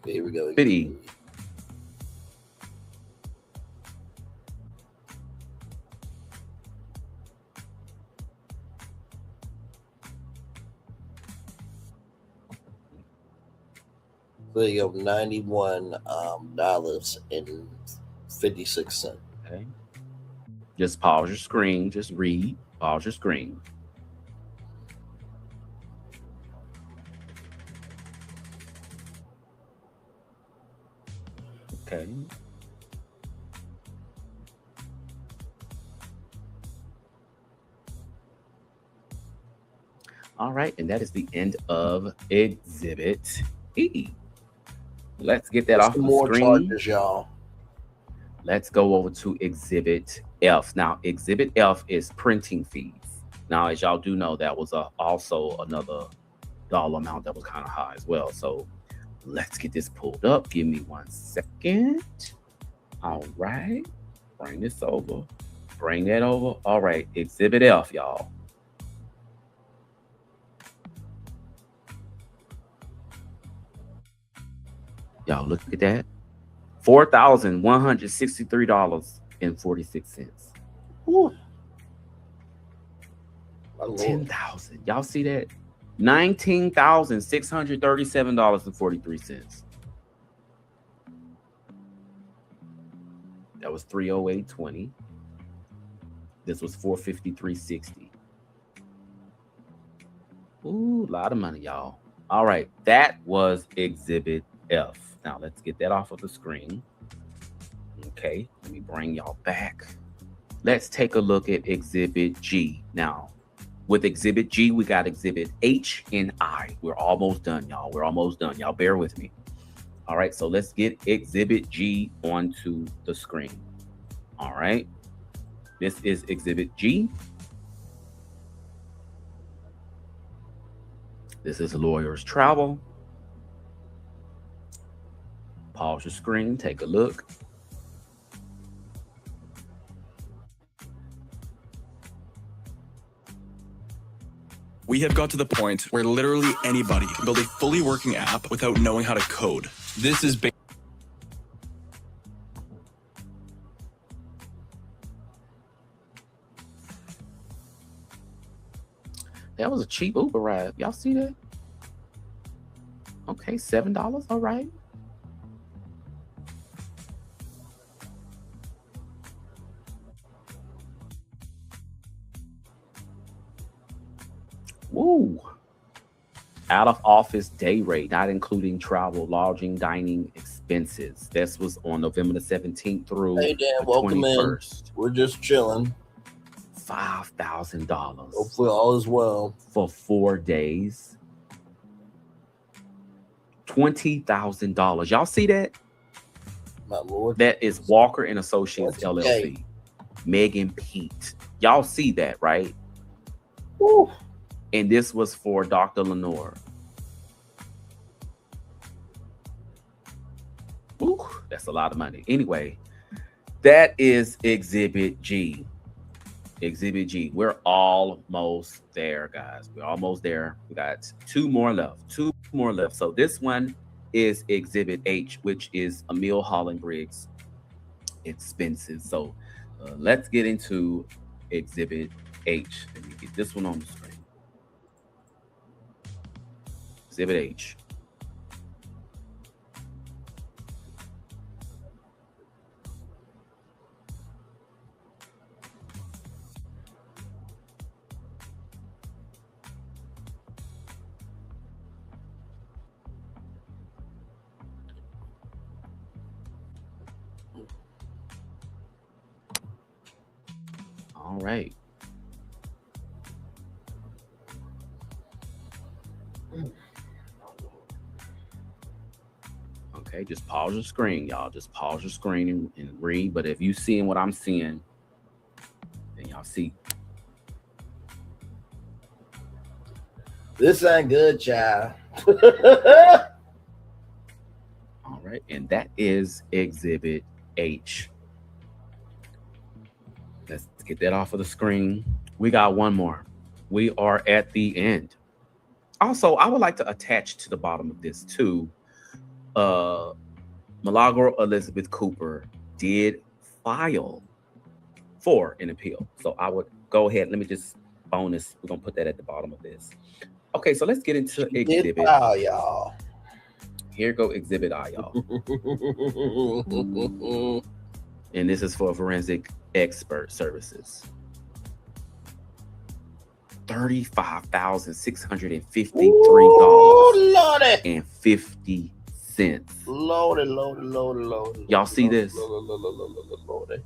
Okay, here we go. Pity. There you go, $91.56. Okay. Just pause your screen. Just read. Pause your screen. Okay. All right, and that is the end of Exhibit E. Let's get that off the more screen. charges, y'all. Let's go over to Exhibit F. Now, Exhibit F is printing fees. Now, as y'all do know, that was also another dollar amount that was kind of high as well. So let's get this pulled up. Give me 1 second. All right. Bring this over. Bring that over. All right. Exhibit F, y'all. Y'all look at that. $4,163.46. Ooh. 10,000. Y'all see that? $19,637.43. That was 308.20. This was 453.60. Ooh, a lot of money, y'all. All right, that was Exhibit F. Now let's get that off of the screen. Okay, let me bring y'all back. Let's take a look at Exhibit G. Now, with Exhibit G, we got Exhibit H and I. We're almost done, y'all. We're almost done. Y'all bear with me. All right, so let's get Exhibit G onto the screen. All right, this is Exhibit G. This is Lawyer's Travel. Pause your screen, take a look. We have got to the point where literally anybody can build a fully working app without knowing how to code. This is That was a cheap Uber ride. Y'all see that? Okay, $7. All right. Woo. Out of office day rate, not including travel, lodging, dining expenses. This was on November the 17th through Hey, Dan, the welcome 21st. in. We're just chilling. $5,000. Hopefully all is well. For 4 days. $20,000. Y'all see that? My Lord. That is Walker and Associates LLC. Megan Pete. Y'all see that, right? Woo. And this was for Dr. Lenore. Ooh, that's a lot of money. Anyway, that is Exhibit G. Exhibit G. We're almost there, guys. We're almost there. We got 2 more left. 2 more left. So this one is Exhibit H, which is Emil Holland Briggs expenses. So let's get into Exhibit H. Let me get this one on the screen. Exhibit H. All right. Okay, just pause your screen, y'all. Just pause your screen and read. But if you seeing what I'm seeing, then y'all see. This ain't good, child. All right, and that is Exhibit H. Let's get that off of the screen. We got one more. We are at the end. Also, I would like to attach to the bottom of this too. Mliagro Elizabeth Cooper did file for an appeal. So I would go ahead. Let me just bonus. We're gonna put that at the bottom of this. Okay, so let's get into Exhibit. Y'all. Here go Exhibit I, y'all. And this is for forensic expert services. $35,653.50. Lordy. Y'all see this? Lordy.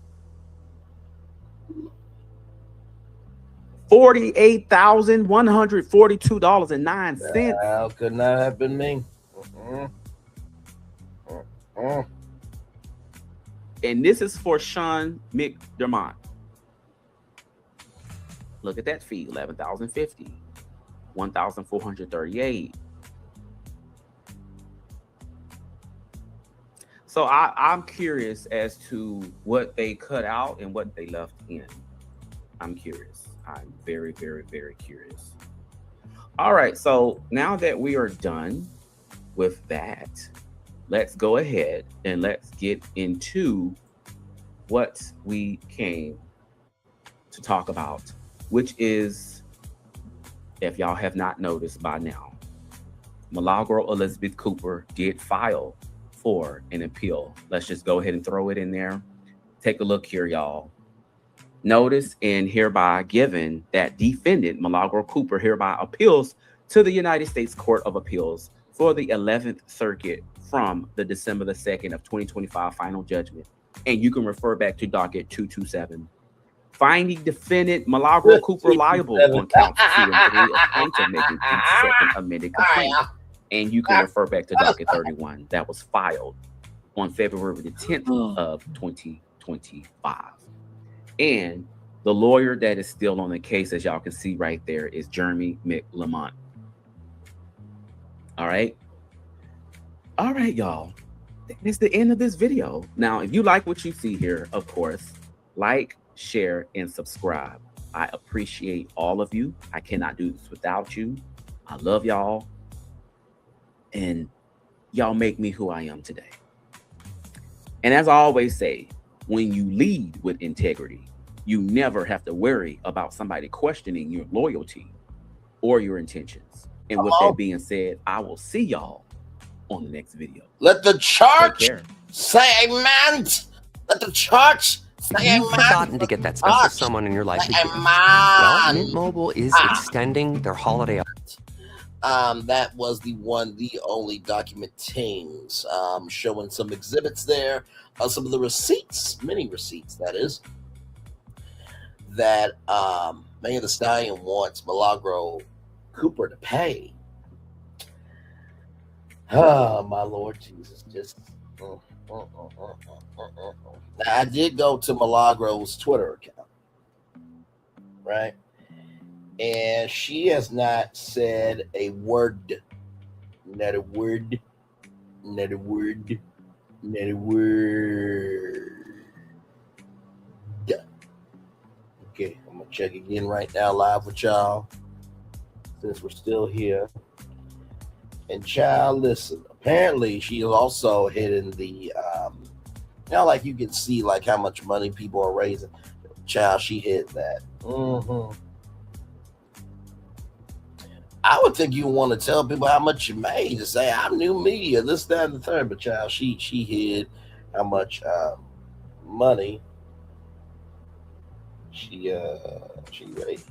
$48,142.09. How could not have been me? And this is for Sean McDermott. Look at that fee, $11,050, $1,438. So I'm curious as to what they cut out and what they left in. I'm curious. I'm very, very, very curious. All right, so now that we are done with that, let's go ahead and let's get into what we came to talk about, which is, if y'all have not noticed by now, Mliagro Elizabeth Cooper did file for an appeal. Let's just go ahead and throw it in there. Take a look here, y'all. Notice and hereby given that defendant Mliagro Cooper hereby appeals to the United States Court of Appeals for the 11th Circuit from the December the 2nd of 2025 final judgment. And you can refer back to docket 227. Finding defendant Mliagro Cooper liable on counts 2 and 3 of plaintiff making each second amended complaint. And you can refer back to docket 31 that was filed on February the 10th of 2025. And the lawyer that is still on the case, as y'all can see right there, is Jeremy McLemont. All right, y'all. That is the end of this video. Now, if you like what you see here, of course, like, share, and subscribe. I appreciate all of you. I cannot do this without you. I love y'all. And y'all make me who I am today. And as I always say, when you lead with integrity, you never have to worry about somebody questioning your loyalty or your intentions. And with that being said, I will see y'all on the next video. Let the church say amen. Let the church say You've forgotten to get that special someone in your life. Well, Mint Mobile is extending their holiday. That was the only document teams showing some exhibits there, some of the receipts, many receipts, that is, that Megan Thee Stallion wants Mliagro Cooper to pay. Oh, my Lord Jesus. Just I did go to Mliagro's Twitter account, right? And she has not said a word. Not a word. Not a word. Not a word. Okay, I'm going to check again right now live with y'all, since we're still here. And child, listen, apparently she is also hitting the, like you can see like how much money people are raising. Child, she hit that. I would think you want to tell people how much you made, to say I'm new media, this, that, and the third. But child, she hid how much money she raised.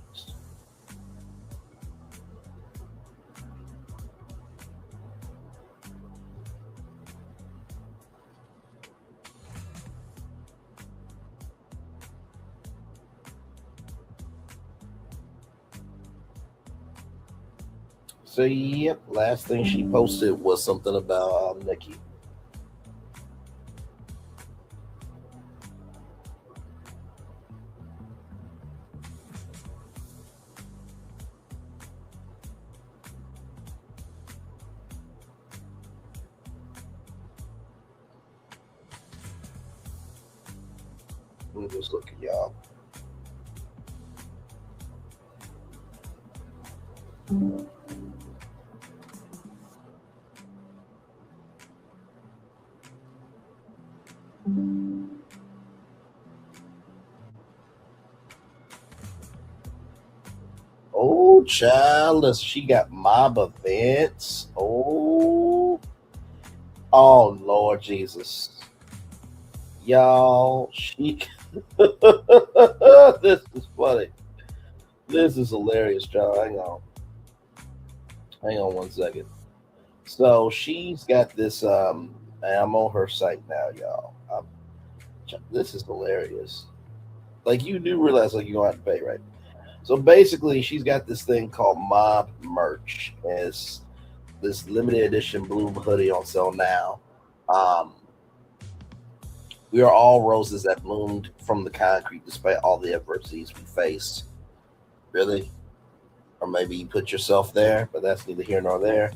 So, yep, last thing she posted was something about Nikki. Let me just look at y'all. Oh, child, she got mob events. Oh, Oh Lord Jesus, y'all, she. This is funny. This is hilarious, John. Hang on 1 second. So she's got this. I'm on her site now, y'all. This is hilarious. Like, you do realize, like, you don't have to pay, right? So basically, she's got this thing called Mob Merch. It's this limited edition blue hoodie on sale now. We are all roses that bloomed from the concrete despite all the adversities we faced. Really? Or maybe you put yourself there, but that's neither here nor there.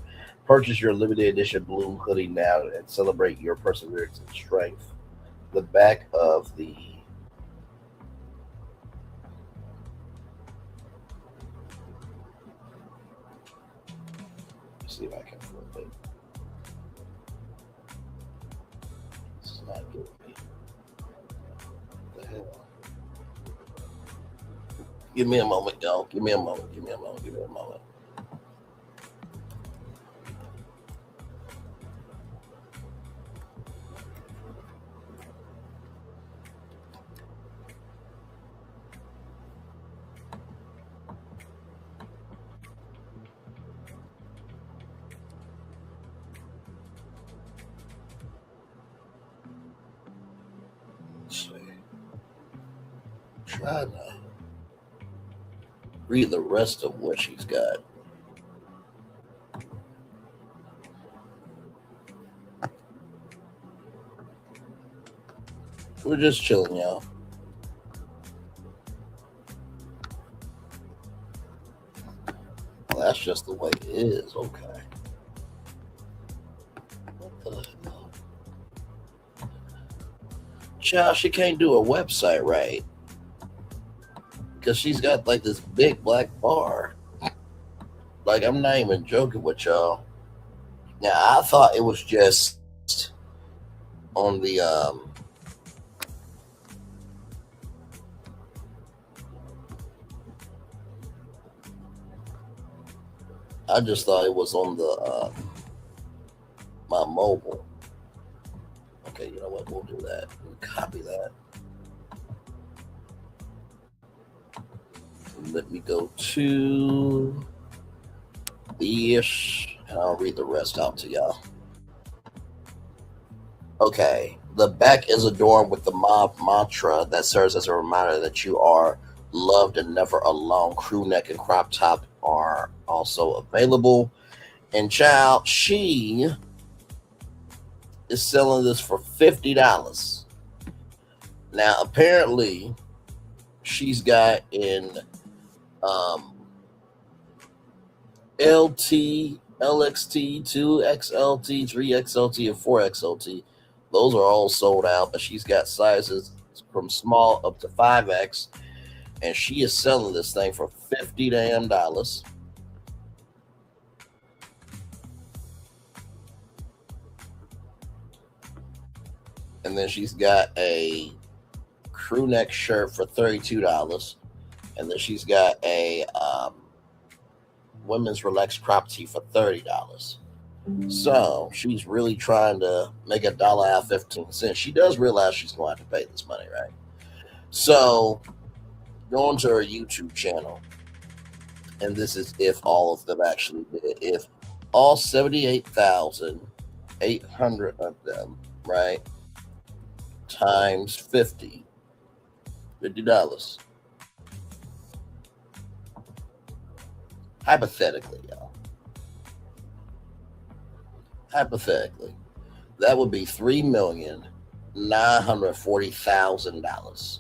Purchase your limited edition blue hoodie now and celebrate your perseverance and strength. The back of the see if I can flip it. It's not giving me. What the hell? Give me a moment, y'all. Give me a moment. Give me a moment. Give me a moment. Try to read the rest of what she's got. We're just chilling, y'all. Well, that's just the way it is. Okay. What the hell? Child, she can't do a website right. Because she's got like this big black bar. Like, I'm not even joking with y'all. Now, I thought it was just on the I just thought it was on the my mobile. Okay, you know what? We'll do that. We'll copy that. Let me go to this, and I'll read the rest out to y'all. Okay, the back is adorned with the mob mantra that serves as a reminder that you are loved and never alone. Crew neck and crop top are also available. And child, she is selling this for $50. Now, apparently, she's got in LT, LXT, 2XLT, 3XLT, and 4XLT. Those are all sold out, but she's got sizes from small up to 5X, and she is selling this thing for $50 damn. And then she's got a crew neck shirt for $32. And then she's got a women's relaxed crop tee for $30. So she's really trying to make $1 out of 15 cents. She does realize she's going to have to pay this money, right? So go onto her YouTube channel. And this is if all of them actually did. If all 78,800 of them, right, times 50, $50. Hypothetically, y'all. Hypothetically, that would be $3,940,000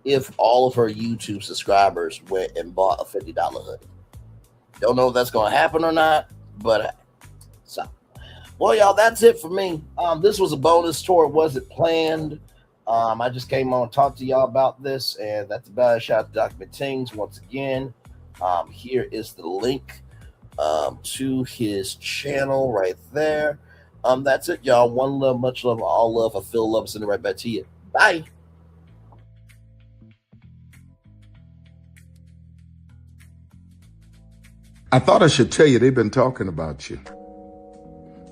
if all of her YouTube subscribers went and bought a $50 hoodie. Don't know if that's going to happen or not, but so. Well, y'all, that's it for me. This was a bonus tour. It wasn't planned. I just came on and talked to y'all about this, and that's about it. Shout out to Document Tings once again. Here is the link to his channel right there. That's it, y'all. One love, much love, all love. I feel love. Sending it right back to you. Bye. I thought I should tell you they've been talking about you.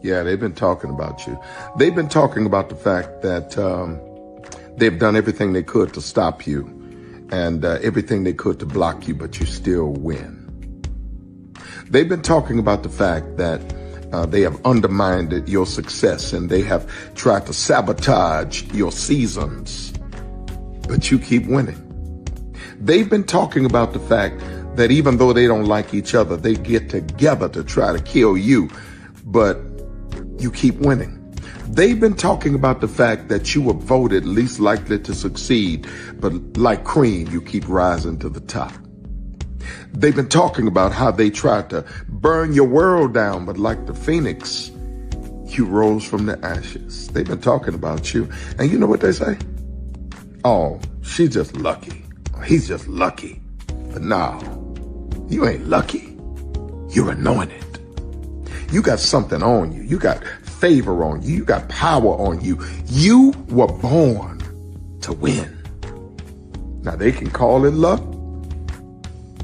Yeah, they've been talking about you. They've been talking about the fact that they've done everything they could to stop you and everything they could to block you, but you still win. They've been talking about the fact that they have undermined your success and they have tried to sabotage your seasons, but you keep winning. They've been talking about the fact that even though they don't like each other, they get together to try to kill you, but you keep winning. They've been talking about the fact that you were voted least likely to succeed, but like cream, you keep rising to the top. They've been talking about how they tried to burn your world down, but like the phoenix, you rose from the ashes. They've been talking about you. And you know what they say? Oh, she's just lucky. He's just lucky. But no, you ain't lucky. You're anointed. You got something on you. You got favor on you. You got power on you. You were born to win. Now they can call it luck,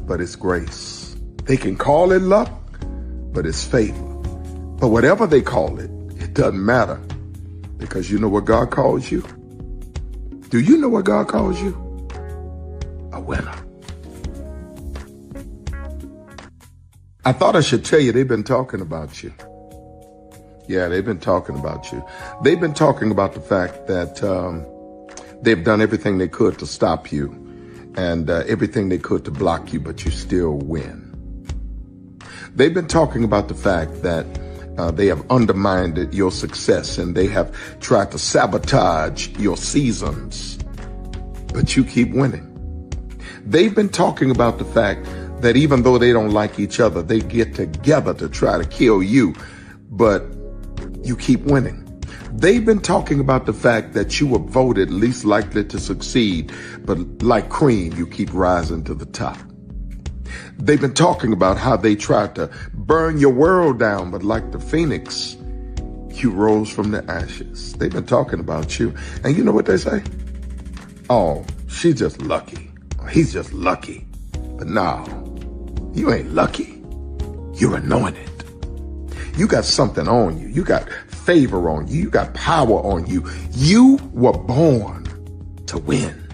but it's grace. They can call it luck, but it's favor. But whatever they call it, it doesn't matter, because you know what God calls you? Do you know what God calls you? A winner. I thought I should tell you they've been talking about you. Yeah, they've been talking about you. They've been talking about the fact that they've done everything they could to stop you and everything they could to block you, but you still win. They've been talking about the fact that they have undermined your success and they have tried to sabotage your seasons, but you keep winning. They've been talking about the fact that even though they don't like each other, they get together to try to kill you, but you keep winning. They've been talking about the fact that you were voted least likely to succeed, but like cream, you keep rising to the top. They've been talking about how they tried to burn your world down, but like the phoenix, you rose from the ashes. They've been talking about you. And you know what they say? Oh, she's just lucky. He's just lucky. But no, you ain't lucky. You're anointed. You got something on you. You got favor on you. You got power on you. You were born to win.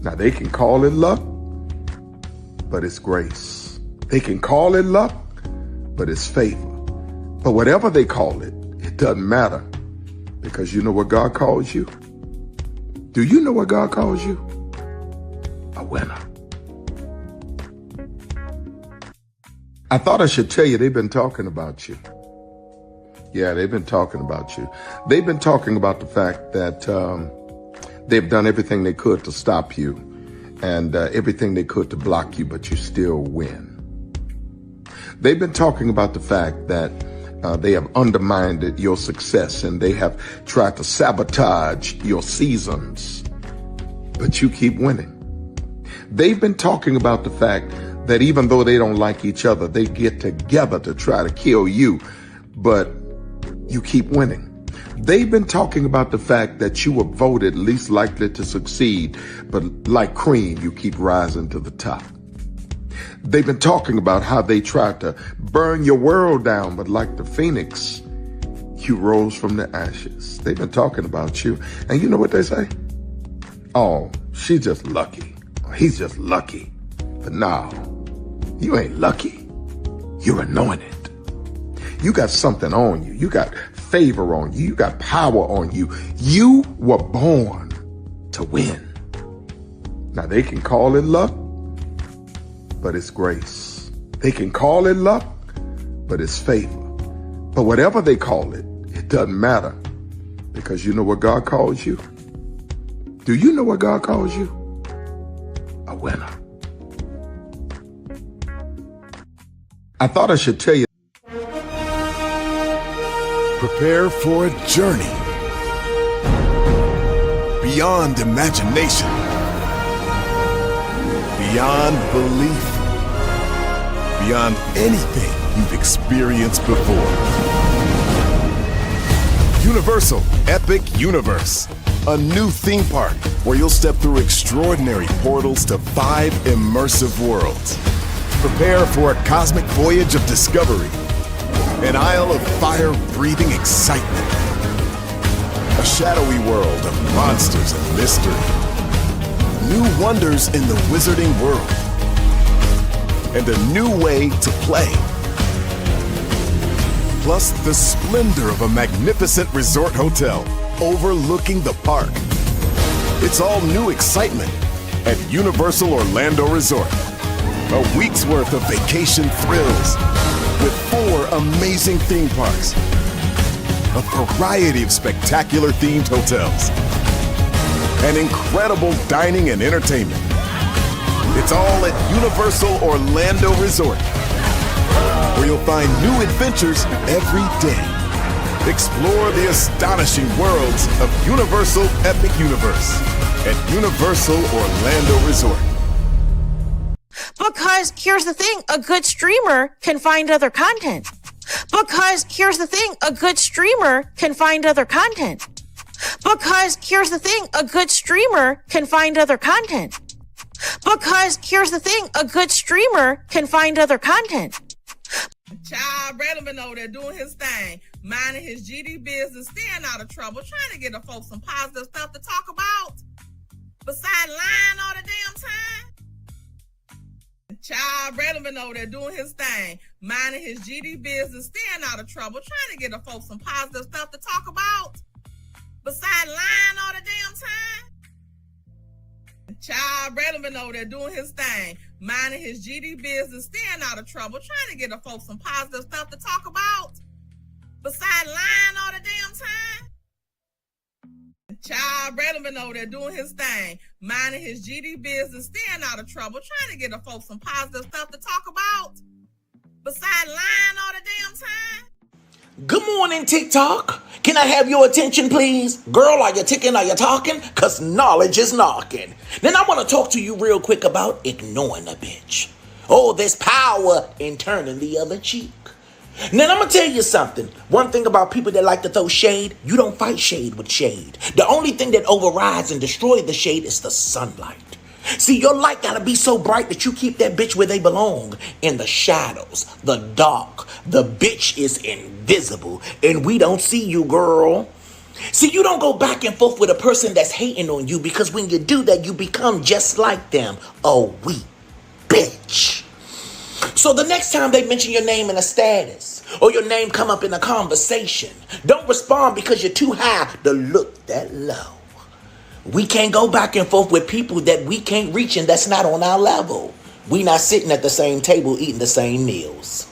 Now they can call it luck, but it's grace. They can call it luck, but it's favor. But whatever they call it, it doesn't matter, because you know what God calls you? Do you know what God calls you? A winner. I thought I should tell you they've been talking about you. Yeah, they've been talking about you. They've been talking about the fact that they've done everything they could to stop you and everything they could to block you, but you still win. They've been talking about the fact that they have undermined your success and they have tried to sabotage your seasons, but you keep winning. They've been talking about the fact that even though they don't like each other, they get together to try to kill you, but you keep winning. They've been talking about the fact that you were voted least likely to succeed, but like cream, you keep rising to the top. They've been talking about how they tried to burn your world down, but like the phoenix, you rose from the ashes. They've been talking about you. And you know what they say? Oh, she's just lucky. He's just lucky. But no, you ain't lucky. You're anointed. You got something on you. You got favor on you. You got power on you. You were born to win. Now they can call it luck, but it's grace. They can call it luck, but it's favor. But whatever they call it, it doesn't matter, because you know what God calls you? Do you know what God calls you? A winner. I thought I should tell you. Prepare for a journey beyond imagination, beyond belief, beyond anything you've experienced before. Universal Epic Universe, a new theme park where you'll step through extraordinary portals to 5 immersive worlds. Prepare for a cosmic voyage of discovery, An isle of fire-breathing excitement. A shadowy world of monsters and mystery. New wonders in the wizarding world. And a new way to play. Plus the splendor of a magnificent resort hotel overlooking the park. It's all new excitement at Universal Orlando Resort. A week's worth of vacation thrills with 4 amazing theme parks, a variety of spectacular themed hotels, and incredible dining and entertainment. It's all at Universal Orlando Resort, where you'll find new adventures every day. Explore the astonishing worlds of Universal Epic Universe at Universal Orlando Resort. Because here's the thing, a good streamer can find other content. Because here's the thing, a good streamer can find other content. Because here's the thing, a good streamer can find other content. Because here's the thing, a good streamer can find other content. Child Brandon been over there doing his thing, minding his GD business, staying out of trouble, trying to get the folks some positive stuff to talk about. Besides lying all the damn time. Child Brandon been over there doing his thing, minding his GD business, staying out of trouble, trying to get the folks some positive stuff to talk about. Besides lying all the damn time. Child Brandon been over there doing his thing, minding his GD business, staying out of trouble, trying to get the folks some positive stuff to talk about. Besides lying all the damn time. Child Brandon been over there doing his thing, minding his GD business, staying out of trouble, trying to get the folks some positive stuff to talk about. Besides lying all the damn time. Good morning, TikTok. Can I have your attention, please? Girl, are you ticking? Are you talking? Because knowledge is knocking. Then I want to talk to you real quick about ignoring a bitch. Oh, there's power in turning the other cheek. Now, I'm going to tell you something. One thing about people that like to throw shade, you don't fight shade with shade. The only thing that overrides and destroys the shade is the sunlight. See, your light gotta be so bright that you keep that bitch where they belong. In the shadows, the dark. The bitch is invisible, and we don't see you, girl. See, you don't go back and forth with a person that's hating on you, because when you do that, you become just like them. A weak bitch. So the next time they mention your name in a status, or your name come up in a conversation, don't respond because you're too high to look that low. We can't go back and forth with people that we can't reach and that's not on our level. We not sitting at the same table eating the same meals.